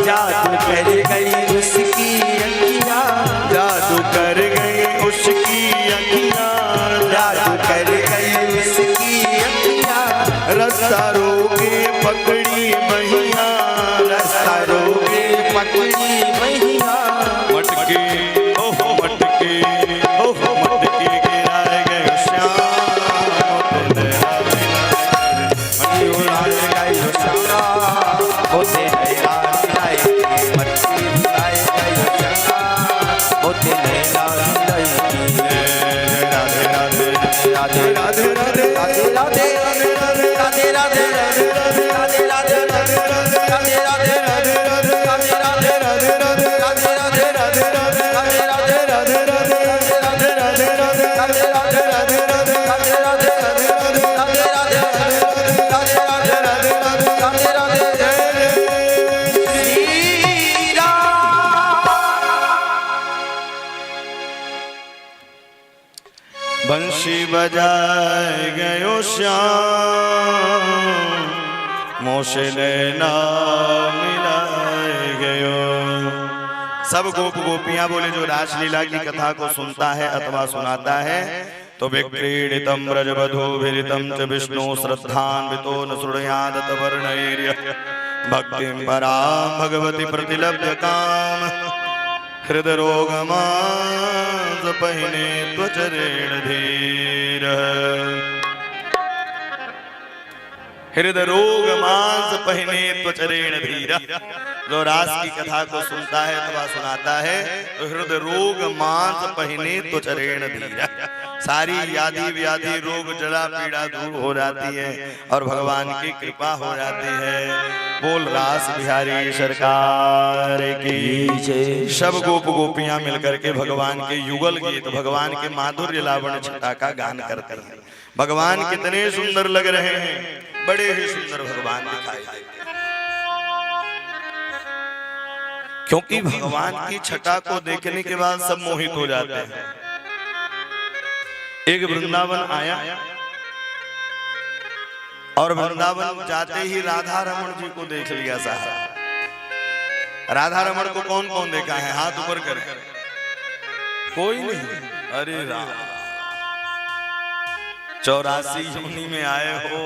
जादू कर गई उसकी अखियाँ जादू कर गई उसकी अखियाँ जादू कर गई उसकी अखियाँ रस्ता रोके पकड़ी महिया रास्ता रोके पकड़ी मैया मटके ओहो मटके गिराए गए श्याम उड़ाए गयो श्याम मोते नैना मिलाए मटकी उड़ाए गयो श्याम मोते नैना मिलाए राधे राधे राधे राधे राधे राधे राधे राधे राधे राधे राधे राधे बंशी बजाए गयो श्याम मोशे नैना मिलाए गयो। सब गोप गोपियां बोले जो रासलीला की कथा को सुनता है अथवा सुनाता है तो विक्रीडितम ब्रजवधूभिरितम च विष्णु श्रद्धान्वितो न शृणुयादत वर्णैर्य भक्तिं परां भगवती प्रतिलभ्य काम हृदय रोगमांस पहिने त्वचरेण धीर। हृदय रोग मांस पहिने त्वचरेण धीर। जो रास की कथा को सुनता है अथवा सुनाता है तो हृदय रोग मांस पहिने त्वचरेण धीर। सारी यादि व्याधि रोग जड़ा पीड़ा दूर हो जाती है और भगवान की कृपा हो जाती है। बोल रास बिहारी सरकार की जय। सब गोप गोपियां मिलकर के भगवान के युगल गीत भगवान के माधुर्य लावण्य छटा का गान करते हैं। भगवान कितने सुंदर लग रहे हैं, बड़े ही सुंदर भगवान दिखाई देते हैं। क्योंकि भगवान की छटा को देखने के बाद सब मोहित हो जाते हैं। एक वृंदावन आया और वृंदावन जाते ही राधा रमण जी को देख लिया साहब। राधा रमण को कौन कौन देखा है? हाथ ऊपर कर। कोई नहीं? अरे राम, 84 योनि में आए हो,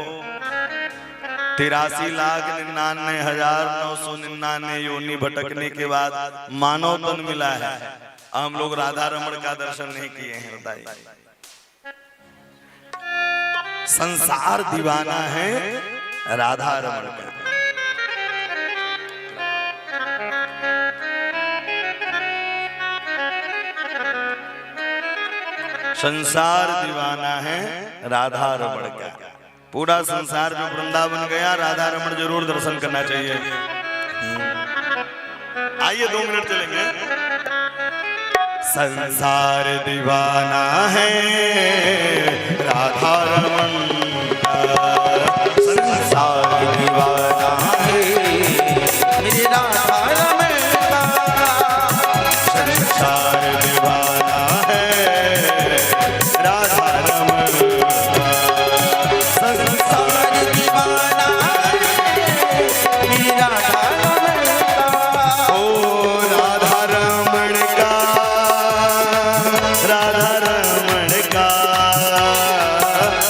83,99,999 योनि भटकने के बाद मानव तन मिला है। हम लोग राधा रमण का दर्शन नहीं किए हैं। बताइए, संसार दीवाना है राधा रमण का। संसार दीवाना है राधा रमण का। पूरा संसार जो वृंदावन गया, राधा रमण जरूर दर्शन करना चाहिए। आइए 2 मिनट चलेंगे। संसार दीवाना है राधा रमण का, संसार दीवाना है मेरे राधा रमण का, संसार दीवाना है राधा रमण का, संसार दीवाना मेरे राधा रमण का। ओ राधा रमण का, राधा रमण का,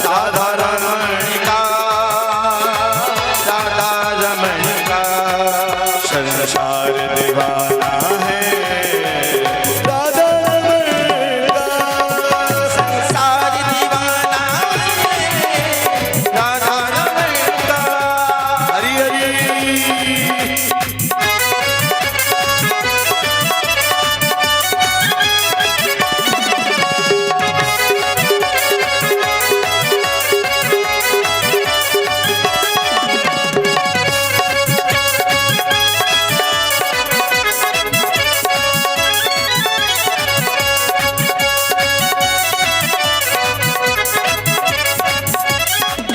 राधा रमण का, राधा रमण का, संसार दीवाना है राधा रमण का, संसार दीवाना राधा रमण का। हरि हरि।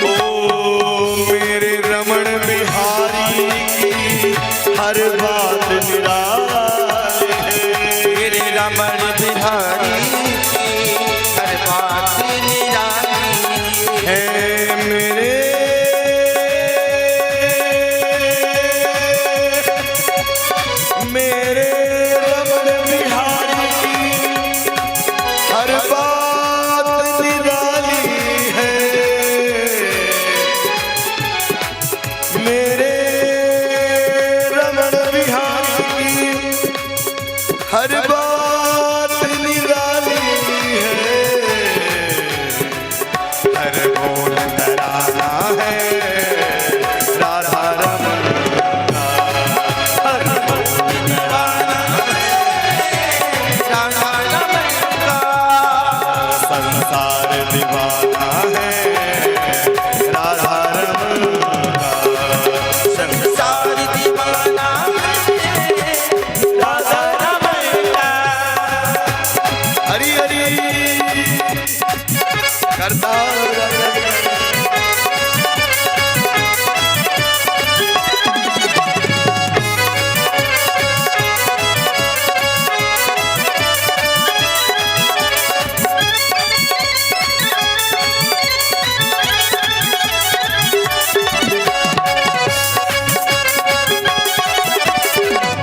ओ मेरे रमण बिहारी की हर बात निराली है। मेरे रमण बिहारी की हर बात निराली है। है मेरे मेरे रमण बिहारी की हर बात निराली है। मेरे रमण बिहारी की हर बात निराली है। हर बोल तराना है राधा रमण का, हर बोल तराना है राधा रमण का, संसार दीवाना है राधा रमण का, संसार दीवाना राधा रमण का। हरि हरि करता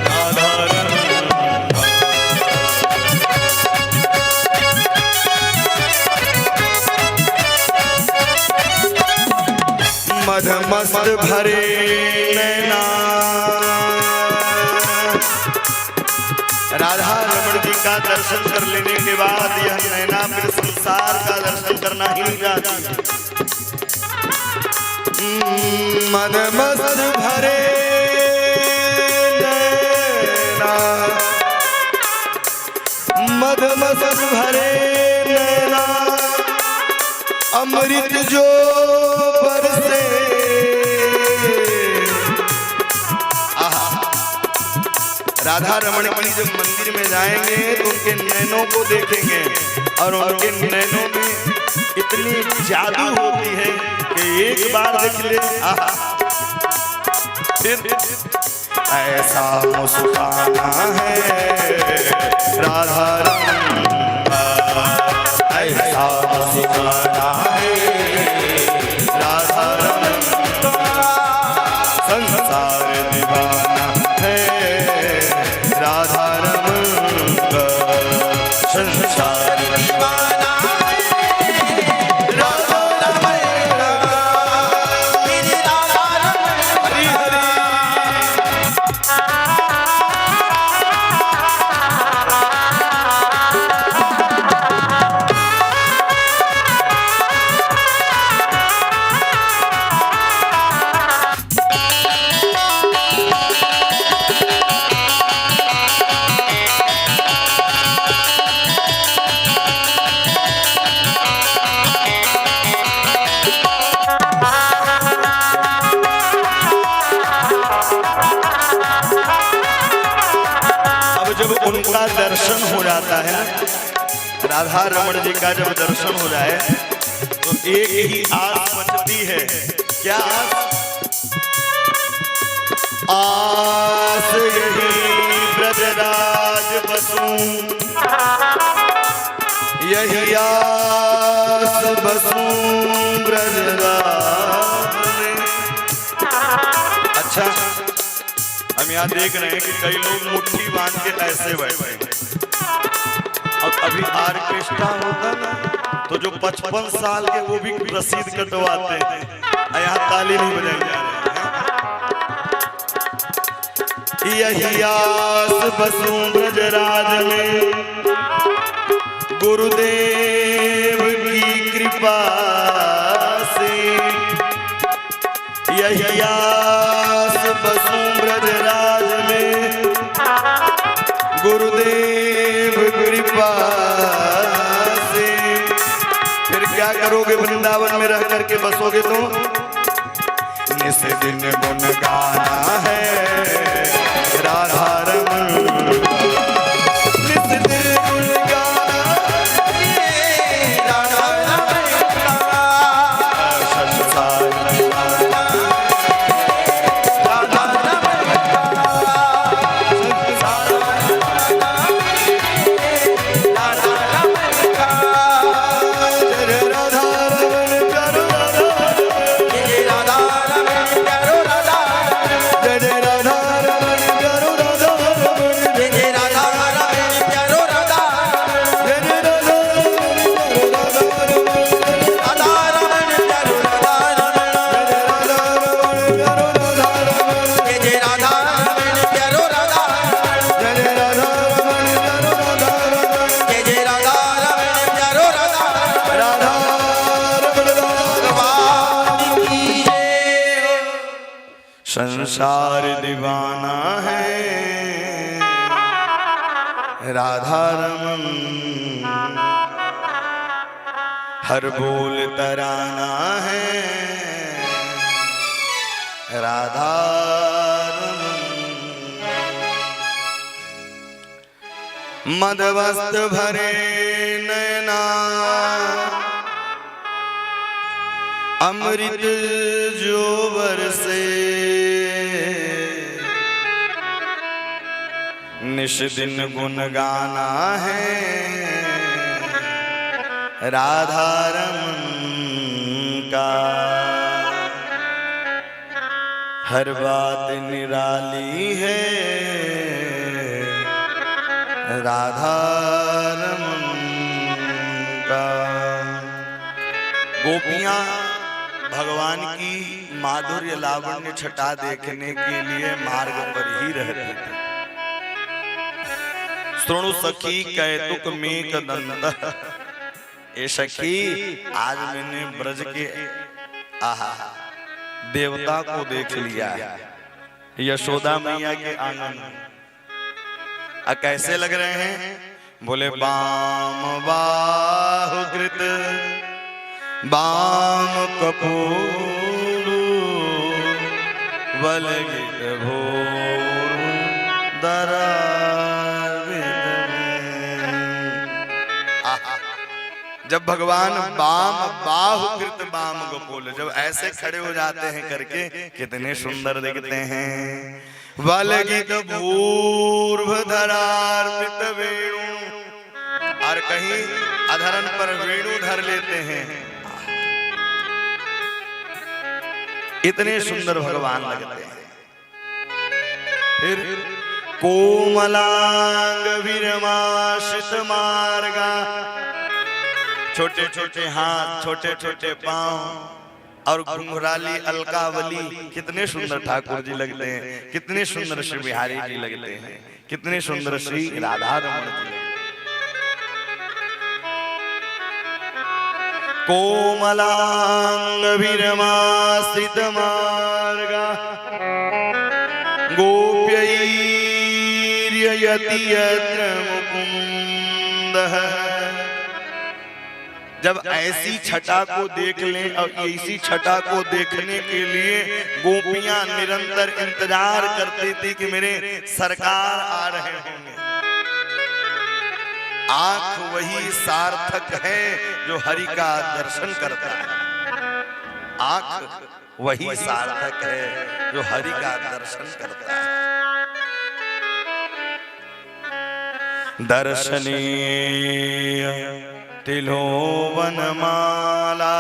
राधा रमण का। मधमस्त भरे नैना, राधा रमण जी का दर्शन कर लेने के बाद यह नैना फिर संसार का दर्शन करना ही नहीं चाहती। मधमस्त भरे नैना, मधमस्त भरे नैना, अमृत जो बरसे। आहा, राधा रमण की जब मंदिर में जाएंगे तो उनके नैनों को देखेंगे और उनके नैनों में इतनी जादू होती है कि एक बार देख ले, आहा, फिर ऐसा मुस्काना है राधा रमण का, ऐसा मुस्काना है राधा रमण दर्शन हो जाता है ना, राधा रमण जी का जब दर्शन हो जाए तो एक ही आस बचती है। क्या आस? यही ब्रजराज बसूं, यही आस बसूं ब्रजराज में। अच्छा, हम यहाँ देख रहे हैं कि कई लोग मुट्ठी बांध के ऐसे बैठे हैं। और अभी ऑर्केस्ट्रा होता ना तो जो 55 साल के वो भी रसीद कटवाते हैं, यहाँ ताली नहीं बजाई जा रही है। यही आस बसूं ब्रजराज में, गुरुदेव की कृपा से। यही आस बसूं ब्रजराज में, गुरुदेव कृपा से। फिर क्या करोगे वृंदावन में रह करके बसोगे तो? निस दिन गुण गाना है राधा रमण, निस दिन गुण गाना राधा रमण का। संसार संसार दीवाना है राधा रमन, हर बोल तराना है राधा रमन। मदवस्त भरे नैना अमृत जो बरसे, निश दिन गुण गाना है राधा रमन का। हर बात निराली है राधा रमन का। गोपियां भगवान की माधुर्य लावण्य छटा देखने के लिए मार्ग पर ही रहते थे। श्रोणु सखी कैतुक मेक दंत, ए सखी आज मैंने ब्रज के आहा देवता को देख लिया है यशोदा मैया के आंगन में। कैसे लग रहे हैं? बोले बाम बाहु कृत बाम कपूर बलगित भोर दरा। जब भगवान बाम बाहुकृत बाम गोकुल जब ऐसे खड़े हो जाते हैं करके कितने सुंदर दिखते हैं। वलगित भूर्भ धरार्पित वेणु, और कहीं अधरन पर वेणु धर लेते हैं। इतने सुंदर भगवान लगते हैं। फिर कोमलांग विरमाशित मार्गा, छोटे छोटे हाथ छोटे छोटे पांव और घुंघराली अलकावली, कितने सुंदर ठाकुर जी लगते हैं। कितने सुंदर श्री बिहारी जी लगते हैं। कितने सुंदर श्री राधा रमण जी लगते हैं। कोमलांग विरमाश्रित मार्गा गोप्यैर्ययति यत्र मुकुंदः। जब ऐसी छटा को देख लें और ऐसी छटा को देखने के लिए गोपियां निरंतर इंतजार करती थी कि मेरे सरकार आ रहे होंगे। आंख वही सार्थक है जो हरि का दर्शन करता है। आंख वही सार्थक है जो हरि का दर्शन करता है। दर्शनीय तिलोवन माला।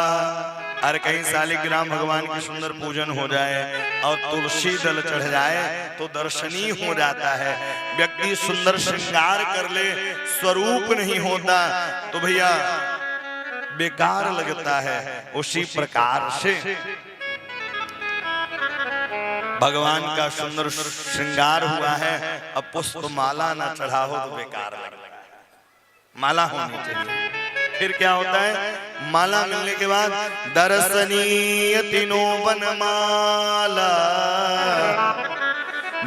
अरे कहीं शालिग्राम भगवान की सुंदर पूजन हो जाए और तुलसी दल चढ़ जाए तो दर्शनीय हो जाता है। व्यक्ति सुंदर श्रृंगार कर ले, स्वरूप नहीं होता तो भैया बेकार लगता है। उसी प्रकार से भगवान का सुंदर श्रृंगार हुआ है, अब पुष्प माला ना चढ़ा हो तो बेकार लगता है। माला होनी चाहिए। फिर क्या होता है? माला मिलने के बाद दर्शनीय तीनों वनमाला,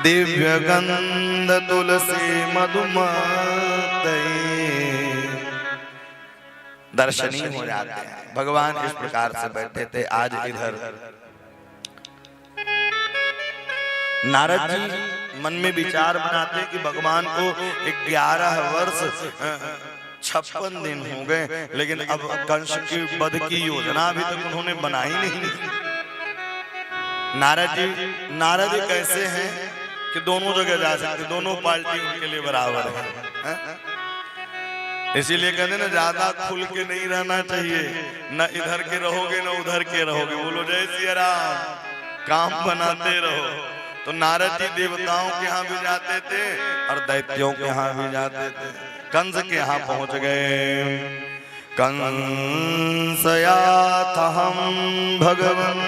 दिव्य गंध तुलसी मधुमतये, दर्शनीय हो जाते हैं। भगवान इस प्रकार से बैठे थे। आज इधर नारद जी मन में विचार बनाते कि भगवान को 11 वर्ष 56 दिन हो गए, लेकिन अब कंस की वध की योजना अभी तक उन्होंने बनाई नहीं। नारद जी कैसे हैं कि दोनों जगह जा सकते, दोनों पार्टी उनके लिए बराबर है। इसीलिए कहते ना ज्यादा खुल के नहीं रहना चाहिए, न इधर के रहोगे न उधर के रहोगे। बोलो जय सिया राम, काम बनाते रहो। तो नारद जी देवताओं के यहाँ भी जाते थे और दैत्यों के यहाँ भी जाते थे। कंस के यहाँ पहुंच गए। कंसयाथहं भगवन्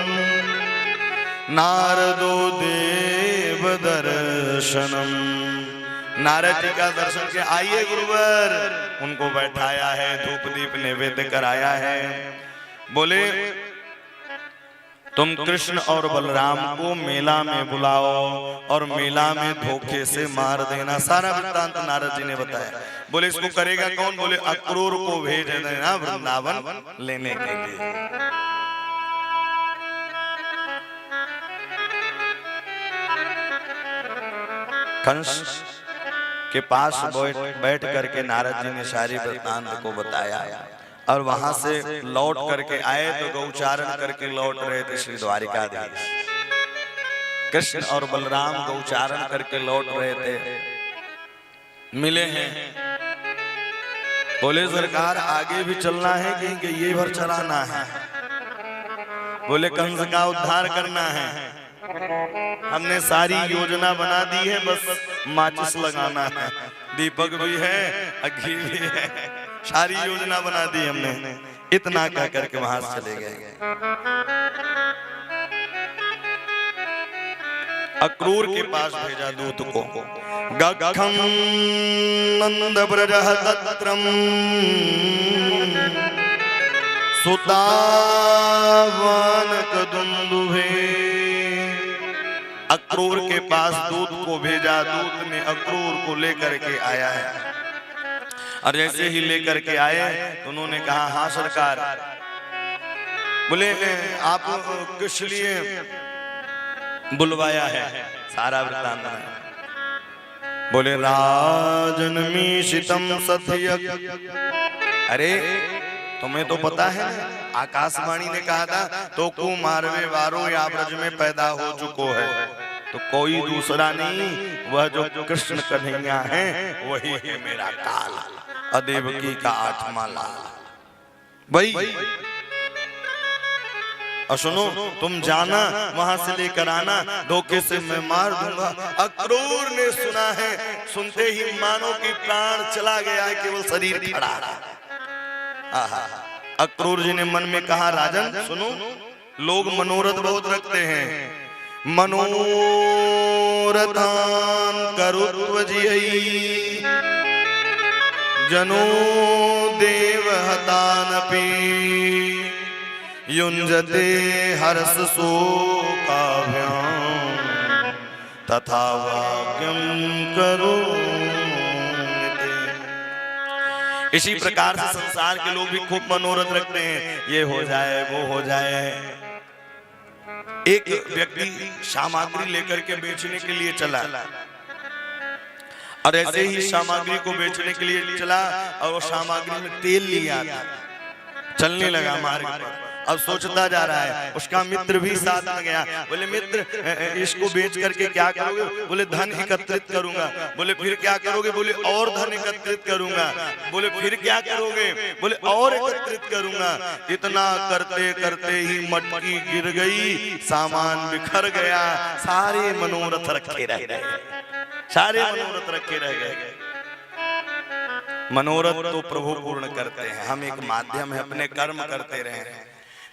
नारदो देव दर्शनम। नारद जी का दर्शन के आइए गुरुवर, उनको बैठाया है, धूप दीप नैवेद्य कराया है। बोले तुम कृष्ण और बलराम को मेला में बुलाओ और मेला में धोखे से मार देना। सारा वृत्तांत नारद जी ने बताया। बोले इसको करेगा कौन? बोले अक्रूर को भेज देना वृंदावन लेने के लिए। कंस के पास बैठ करके नारद जी ने सारी वृत्तांत को बताया और वहां से लौट करके आए तो गौचारण करके लौट रहे थे श्री द्वारिकाधीश। कृष्ण और बलराम गौचारण करके लौट रहे थे, मिले हैं। बोले सरकार आगे भी चलना है कि ये भर चलाना है? बोले कंस का उद्धार करना है, हमने सारी योजना बना दी है, बस माचिस लगाना है। दीपक भी है, अग्नि भी है, सारी योजना बना दी हमने। इतना कह करके वहां से चले गए। अक्रूर के पास भेजा दूत को। गगखं नंद ब्रजः तत्रम सुतावानक दुंदुभे। अक्रूर के पास दूत को भेजा। दूत ने अक्रूर को लेकर के आया है और जैसे ही लेकर के आए तो उन्होंने कहा हाँ सरकार। बोले आप किस लिए बुलवाया है? सारा वृत्तांत है। बोले राजन्मीशितम सत्य। अरे तुम्हें तो पता है आकाशवाणी ने कहा था तो को मारवे वारो या ब्रज में पैदा हो चुको है, तो कोई दूसरा नहीं, वह जो कृष्ण कन्हैया है वही है मेरा काल, अदेवकी का 8वां लाल। भाई और सुनो, तुम जाना वहां से लेकर आना, धोखे से मैं मार दूंगा। अक्रूर ने सुना है, सुनते ही मानो कि प्राण चला गया है, केवल शरीर खड़ा रहा। अक्रूर जी ने मन में कहा राजन सुनो, लोग मनोरथ बहुत रखते हैं। मनोरथान करुत्व जी जनो देवहतानपि युञ्जते हर्ष शोकाभ्याम तथा वाक्यं करोति। इसी प्रकार से संसार के लोग भी खूब मनोरथ रखते हैं, ये हो जाए वो हो जाए। एक व्यक्ति सामग्री लेकर के बेचने के लिए चला और ऐसे ही सामग्री को बेचने के लिए चला और वो सामग्री में तेल लिया था, चलने लगा मार्ग पर। अब सोचता जा रहा है, उसका मित्र भी साथ में गया। बोले मित्र इसको बेच करके क्या करोगे? बोले धन एकत्रित करूंगा। बोले फिर क्या करोगे? बोले और धन एकत्रित करूंगा। बोले फिर क्या करोगे? बोले और एकत्रित करूंगा। इतना करते करते ही मटकी गिर गई, सामान बिखर गया, सारे मनोरथ रखे रह गए, सारे मनोरथ रखे रह गए। मनोरथ तो प्रभु पूर्ण करते हैं, हम एक माध्यम है, अपने कर्म करते रहे।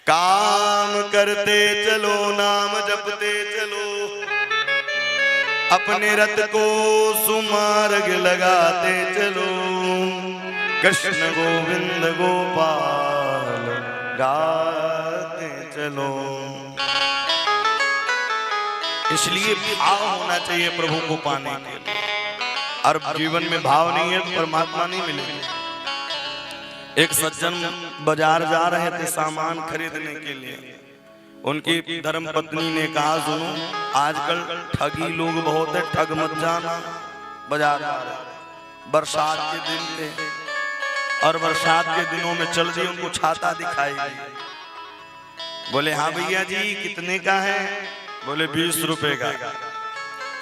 काम करते चलो, नाम जपते चलो, अपने रथ को सुमार्ग लगाते चलो। कृष्ण गोविंद गोपाल गाते चलो। इसलिए भाव होना चाहिए प्रभु को पाने के लिए। और जीवन में भाव नहीं है तो परमात्मा नहीं मिलेगा। एक सज्जन बाजार जा रहे थे सामान खरीदने के लिए। उनकी धर्म पत्नी ने कहा, सुनो आजकल ठगी लोग बहुत है, ठग मत जाना। बाजार जा रहे, बरसात के दिन थे और बरसात के दिनों में चल दी, उनको छाता दिखाई दी। बोले हाँ भैया जी कितने का है? बोले 20 रुपए का।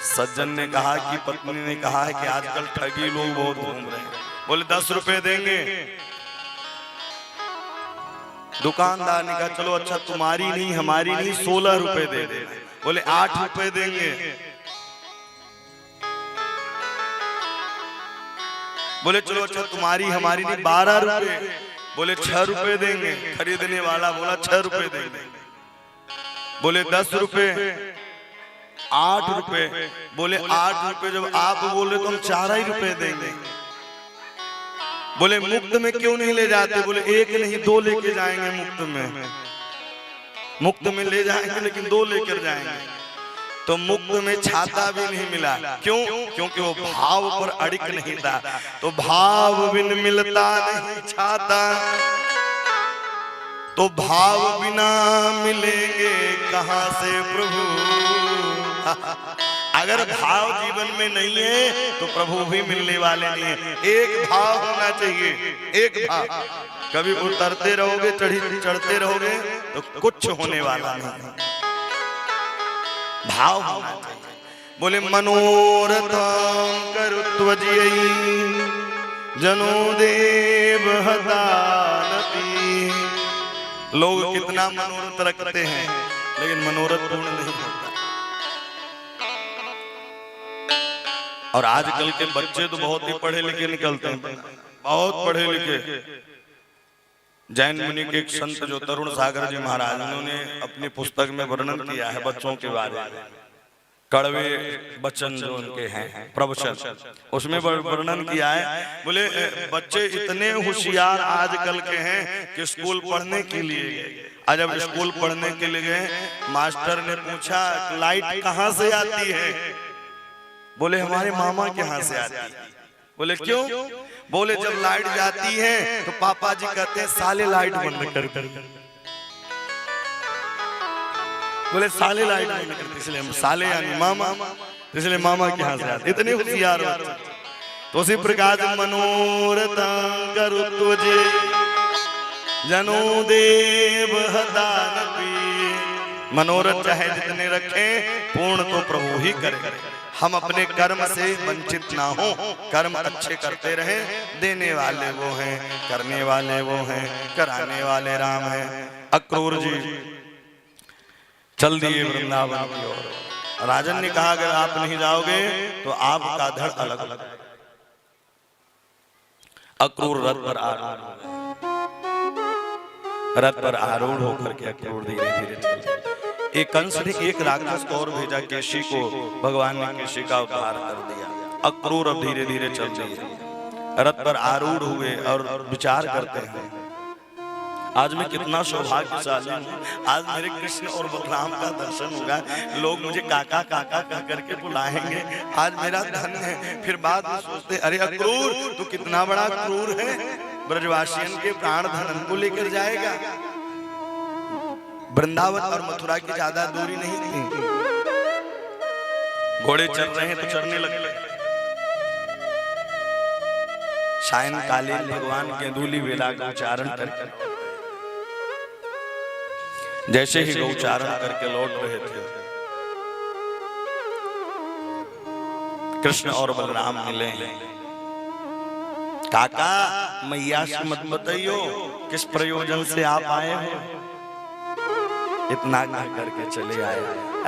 सज्जन ने कहा कि पत्नी ने कहा है कि आजकल ठगी लोग बहुत घूम रहे हैं। बोले 10 रुपए देंगे। दुकानदार ने कहा चलो अच्छा तुम्हारी नहीं हमारी नहीं 16 रुपए दे दे। बोले 8 रुपए देंगे। बोले चलो अच्छा तुम्हारी हमारी नहीं 12 रुपए। बोले 6 रुपए देंगे। खरीदने वाला बोला 6 रुपए देंगे। बोले 10 रुपए, 8 रुपए। बोले 8 रुपए जब आप बोले तो हम 4 ही रुपए देंगे। बोले मुफ्त में क्यों नहीं ले जाते? बोले एक नहीं 2 लेके जाएंगे मुफ्त में। मुफ्त में ले जाएंगे लेकिन 2 लेकर जाएंगे। तो मुफ्त में छाता भी नहीं मिला। क्यों? क्योंकि वो भाव पर अड़िक नहीं था। तो भाव बिन मिलता नहीं छाता, तो भाव बिना मिलेंगे कहां से प्रभु। अगर भाव जीवन में नहीं है तो प्रभु भी मिलने वाले नहीं है। एक भाव होना चाहिए, एक भाव। कभी उतरते रहोगे, चढ़ते रहोगे तो कुछ होने वाला नहीं। भाव होना चाहिए। बोले मनोरथं करुत्वजियै जनो देव हतानपि। लोग कितना मनोरथ रखते हैं लेकिन मनोरथ पूर्ण नहीं होता। और आजकल के बच्चे तो बहुत ही पढ़े लिखे निकलते हैं, बहुत पढ़े लिखे। जैन मुनि के एक संत जो तरुण सागर जी महाराज, उन्होंने अपनी पुस्तक में वर्णन किया है बच्चों के बारे में। कड़वे वचन जो उनके हैं प्रवचन, उसमें वर्णन किया है। बोले बच्चे इतने होशियार आजकल के हैं कि स्कूल पढ़ने के लिए गए। आज जब स्कूल पढ़ने के लिए गए, मास्टर ने पूछा लाइट कहाँ से आती है? बोले हमारे मामा के यहाँ से आती है। बोले क्यों? बोले जब लाइट जाती है तो पापा जी कहते हैं साले लाइट बंद कर। बोले साले लाइट बंद करते, इसलिए हम साले यानी मामा, इसलिए मामा के यहाँ से आते। इतने होशियार बच्चे। तो उसी प्रकार मनोरथं करुत्वजियै जनो देव हतानपि। मनोरथ चाहे जितने रखें, पूर्ण तो प्रभु ही करे। हम अपने कर्म से वंचित ना हो, कर्म अच्छे करते रहे। देने वाले वो हैं, करने वाले वो हैं, कराने वाले राम हैं। अक्रूर जी चल दिए वृंदावन की ओर। राजन ने कहा अगर आप नहीं जाओगे तो आपका धड़ अलग अलग। अक्रूर रथ पर आरूढ़ होकर के अक्रूर धीरे धीरे चल। एक कंस ने एक राक्षस को और भेजा, केशी को। भगवान ने केशी का उद्धार कर दिया। अक्रूर अब धीरे धीरे चल दिए, रथ पर आरूढ़ हुए और विचार करते हैं आज मैं कितना सौभाग्यशाली हूँ। आज मेरे कृष्ण और बलराम का दर्शन होगा। लोग मुझे काका काका कह करके बुलाएंगे। आज मेरा धन है। फिर बाद में सोचते अरे अक्रूर तू कितना बड़ा क्रूर है, ब्रजवासियन के प्राण धन को लेकर जाएगा। वृंदावन और मथुरा की ज्यादा दूरी नहीं थी। घोड़े चल रहे हैं तो चढ़ने लगे। सायंकालीन भगवान के धूली वेला का उच्चारण करके जैसे ही गौचारण करके लौट रहे थे, कृष्ण और बलराम मिले। काका मैया से मत बताइयो किस प्रयोजन से आप आए हो, इतना कह करके चले आए।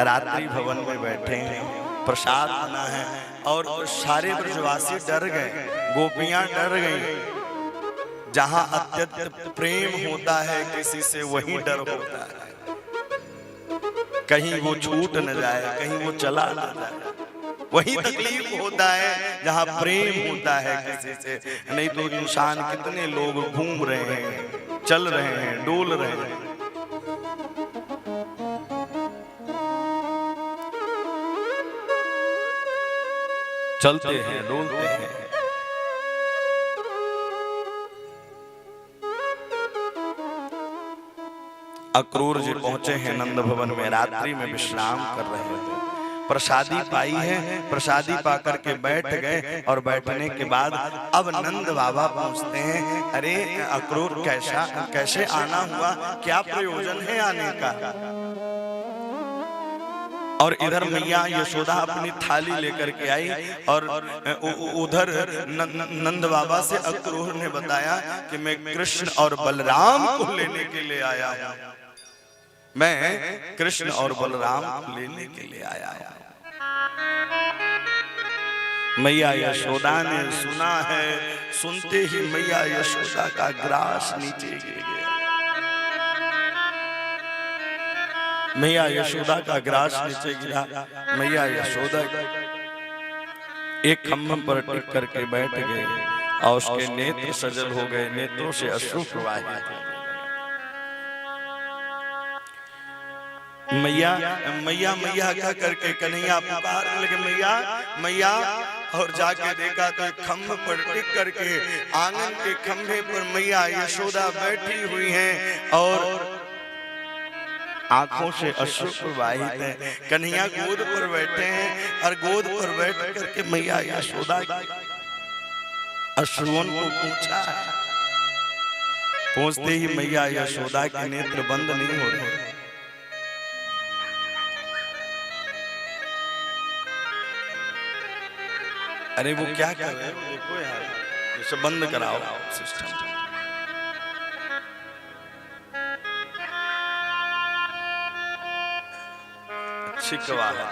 रात्रि भवन में बैठे हैं, प्रसाद बना है और सारे ब्रजवासी डर गए, गोपियां डर गई। जहां अत्यंत प्रेम होता है किसी से वही डर होता है, कहीं वो छूट न जाए, कहीं वो चला न जाए। वही तकलीफ होता है जहां प्रेम होता है किसी से। नहीं तो इंसान कितने लोग घूम रहे हैं, चल रहे हैं, डोल रहे हैं। चलते हैं, डोलते हैं। अक्रूर जी पहुंचे हैं नंद भवन में, रात्रि में विश्राम कर रहे हैं। प्रसादी पाई है, प्रसादी पाकर के बैठ गए और बैठने के बाद अब नंद बाबा पूछते हैं, अरे अक्रूर कैसे आना हुआ, क्या प्रयोजन है आने का? और इधर मैया यशोदा अपनी थाली लेकर के आई और उधर नंद बाबा से अक्रूर ने बताया कि मैं कृष्ण और बलराम को लेने के लिए आया हूं, मैं कृष्ण और बलराम को लेने के लिए आया हूं। मैया यशोदा ने सुना है, सुनते ही मैया यशोदा का ग्रास नीचे गिर गया। मैया यशोदा का ग्रास नीचे गिरा। मैया यशोदा एक खम्भे पर टिक करके बैठ गए और उसके नेत्र सजल हो गए, नेत्रों से अश्रु प्रवाहित। मैया मैया मैया कह करके कन्हैया पुकार लगे, मैया मैया। और जाके देखा तो खम्भे पर टिक करके आंगन के खम्भे पर मैया यशोदा बैठी हुई हैं और आंखों से अश्रु प्रवाहित है। कन्हैया गोद पर बैठे हैं और गोद पर बैठ करके मैया यशोदा अश्रुओं को पूछा। पूछते ही मैया यशोदा के नेत्र बंद नहीं हो रहे। अरे वो क्या कर रहे हो, देखो यार, इसे बंद कराओ सिस्टम। शिकवा है।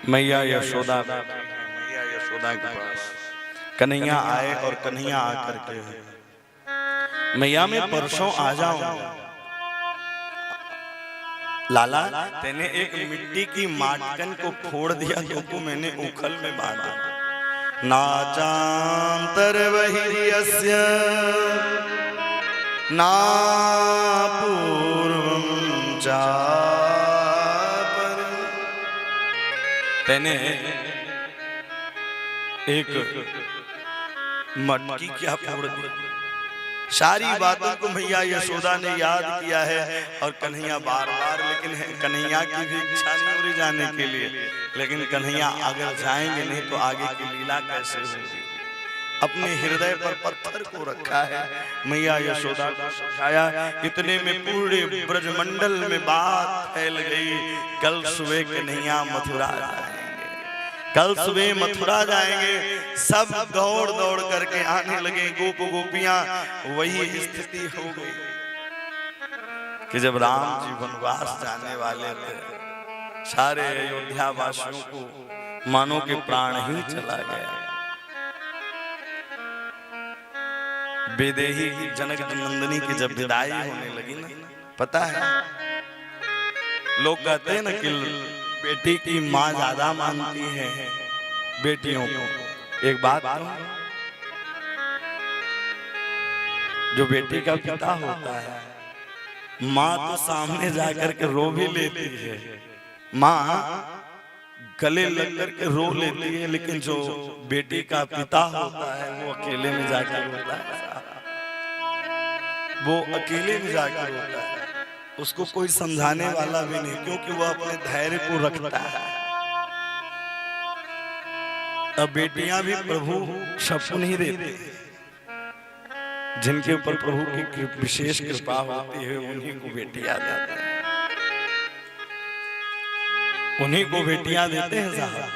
मैया यशोदा के पास कन्हैया आए और कन्हैया आकर के, मैया मैं परसों आ जाऊंगा। लाला तेने एक मिट्टी की माटकन को फोड़ दिया, क्योंकि मैंने उखल में बांधा। नाचांतर बहिर्यस्य ना पूर्वं चापर। तेने एक मटकी क्या फोड़ दी। सारी बातों को मैया यशोदा ने याद किया है और कन्हैया बार बार, लेकिन कन्हैया की भी इच्छा नहीं हो रही जाने के लिए। लेकिन कन्हैया अगर जाएंगे नहीं तो आगे की लीला कैसे होगी। अपने हृदय पर पत्थर को रखा है, मैया यशोदा को समझाया। इतने में पूरे ब्रजमंडल में बात फैल गई, कल सुबह कन्हैया मथुरा जाएंगे, कल सुबह मथुरा जाएंगे। सब दौड़ दौड़ करके आने लगे, गोप गोपियां। वही स्थिति हो गई कि जब राम जी वनवास जाने वाले थे, सारे अयोध्या वासियों को मानो के प्राण ही चला गया। बेदेही जनक नंदिनी की जब विदाई होने लगी ना, पता है लोग कहते हैं ना कि बेटी की माँ ज्यादा मानती है बेटियों को। एक बात जो बेटी का पिता होता है, माँ तो सामने जाकर के रो भी लेती है। माँ गले लग करके रो लेती है, लेकिन जो बेटी का पिता होता है वो अकेले में जाकर रोता है, वो अकेले में जाकर रोता है, उसको कोई समझाने वाला भी नहीं, क्योंकि वो अपने धैर्य को रखता है। अब बेटियां भी प्रभु सबको नहीं देते, जिनके ऊपर प्रभु की विशेष कृपा होती है उन्हीं को बेटियां देते हैं, उन्हीं को बेटियां देते हैं साहब।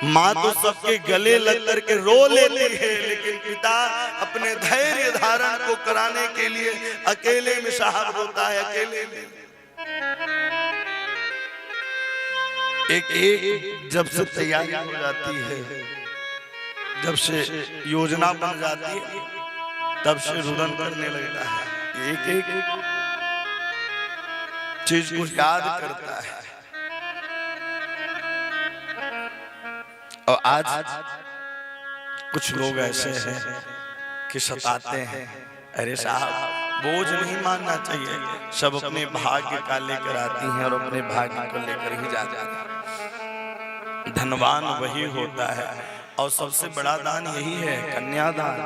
माँ तो सबके गले लग करके रो लेती है, लेकिन पिता अपने धैर्य धारण को कराने के लिए अकेले में साहब रोता है, अकेले में। एक जब से तैयारी हो जाती है, जब से योजना बन जाती है, तब से रुदन करने लगता है, एक एक चीज को याद करता है। और आज कुछ लोग ऐसे हैं कि सताते हैं, अरे साहब बोझ नहीं मानना चाहिए, सब अपने भाग्य का लेकर आती हैं और अपने भाग्य को लेकर ही जाती हैं। धनवान वही होता है, और सबसे बड़ा दान यही है, कन्यादान।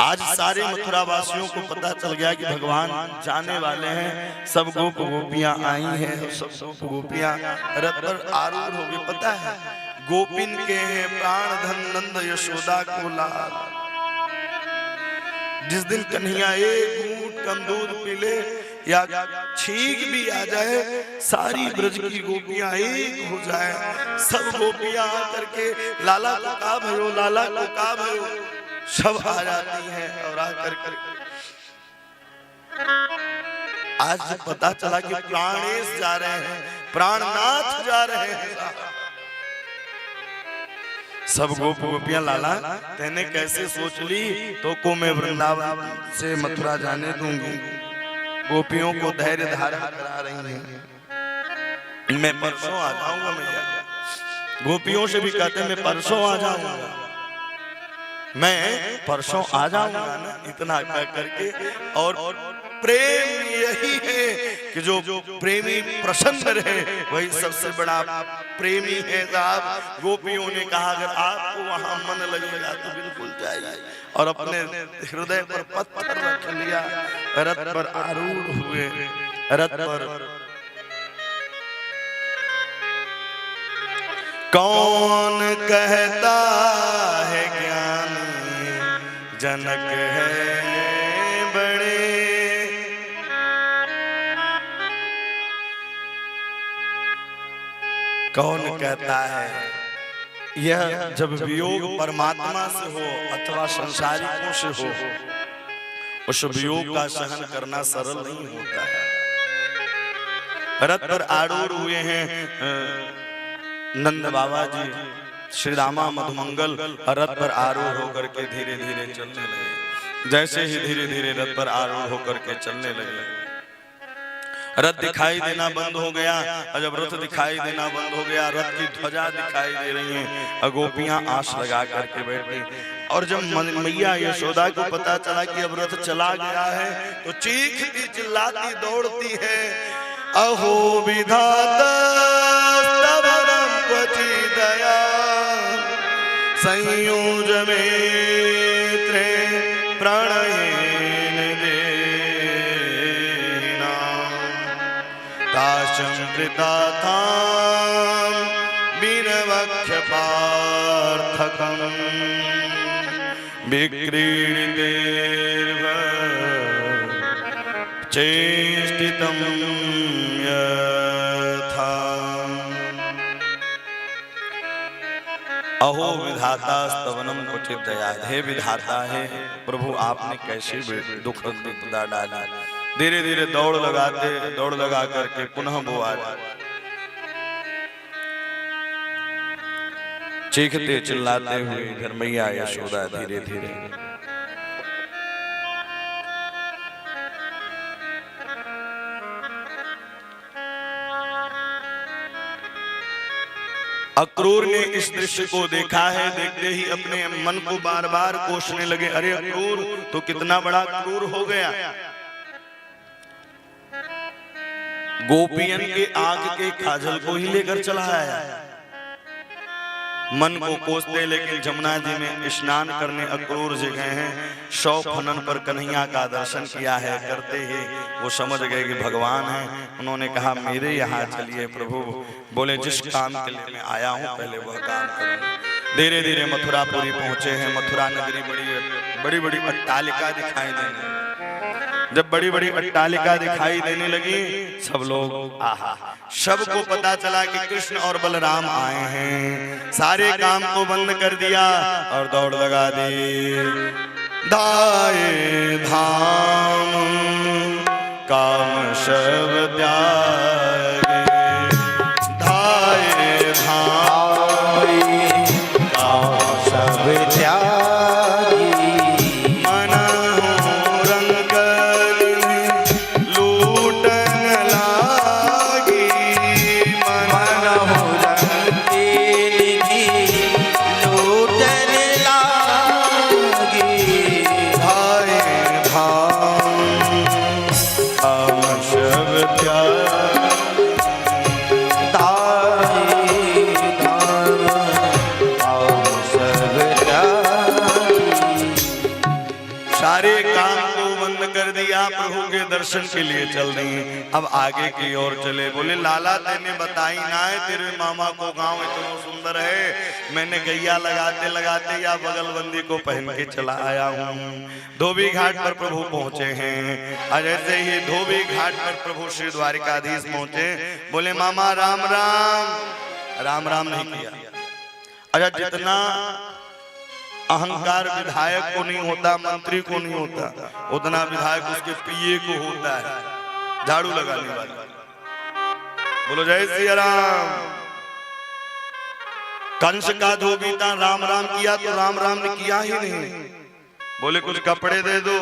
आज सारे मथुरा वासियों को पता चल गया कि भगवान जाने वाले हैं, सब गोप गोपियां आई हैं, सब गोप गोपियां रथ पर आरूढ़ हो गई। पता है गोपिन के हैं प्राण धन नंद यशोदा को लाल। जिस दिन कन्हैया एक घूंट कम दूध पी ले या छींक भी आ जाए, सारी ब्रज की गोपियां एक हो जाए, सब गोपियां आकर के लाला को का भयो, लाला को का भयो, सब आ जाती हैं। और आकर कर आज जब पता चला कि प्राणेश जा रहे हैं, प्राणनाथ जा रहे हैं, सब गोप गोपियां लाला तेने कैसे सोच ली, तो को मैं वृंदावन से मथुरा जाने दूंगी। गोपियों को धैर्य धारण करा रही हैं, मैं परसों आ जाऊंगा मैया। गोपियों से भी कहते मैं परसों आ जाऊंगा, मैं परसों आ जाऊंगा ना, इतना कह करके। और प्रेम यही है कि जो प्रेमी प्रसन्न रहे वही सबसे बड़ा प्रेमी है साहब। गोपियों ने कहा अगर आपको वहां मन लगेगा तो बिल्कुल जाइए, और अपने हृदय पर पत्थर रख लिया, रथ पर आरूढ़ हुए। रथ पर कौन कहता है ज्ञानी जनक है बड़े, कौन कहता है। यह जब वियोग परमात्मा से हो अथवा संसारिकों से हो, उस वियोग का सहन करना सरल नहीं होता है। रथ पर आरूढ़ हुए हैं नंद बाबा जी, श्री रामा मधुमंगल रथ पर आरूढ़ होकर के धीरे धीरे चलने लगे। जैसे ही धीरे धीरे रथ पर आरूढ़ होकर के चलने लगे, रथ दिखाई देना बंद हो गया। और जब रथ दिखाई देना बंद हो गया, रथ की ध्वजा दिखाई दे रही है, गोपियां आस लगा करके बैठ गई। और जब मैया यशोदा को पता चला कि अब रथ चला गया है, तो चीखती चिल्लाती दौड़ती है, अहो विधाता स्तवरम क्वचि दया संयोज मेत्रे प्रणयेन देना ताशंकृताथां विनवक्ष पार्थकं विक्रीडितेर्भ चेष्टितं यथा। अहो विधाता स्तवनम क्वचित दया, हे विधाता है प्रभु आपने कैसे दुख विपदा डाला। धीरे धीरे दौड़ लगा करके पुनः वो आ चीखते चिल्लाते हुए घर मैया यशोदा धीरे धीरे अक्रूर ने इस दृश्य को देखा है। देखते ही अपने मन को बार बार कोसने लगे, अरे अक्रूर तो कितना बड़ा क्रूर हो गया। गोपियन के आग के काजल को ही लेकर चला आया। मन को कोसते, लेकिन जमुना जी में स्नान करने अक्रूर जी गए हैं। 100 फनन पर कन्हैया का दर्शन किया है। करते ही वो समझ गए कि भगवान है। उन्होंने कहा मेरे यहाँ चलिए प्रभु। बोले जिस काम के लिए मैं आया हूँ पहले वह काम करूँ। धीरे धीरे मथुरापुरी पहुंचे हैं। मथुरा नगरी बड़ी बड़ी अट्टालिका दिखाई देने। जब बड़ी बड़ी अट्टालिका दिखाई देने लगी, सब लोग आहा, सबको पता चला कि कृष्ण और बलराम आए हैं। सारे काम को बंद कर दिया और दौड़ लगा दी। दाए धाम काम सब त्यागे, धाए धाम काम सब त्यागी, प्रभु के दर्शन के लिए चल रही हैं। अब आगे की ओर चले। बोले लाला तेने बताई ना है, तेरे मामा को गांव इतना सुंदर है। मैंने गैया लगाते लगाते या बगलबंदी को पहन के चला आया हूँ। धोबी घाट पर प्रभु पहुंचे हैं। और ऐसे ही धोबी घाट पर प्रभु श्री द्वारिकाधीश पहुंचे। बोले मामा राम राम। राम राम नहीं किया। अच्छा, जितना अहंकार विधायक को नहीं होता, मंत्री को नहीं होता, उतना विधायक उसके पीए को होता है, झाड़ू लगाने वाला। बोलो जय सिया राम। कंस का धोबी था, राम राम किया तो राम राम ने किया ही नहीं। बोले कुछ कपड़े दे दो।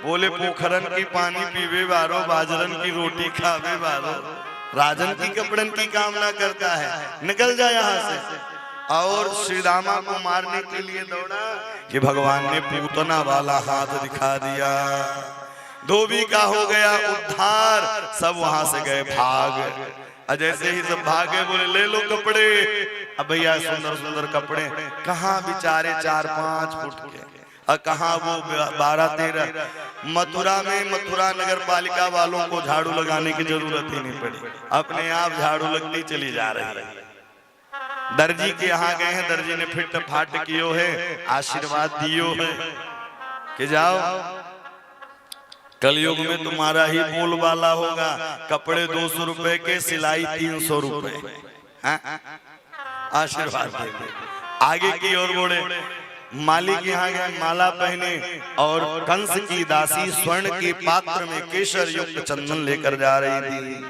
बोले पोखरन की पानी पीवे बारो, बाजरन की रोटी खावे बारो। राजन की कपड़न की कामना करता है, निकल जाए यहाँ से। और श्री रामा को मारने के लिए दौड़ा कि भगवान ने पूतना वाला हाथ दिखा दिया। धोबी का हो गया उद्धार। सब वहां से गए भाग। जैसे ही सब भागे, बोले ले लो कपड़े। अब भैया सुंदर सुंदर कपड़े कहाँ बेचारे 4-5 फुट के, और कहाँ वो 12-13। मथुरा में मथुरा नगर पालिका वालों को झाड़ू लगाने की जरूरत ही नहीं पड़ी, अपने आप झाड़ू लगती चली जा रही है। दर्जी के यहाँ गए हैं, दर्जी ने फिट फाट कियो है, आशीर्वाद दियो है कि जाओ कलयुग में तुम्हारा ही बोलबाला होगा। कपड़े 200 रुपए के, सिलाई 300 रुपए। आशीर्वाद दे। आगे की ओर बोले माली के यहाँ गए, माला पहने और कंस की दासी स्वर्ण के पात्र में केसर युक्त चंदन लेकर जा रही थी।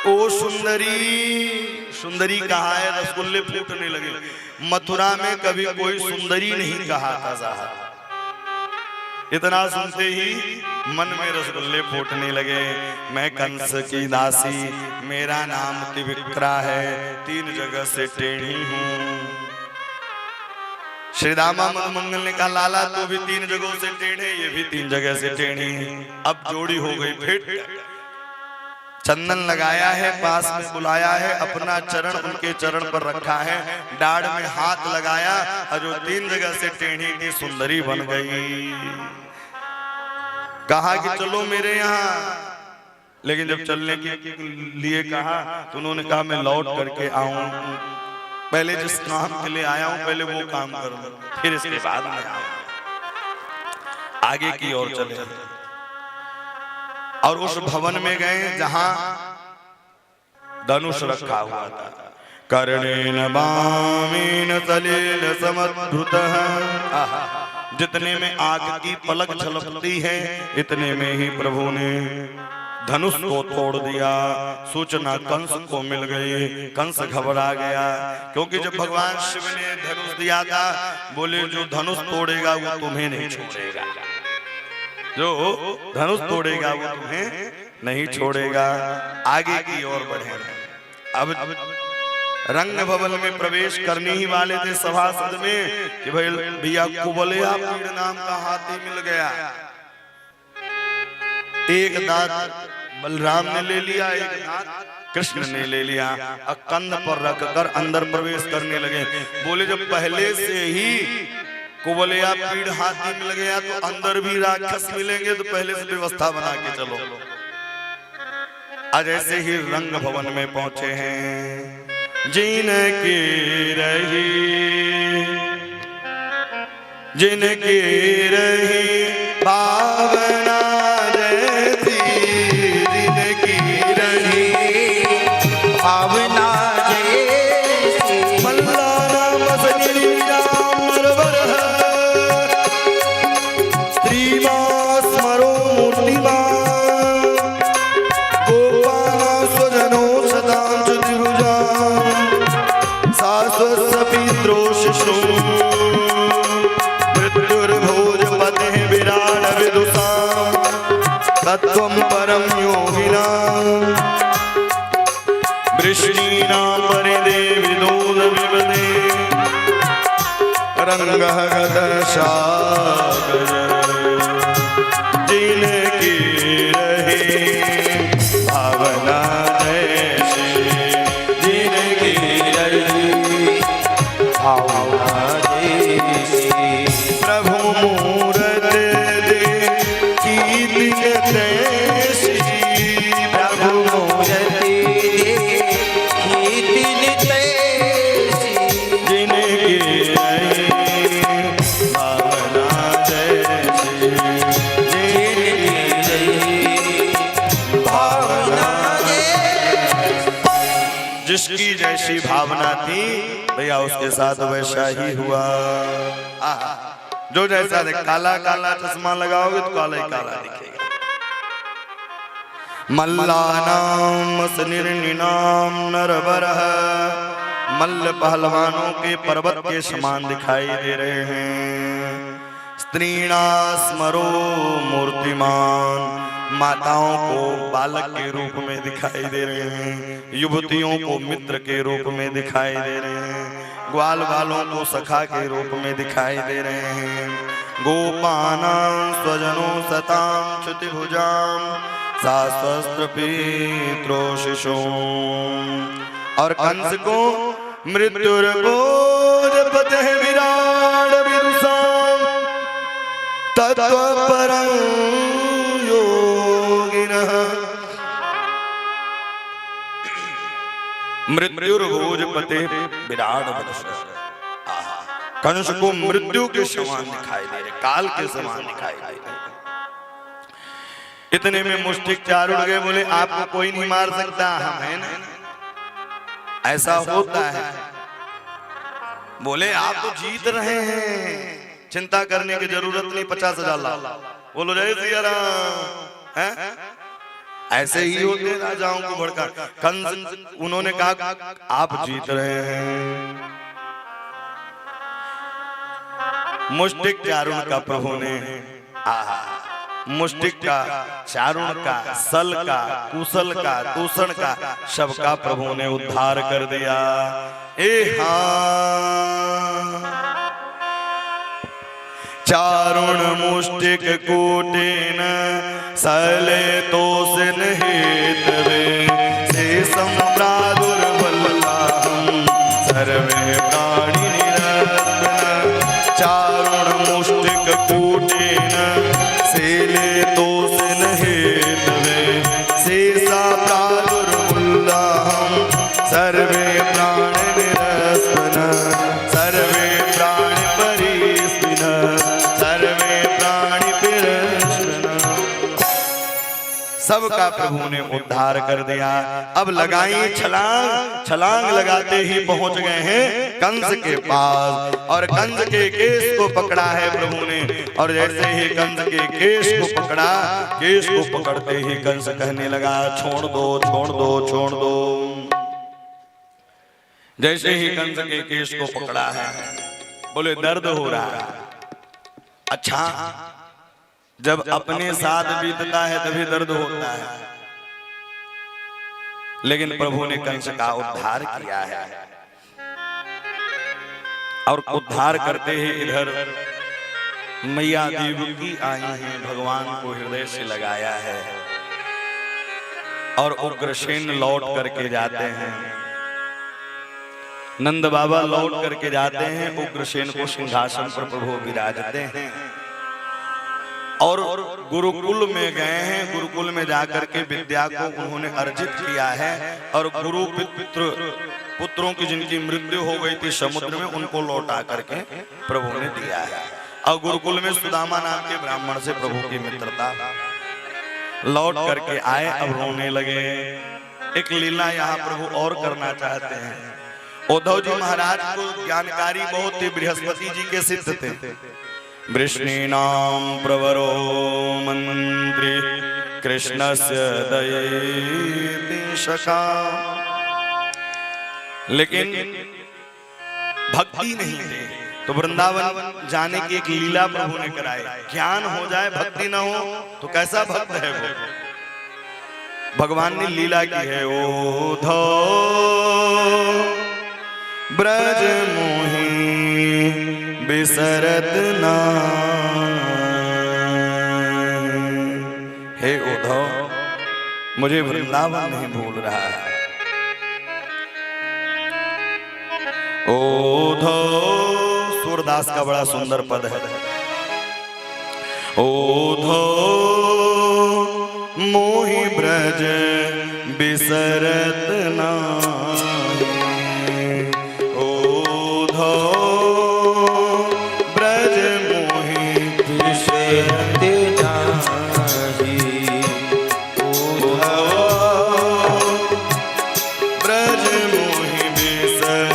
ओ सुंदरी, सुंदरी कहा है, रसगुल्ले फूटने लगे। मथुरा में कभी कोई सुंदरी नहीं कहा था साहब। इतना सुनते ही मन में रसगुल्ले फूटने लगे। मैं कंस की दासी, मेरा नाम त्रिविक्रा है, 3 जगह से टेढ़ी हूँ। श्री रामा मंगल ने कहा लाला तो भी 3 जगहों से टेढ़े, ये भी 3 जगह से टेढ़ी। अब जोड़ी हो गई फिट। चंदन लगाया है, पास में बुलाया है, अपना चरण उनके चरण पर रखा है, डाढ़ में हाथ लगाया, और जो 3 जगह से टेढ़ी थी सुंदरी बन गई। कहा कि चलो मेरे यहाँ। लेकिन जब चलने के लिए कहा तो उन्होंने कहा मैं लौट करके आऊं, पहले जिस काम के लिए आया हूं पहले वो काम करूं, फिर इसके बाद मैं आऊं। आगे की ओर चले और उस भवन में गए जहां धनुष रखा हुआ था। कर्णेन बामेन सलील समद्भुतः। जितने में आग की पलक झलकती है इतने में ही प्रभु ने धनुष को तोड़ दिया। सूचना कंस को मिल गई। कंस घबरा गया, क्योंकि जब भगवान शिव ने धनुष दिया था बोले जो धनुष तोड़ेगा वो तुम्हें नहीं छोड़ेगा, जो धनुष तोड़ेगा वो तुम्हें नहीं छोड़ेगा। आगे की ओर बढ़े। अब रंग भवन में प्रवेश करने ही वाले थे सभासद में कि भाई भैया कुबलिया पीड़ नाम का हाथी मिल गया। एक दांत बलराम ने ले लिया, एक दांत कृष्ण ने ले लिया, कंध पर रखकर अंदर प्रवेश करने लगे। बोले जब पहले से ही कुबलिया पीड़ हाथी मिल गया तो अंदर भी राक्षस मिलेंगे, तो पहले से व्यवस्था बना के चलो। आज ऐसे ही रंग भवन में पहुंचे हैं जिनकी रही भावना जैसी, जिनकी रही भावना जैसी, मल्लाना मसनी राम नरवर स्त्रीमा स्मरो मूर्तिमा गोपाना स्वजनो सदां चतुर्भुजा सास्वसपित्रोषिषु मृत्युर्भोजपतेः विराट विदुषां तत्त्वं परं योगिनां वृष्णीनां परिदेविदोद विवदे रंगः गतसागर जिनकी रहे भावना जैसी, जिनकी रही भावना जैसी, प्रभु मूरत देखी दिन तैसी, प्रभु मूर्ति देखी दिन तैसी, जिनकी रही भावना जैसी, जिनकी रही भावना जैसी। जिसकी जैसी भावना थी भैया उसके साथ वैसा ही हुआ। जो जैसा देख, काला काला चश्मा लगाओगे तो काला ही काला दिखेगा। मल्लानाम निर्निनाम नरवरः, मल्ल पहलवानों के पर्वत के समान दिखाई दे रहे हैं। स्त्रीणा स्मरो मूर्तिमान, माताओं को बालक के रूप में दिखाई दे रहे हैं, युवतियों को मित्र के रूप में दिखाई दे रहे हैं, ग्वाल वालों को सखा के रूप में दिखाई दे रहे हैं। गोपानां स्वजनों सतां च्युतिभुजां सास्वस्त्रपीत्रोषिषों, और कंस को मृत्युर्भोजपतेः विराट विदुषां तत्त्वपरं योगिनः, मृत्युर्भोजपतेः विराट विदुषां। कंस को मृत्यु के समान दिखाई दे रहे, काल के समान दिखाई दे रहे। इतने में मुष्टिक चार उड़ गए, बोले आपको कोई नहीं मार सकता, हम हैं ना। ऐसा होता है। बोले आप तो जीत रहे हैं, चिंता करने की जरूरत नहीं, 50,000 ला। बोलो जय सिया राम। ऐसे ही होते राजाओं को भड़का। कंस उन्होंने कहा आप जीत रहे हैं। मुष्टिक चारुण का प्रभु ने मुष्टिक का, चारुण का, सल का, कुशल का, दूषण का, सबका प्रभु ने उद्धार कर दिया। चारुण मुष्टिक कोटेन सले तो हेतवे से संप्रादुर्बलताहं सर्वे प्राणी निरसन। चारुण मुष्टिक कोटेन सेले तो हेतवे से प्रादुर्बलताहं सर्वे प्राणी निरसन। सर्वे प्राणी परिस्विन, सर्वे प्राणी पिरस्विन। सबका प्रभु ने उद्धार कर दिया। अब लगाई छलांग, छलांग लगाते ही पहुंच गए हैं कंस के पास, और कंस के केश को पकड़ा है प्रभु ने। और जैसे ही कंस के केश को पकड़ा, केश को पकड़ते ही कंस कहने लगा छोड़ दो, छोड़ दो, छोड़ दो। जैसे ही कंस के केश को पकड़ा है, बोले दर्द हो रहा है। अच्छा, जब अपने साथ बीतता है तभी दर्द होता है, लेकिन प्रभु ने कंस का उद्धार किया है। और उद्धार करते ही इधर मैया देवकी आई हैं, भगवान को हृदय से लगाया है और उग्रसेन लौट करके जाते हैं। नंद बाबा लौट करके जाते हैं, उग्रसेन को सिंहासन पर प्रभु विराजते हैं और गुरुकुल में गए हैं। गुरुकुल में जाकर के विद्या को उन्होंने अर्जित किया है और गुरु पुत्रों की जिनकी मृत्यु हो गई थी समुद्र में, उनको लौटा करके प्रभु ने दिया है। और गुरुकुल में सुदामा नाम के ब्राह्मण से प्रभु की मित्रता, लौट करके आए, अब रोने लगे। एक लीला यहाँ प्रभु और करना चाहते हैं। उद्धव जी महाराज को ज्ञानकारी बहुत थी, बृहस्पति जी के सिद्ध थे। वृष्णीनाम प्रवरो मंत्री कृष्णस्य दयेति शका, लेकिन भक्ति नहीं थे। तो वृंदावन जाने की एक लीला प्रभु ने कराई। ज्ञान हो जाए भक्ति न हो तो कैसा भक्त है वो। भगवान ने लीला की है। ओधो ब्रज मोहि बिसरत ना, हे उद्धव मुझे वृंदावन नहीं भूल रहा है। ओधो, सूरदास का बड़ा सुंदर पद है। ओधो मोहि ब्रज बिसरत नाही, ओधो ब्रज मोहि बिसरत नाही, ओधो ब्रज मोहि बिसरत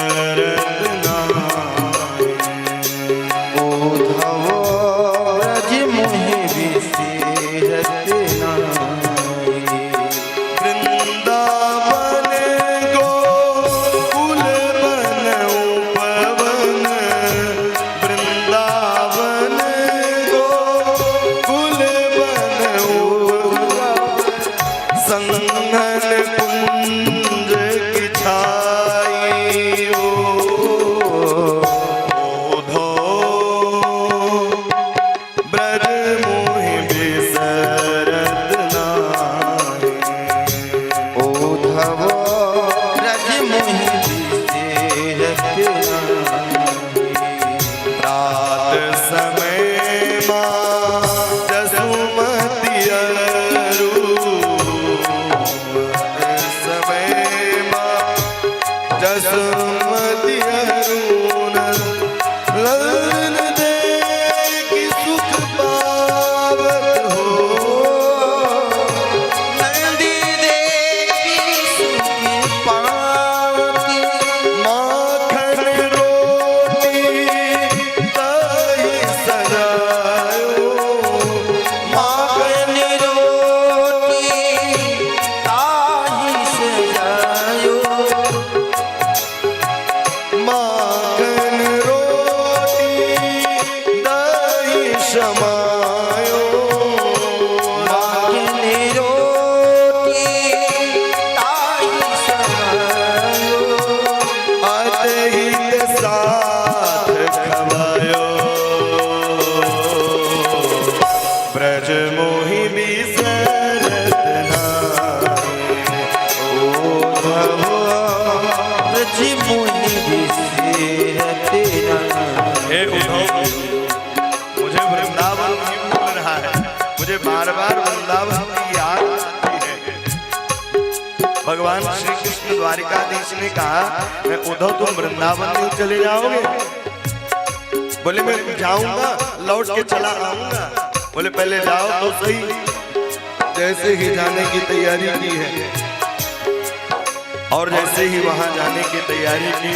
भगवान श्री कृष्ण द्वारिकाधीश ने कहा, मैं उद्धव तुम वृंदावन नहीं चले जाओगे? बोले मैं जाऊंगा, लौट के चला आऊंगा। बोले पहले जाओ तो सही। जैसे ही जाने की तैयारी की है और जैसे ही वहां जाने की तैयारी की,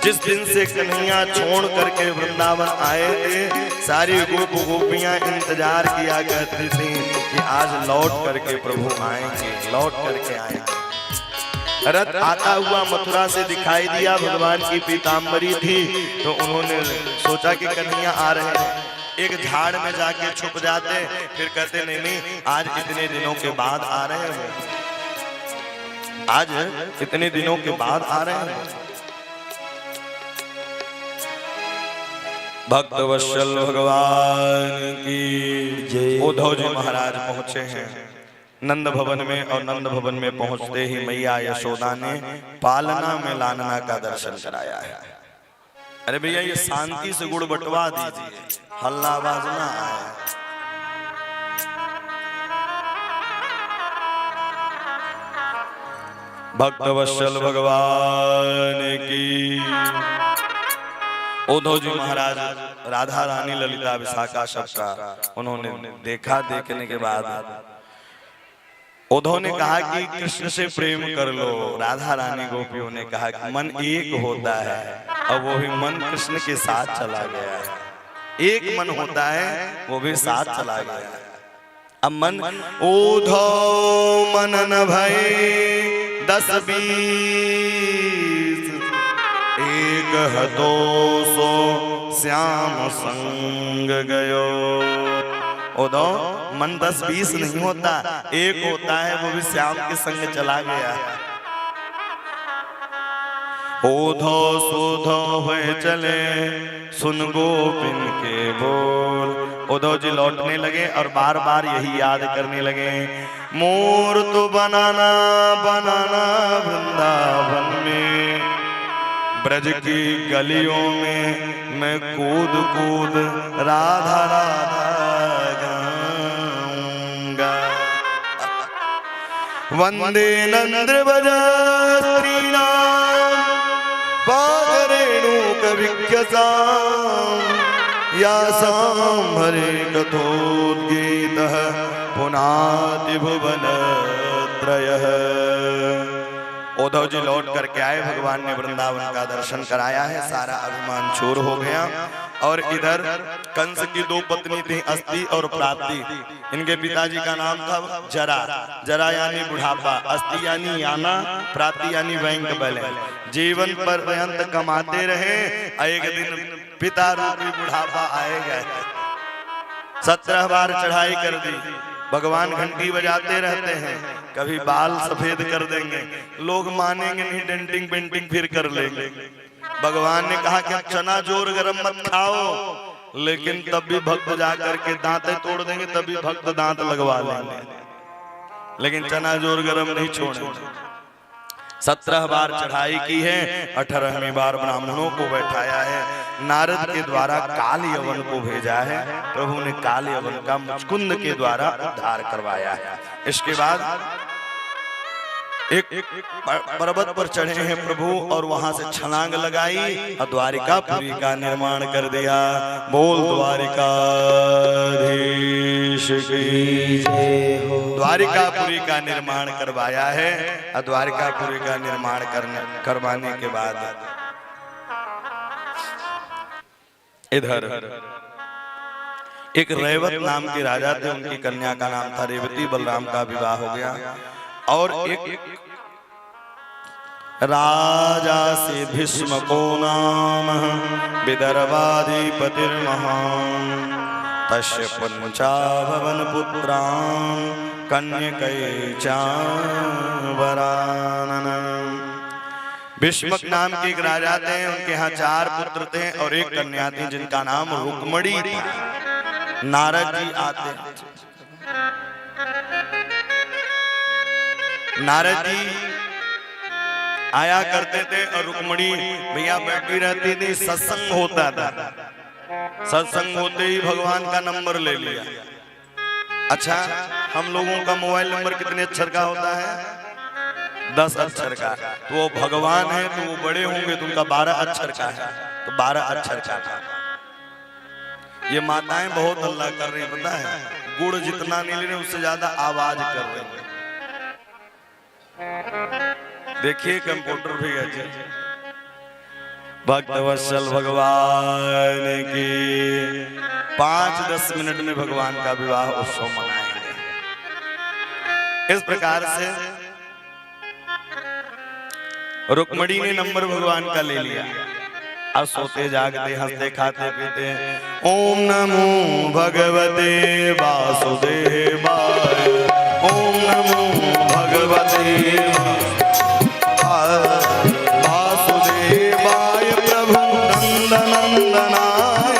जिस दिन से कन्हैया छोड़ करके वृंदावन आए थे, सारी गोप गोपियां इंतजार किया करती थी कि आज लौट करके प्रभु आएंगे, लौट करके आएंगे। रथ आता हुआ मथुरा से दिखाई दिया, भगवान की पीतांबरी थी, तो उन्होंने सोचा कि कन्हैया आ रहे हैं। एक झाड़ में जाके छुप जाते, फिर कहते नहीं नहीं आज इतने दिनों के बाद आ रहे हैं, आज इतने दिनों के बाद आ रहे हैं। भक्त वत्सल भगवान की जय। उद्धव जी महाराज पहुंचे हैं नंद भवन में, और नंद भवन में पहुंचते ही मैया यशोदा ने पालना में लालना का दर्शन कराया है। अरे भैया ये शांति से गुड़ बंटवा दीजिए, हल्ला बाजना आए। भक्त वत्सल भगवान की। उद्धव जी महाराज राधा रानी ललिता विशाखा सबका उन्होंने देखा। देखने के बाद उद्धव ने कहा कि कृष्ण से प्रेम कर लो। राधा रानी गोपियों ने कहा कि मन एक होता है, और वो भी मन कृष्ण के साथ चला गया है। एक मन होता है, वो भी साथ चला गया है। अब मन उद्धव मन न भय 10-20, एक हतो सो श्याम संग गयो। उद्धव मन 10-20 नहीं होता, एक होता है, वो भी श्याम के संग चला गया। उद्धव सुधो हुए चले सुन गोपिन के बोल। उद्धव जी लौटने लगे और बार बार यही याद करने लगे, मोर तो बनाना बनाना वृंदावन में, ब्रज की गलियों में मैं कूद कूद राधा राधा गाऊंगा। वंदे नंद्र बजा स्त्रीणाम पादरेणुक विख्यसाम, यासां हरे कथोद्गीतः पुनाति भुवन त्रयः। उद्धव जी लौट करके आए, भगवान ने वृंदावन का दर्शन कराया है, सारा अभिमान छोड़ हो गया। और इधर कंस की 2 पत्नी थी, अस्ति और प्राप्ति। इनके पिताजी का नाम था जरा। जरा यानी बुढ़ापा, अस्ति यानी याना, प्राप्ति यानी बैंक बैलेंस। जीवन पर्यंत कमाते रहे, एक दिन पिता रूपी बुढ़ापा आएगा। 17 बार चढ़ाई कर दी। भगवान घंटी बजाते रहते हैं, कभी बाल सफेद कर देंगे, लोग मानेंगे नहीं, डेंटिंग पेंटिंग फिर कर लेंगे। भगवान ने कहा कि चना जोर गरम मत खाओ, लेकिन तब भी भक्त जाकर के दांतें तोड़ देंगे, तब भी भक्त दांत लगवा लेंगे, लेकिन चना जोर गरम नहीं छोड़ेंगे। 17 बार चढ़ाई की है, 18वीं बार ब्राह्मणों को बैठाया है। नारद के द्वारा काल यवन को भेजा है, प्रभु ने काल यवन का मुचकुंद के द्वारा उद्धार करवाया है। इसके बाद एक पर्वत पर चढ़े हैं प्रभु, और वहां से छलांग लगाई और द्वारिकापुरी का निर्माण कर दिया। बोल द्वारिकाधीश की जय हो। द्वारिकापुरी का निर्माण करवाया है, और द्वारिकापुरी का निर्माण करवाने के बाद इधर एक रेवत नाम के राजा थे, उनकी कन्या का नाम था रेवती। बलराम का विवाह हो गया, और एक राजा से भीष्म को नाम विदर्भाधिपतिर्महान, तस्य पंचा भवन पुत्रान् कन्यकैचावरानन। भीष्मक नाम के एक राजा थे, उनके यहाँ 4 पुत्र थे और एक कन्या थी जिनका नाम रुक्मणी था। नारद जी आते, नारद जी आया करते थे और रुक्मणी भैया बैठी रहती थी। सत्संग होता था, सत्संग होते ही भगवान का नंबर ले लिया। अच्छा, हम लोगों का मोबाइल नंबर कितने अक्षर का होता है? 10 अक्षर का। तो वो भगवान है तो वो बड़े होंगे, तो उनका 12 अक्षर का है, तो 12 अक्षर का था। ये माताएं बहुत हल्ला कर रही, पता है, गुड़ जितना नहीं ले रहे उससे ज्यादा आवाज कर रहे हैं। देखिए कंप्यूटर भी है। भक्त वत्सल भगवान की 5-10 मिनट में भगवान का विवाह उत्सव मनाएंगे। इस प्रकार से रुक्मणी ने नंबर भगवान का ले लिया। अब सोते जागते हंसते खाते पीते ओम नमो भगवते वासुदेवाय, ओम नमो भगवते वासुदेवाय, प्रभु नंदनंदनाय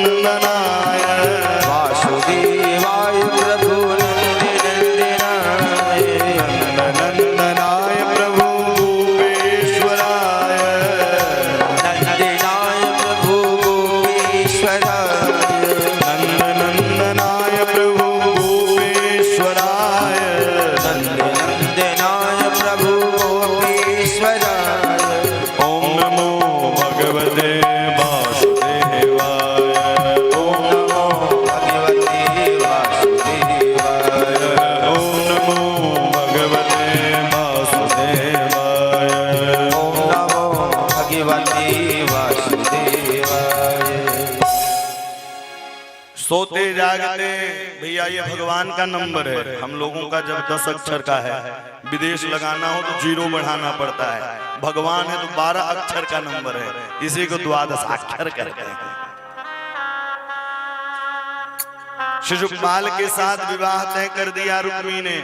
नंदनाय वासुदेवाय प्रभु नंदनंदनाय नंदनाय प्रभु गोपेश्वराय नंदनाय प्रभु गोपेश्वराय नंदनाय प्रभु गोपेश्वराय नंदनाय प्रभु गोपेश्वराय ओम नमो भगवते वासुदेवाय ओम नमो भगवते वासुदेवाय ओम नमो भगवते वासुदेवाय ओम नमो भगवते वासुदेवाय। सोते जागते भैया ये भगवान का नंबर है। हम लोगों का जब 10 अक्षर का है, विदेश लगाना हो तो 0 बढ़ाना पड़ता है। भगवान है तो 12 अक्षर का नंबर है, इसी को 12 अक्षर कहते हैं। शिशुपाल के साथ विवाह तय कर दिया रुक्मी ने।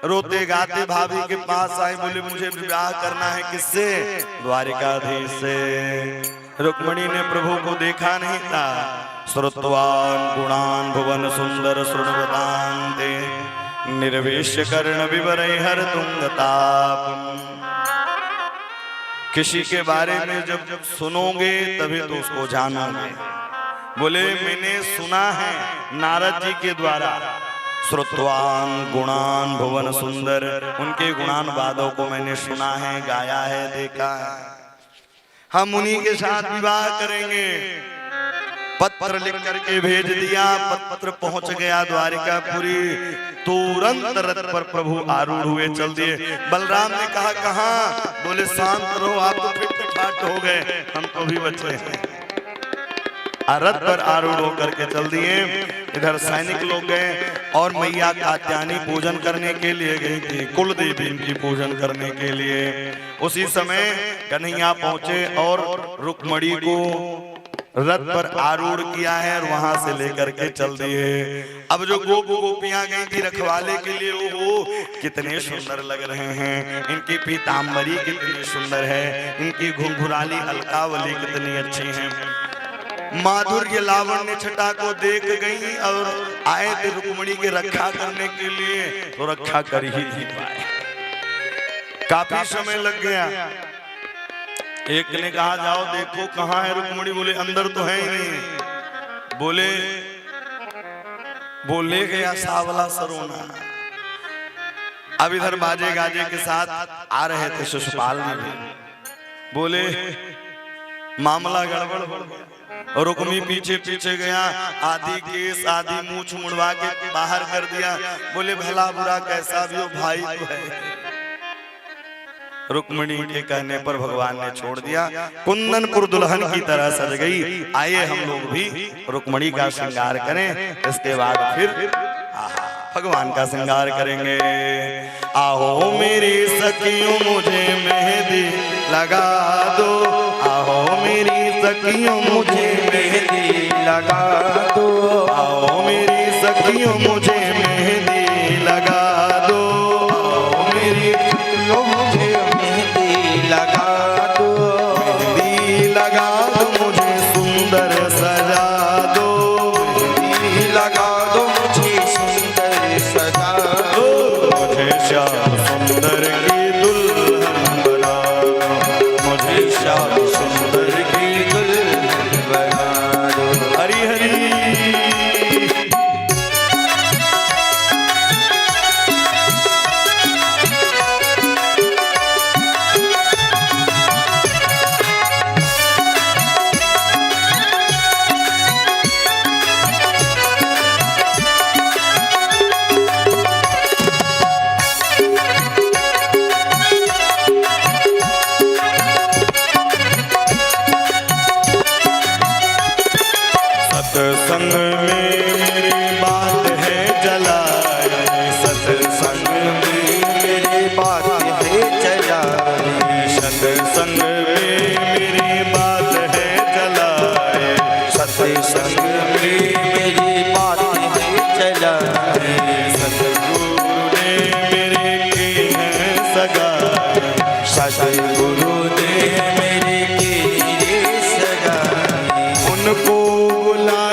रोते गाते भाभी के पास आए, बोले मुझे विवाह करना है किससे? द्वारिकाधीश से। रुक्मिणी ने प्रभु को देखा नहीं था। श्रुतवान गुणान भुवन सुंदर श्रृणवतान्ते निर्वेश्य कर्ण विवरै हर तुंगताप। किसी के बारे में जब सुनोगे तभी तो उसको जानोगे। बोले मैंने सुना है नारद जी के द्वारा, श्रुतवान गुणान भुवन सुंदर, उनके गुणान वादों को मैंने सुना है, गाया है, देखा है। हम उन्हीं के साथ विवाह करेंगे। पत्र लिख करके भेज दिया। पत्र पहुंच गया द्वारिकापुरी। तुरंत रथ पर प्रभु आरूढ़ हुए चल दिए। बलराम ने कहा कहाँ? बोले शांत रहो, आप तो फिट ठाट हो गए, हम तो भी बचे हैं। रथ पर आरूढ़ होकर के चल दिए। इधर सैनिक लोग गए और मैया कात्यायनी पूजन करने के लिए गई थी, कुल देवी इनकी पूजन करने के लिए। उसी समय कन्हैया पहुंचे और रुक्मिणी को रथ पर आरूढ़ किया है और वहां से लेकर के चल दिए। अब जो गोपियां गई थी रखवाले के लिए, वो कितने सुंदर लग रहे हैं। इनकी पीताम्बरी कितनी सुंदर है, इनकी घुंघराली अलकावली कितनी अच्छी है। माधुर्य लावण्य छटा को देख गई और आए थे रुक्मिणी की रक्षा करने के लिए, तो रक्षा कर ही नहीं पाए। काफी समय लग गया। एक ने कहा जाओ देखो कहाँ है रुक्मिणी। बोले अंदर तो है ही नहीं। बोले गया सावला सरोना। अब इधर बाजे गाजे के साथ आ रहे थे शिशुपाल जी। बोले मामला गड़बड़ हो गया। रुक्मी पीछे पीछे गया, आधी केस आधी मूछ मुड़वा के बाहर कर दिया। बोले भला बुरा कैसा भी हो, भाई तो है। रुक्मिणी के कहने पर भगवान ने छोड़ दिया। कुंदनपुर दुल्हन की तरह सज गई। आइए हम लोग भी रुक्मिणी का श्रृंगार करें, इसके बाद फिर भगवान का श्रृंगार करेंगे। आओ मेरी सखियों मुझे मेहंदी लगा दो, आओ मेरी सखियों मुझे मेहंदी लगा दो, आओ मेरी सखियों मुझे मेहंदी लगा दो, आओ मेरी लो मुझे मेहंदी लगा दो, मेहंदी लगा दो मुझे सुंदर सजा दो, मेहंदी लगा दो मुझे सुंदर सजा दो, मुझे श्याम सुंदर की दुल्हन बना दो, मुझे श्याम सुंदर की दुल्हन बना दो। हरि हरि। सत्संग में मेरी बात है जलाए, सत्संग में मेरी बात है चलाए, सत्संग में मेरी बात है जलाए, सत्संग में मेरी बात है चलाए, सतगुरु ने मेरे की है सगाई, सतगुरु ने मेरे की सगाई, उनको बुला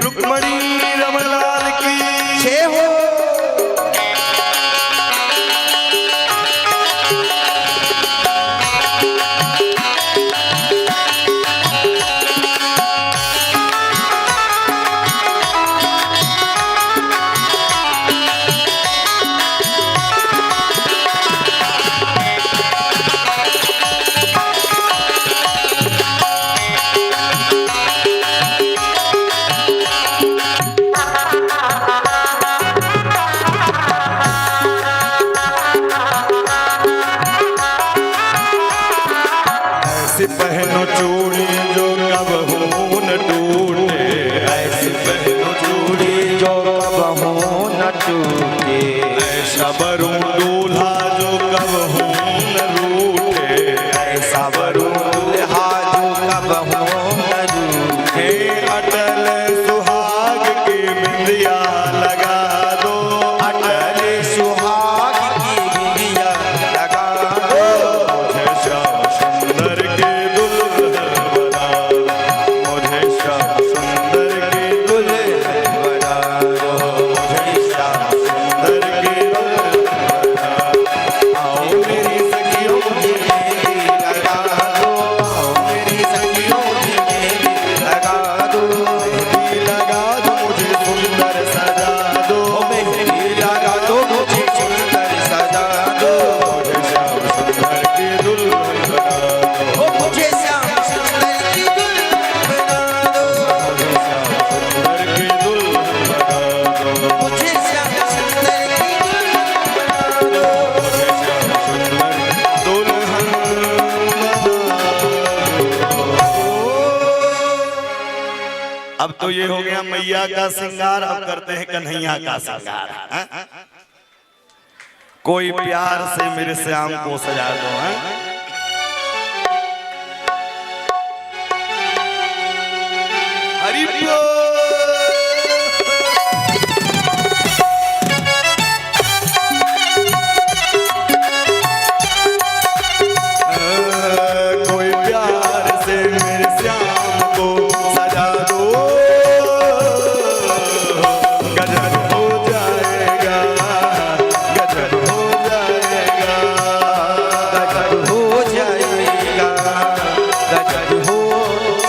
रुक्मणी रमणलाल की जय हो। ऐसी पहनो चूड़ी जो कबहू न टूटे, ऐसी पहनो चूड़ी जो कबहू न टूटे, ऐसा बरू दूल्हा जो कबहू न रूठे, ऐसा वरू दुल्हा जो कबहू न रूठे। हे अटल सुहाग की बिंदिया लगा दो, अटल सुहाग की बिंदिया लगा दो, मुझे श्याम सुंदर के दुल्हन बना दो, मुझे श्याम सुंदर के दुल्हन बना दो, मुझे श्याम सुंदर के दुल्हन बना दो। आओ मेरी सखियों की मेहंदी लगा दो, मेरी सखियों की मेहंदी लगा दो, मेहंदी लगा दो, मुझे सुंदर सजा दो, मेहंदी लगा दो, मुझे सुंदर सजा दो, मुझे श्याम सुंदर के दुल्हन बना दो, मुझे श्याम सुंदर की दुल्हन बना दो, मुझे श्याम सुंदर के दुल्हन बना दो, मुझे श्याम सुंदर की दुल्हन बना दो। मुझे श्याम सुंदर दुल्हन बना दो। अब तो ये हो गया मैया का श्रृंगार, अब करते हैं कन्हैया का श्रृंगार। हाँ? कोई प्यार से मेरे श्याम को सजा दो। हाँ? हरि बोल। कोई प्यार से मेरे श्याम को सजा दो, गजब हो जाएगा, गजब हो जाएगा, गजब हो जाएगा, गजब हो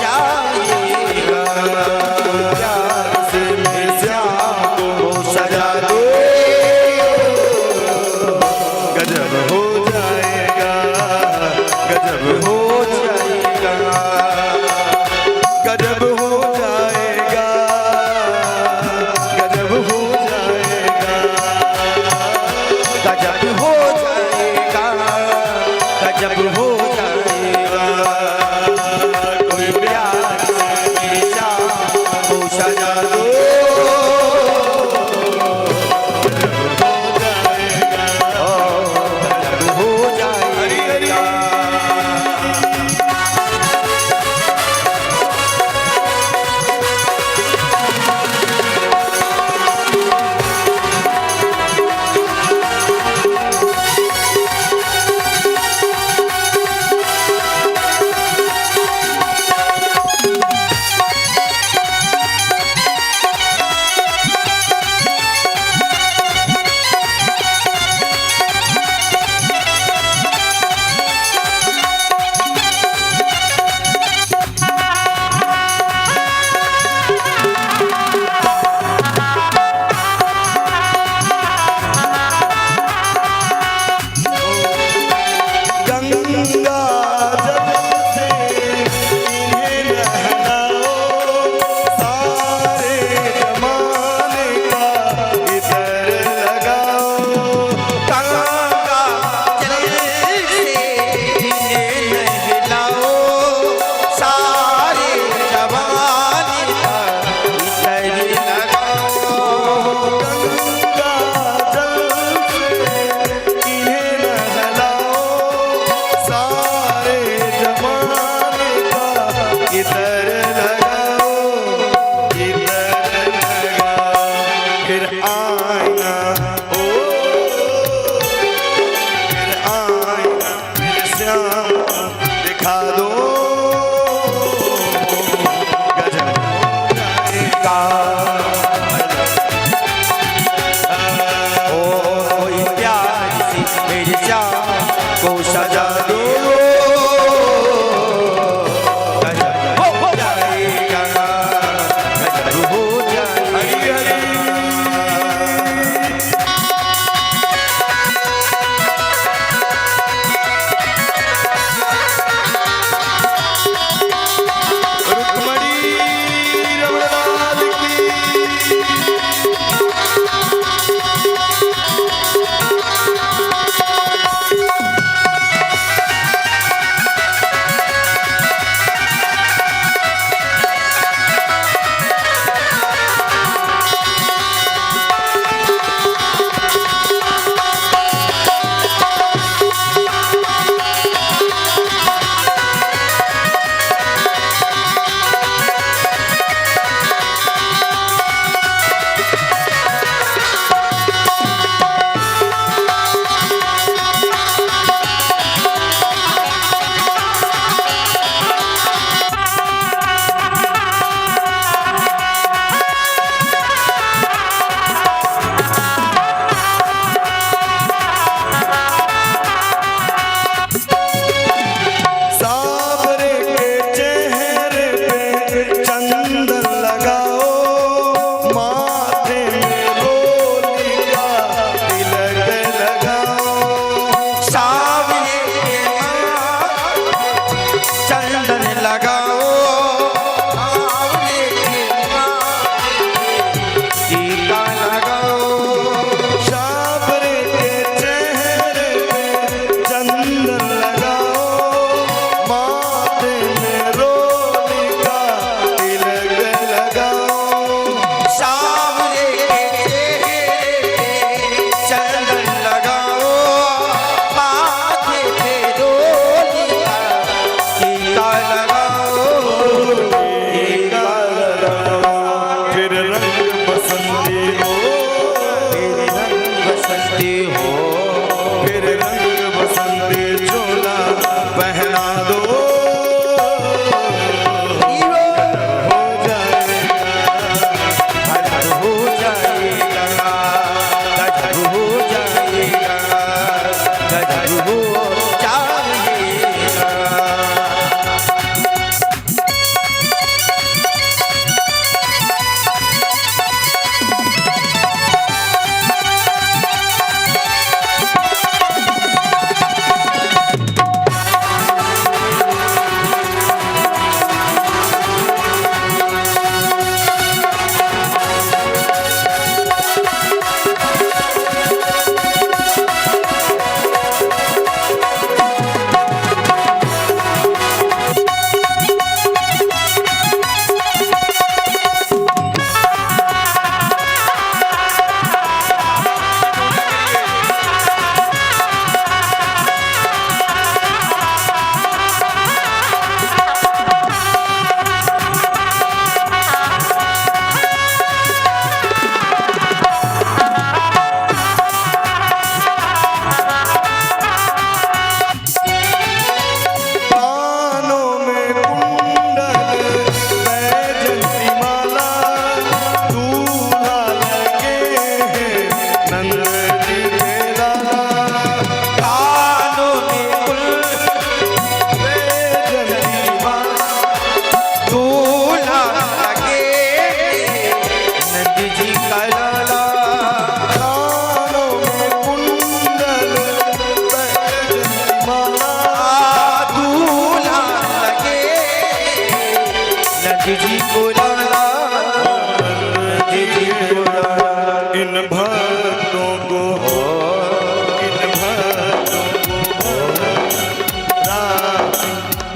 जाएगा। प्यार से मेरे श्याम को सजा दो, गजब हो जाएगा, गजब हो जाएगा, गजब हो जाएगा, गजब हो जाएगा, गजब हो जाएगा, गजब हो जाएगा। कोई प्यार से मेरे श्याम को सजा दो, गजब हो जाएगा। का ओ कोई प्यारी सी मेरी जान को सजा दो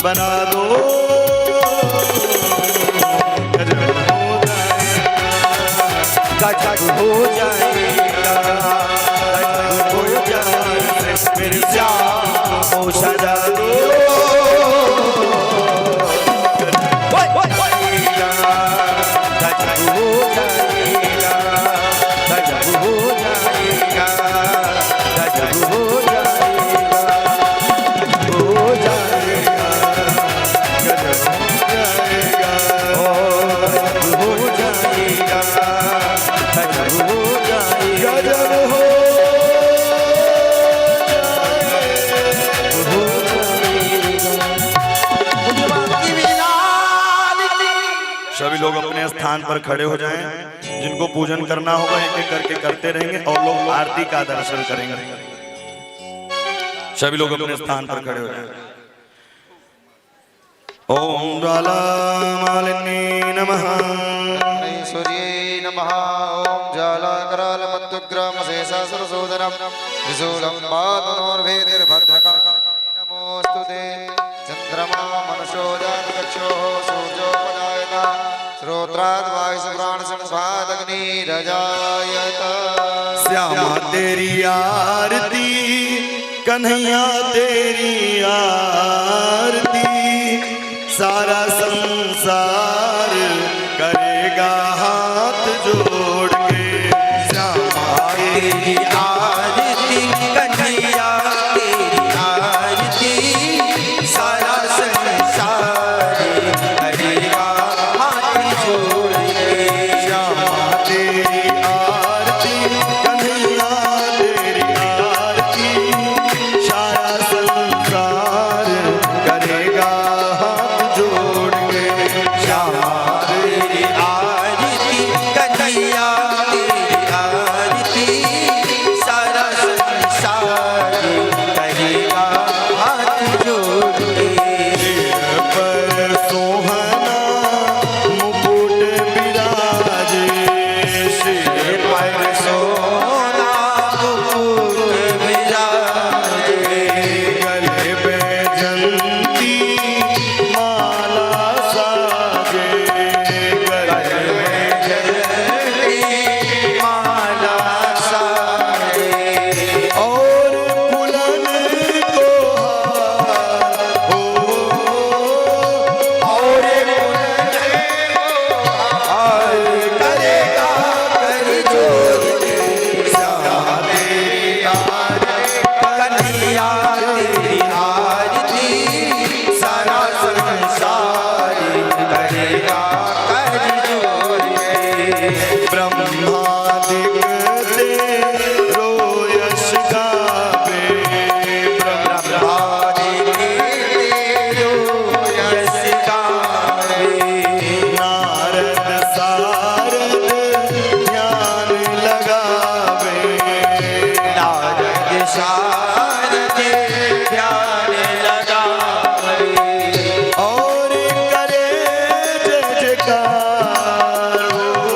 बना दो गजब हो जाएगा, गजब हो जाएगा, मेरी जान को सजा दो। हो जाएगा स्थान पर खड़े हो जाएं। जिनको पूजन करना होगा एक एक करके करते रहेंगे और लोग आरती का दर्शन करेंगे। सभी लोग अपने स्थान पर खड़े हो जाएं। ओम ज्वाला मालिनी नमः। सूर्ये नमः। ओम ज्वालाकराल मत्तुग्राम शेषासुरसूदनम त्रिशूलं पादनोर्भेदिर्भद्रकाली नमोस्तुते। चंद्रमा मनुष्यो जातकक्षो सूर्यो पदायता श्रोत्राद् वायुप्राणसंघादग्निरजायत। श्यामा तेरी आरती कन्हैया तेरी आरती सारा संसार करेगा हाथ जोड़ के। श्यामा तेरी आरती कन्हैया तेरी आरती सारा संसार करेगा हाथ जोड़ के। श्यामा तेरी आरती कन्हैया तेरी आरती सारा संसार करेगा हाथ जोड़ के। श्यामा तेरी आरती कन्हैया तेरी आरती सारा संसार करेगा हाथ जोड़ के। पर सोहना मुकुट विराजे सिर पर सोना मुकुट विराजे गले बैजंती माला साजे गले माला साजे और फूलन को हो और हार करेगा कर जोड़ के। श्यामा तेरी आरती कन्हैया तेरी आरती सारा संसार करेगा कर जोड़ के। ब्रह्मादिक तेरो यश गावे यश गावे नारद सारद ध्यान लगावे नारद शारद ध्यान लगावे और करे जय जयकार हो।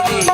स्वामी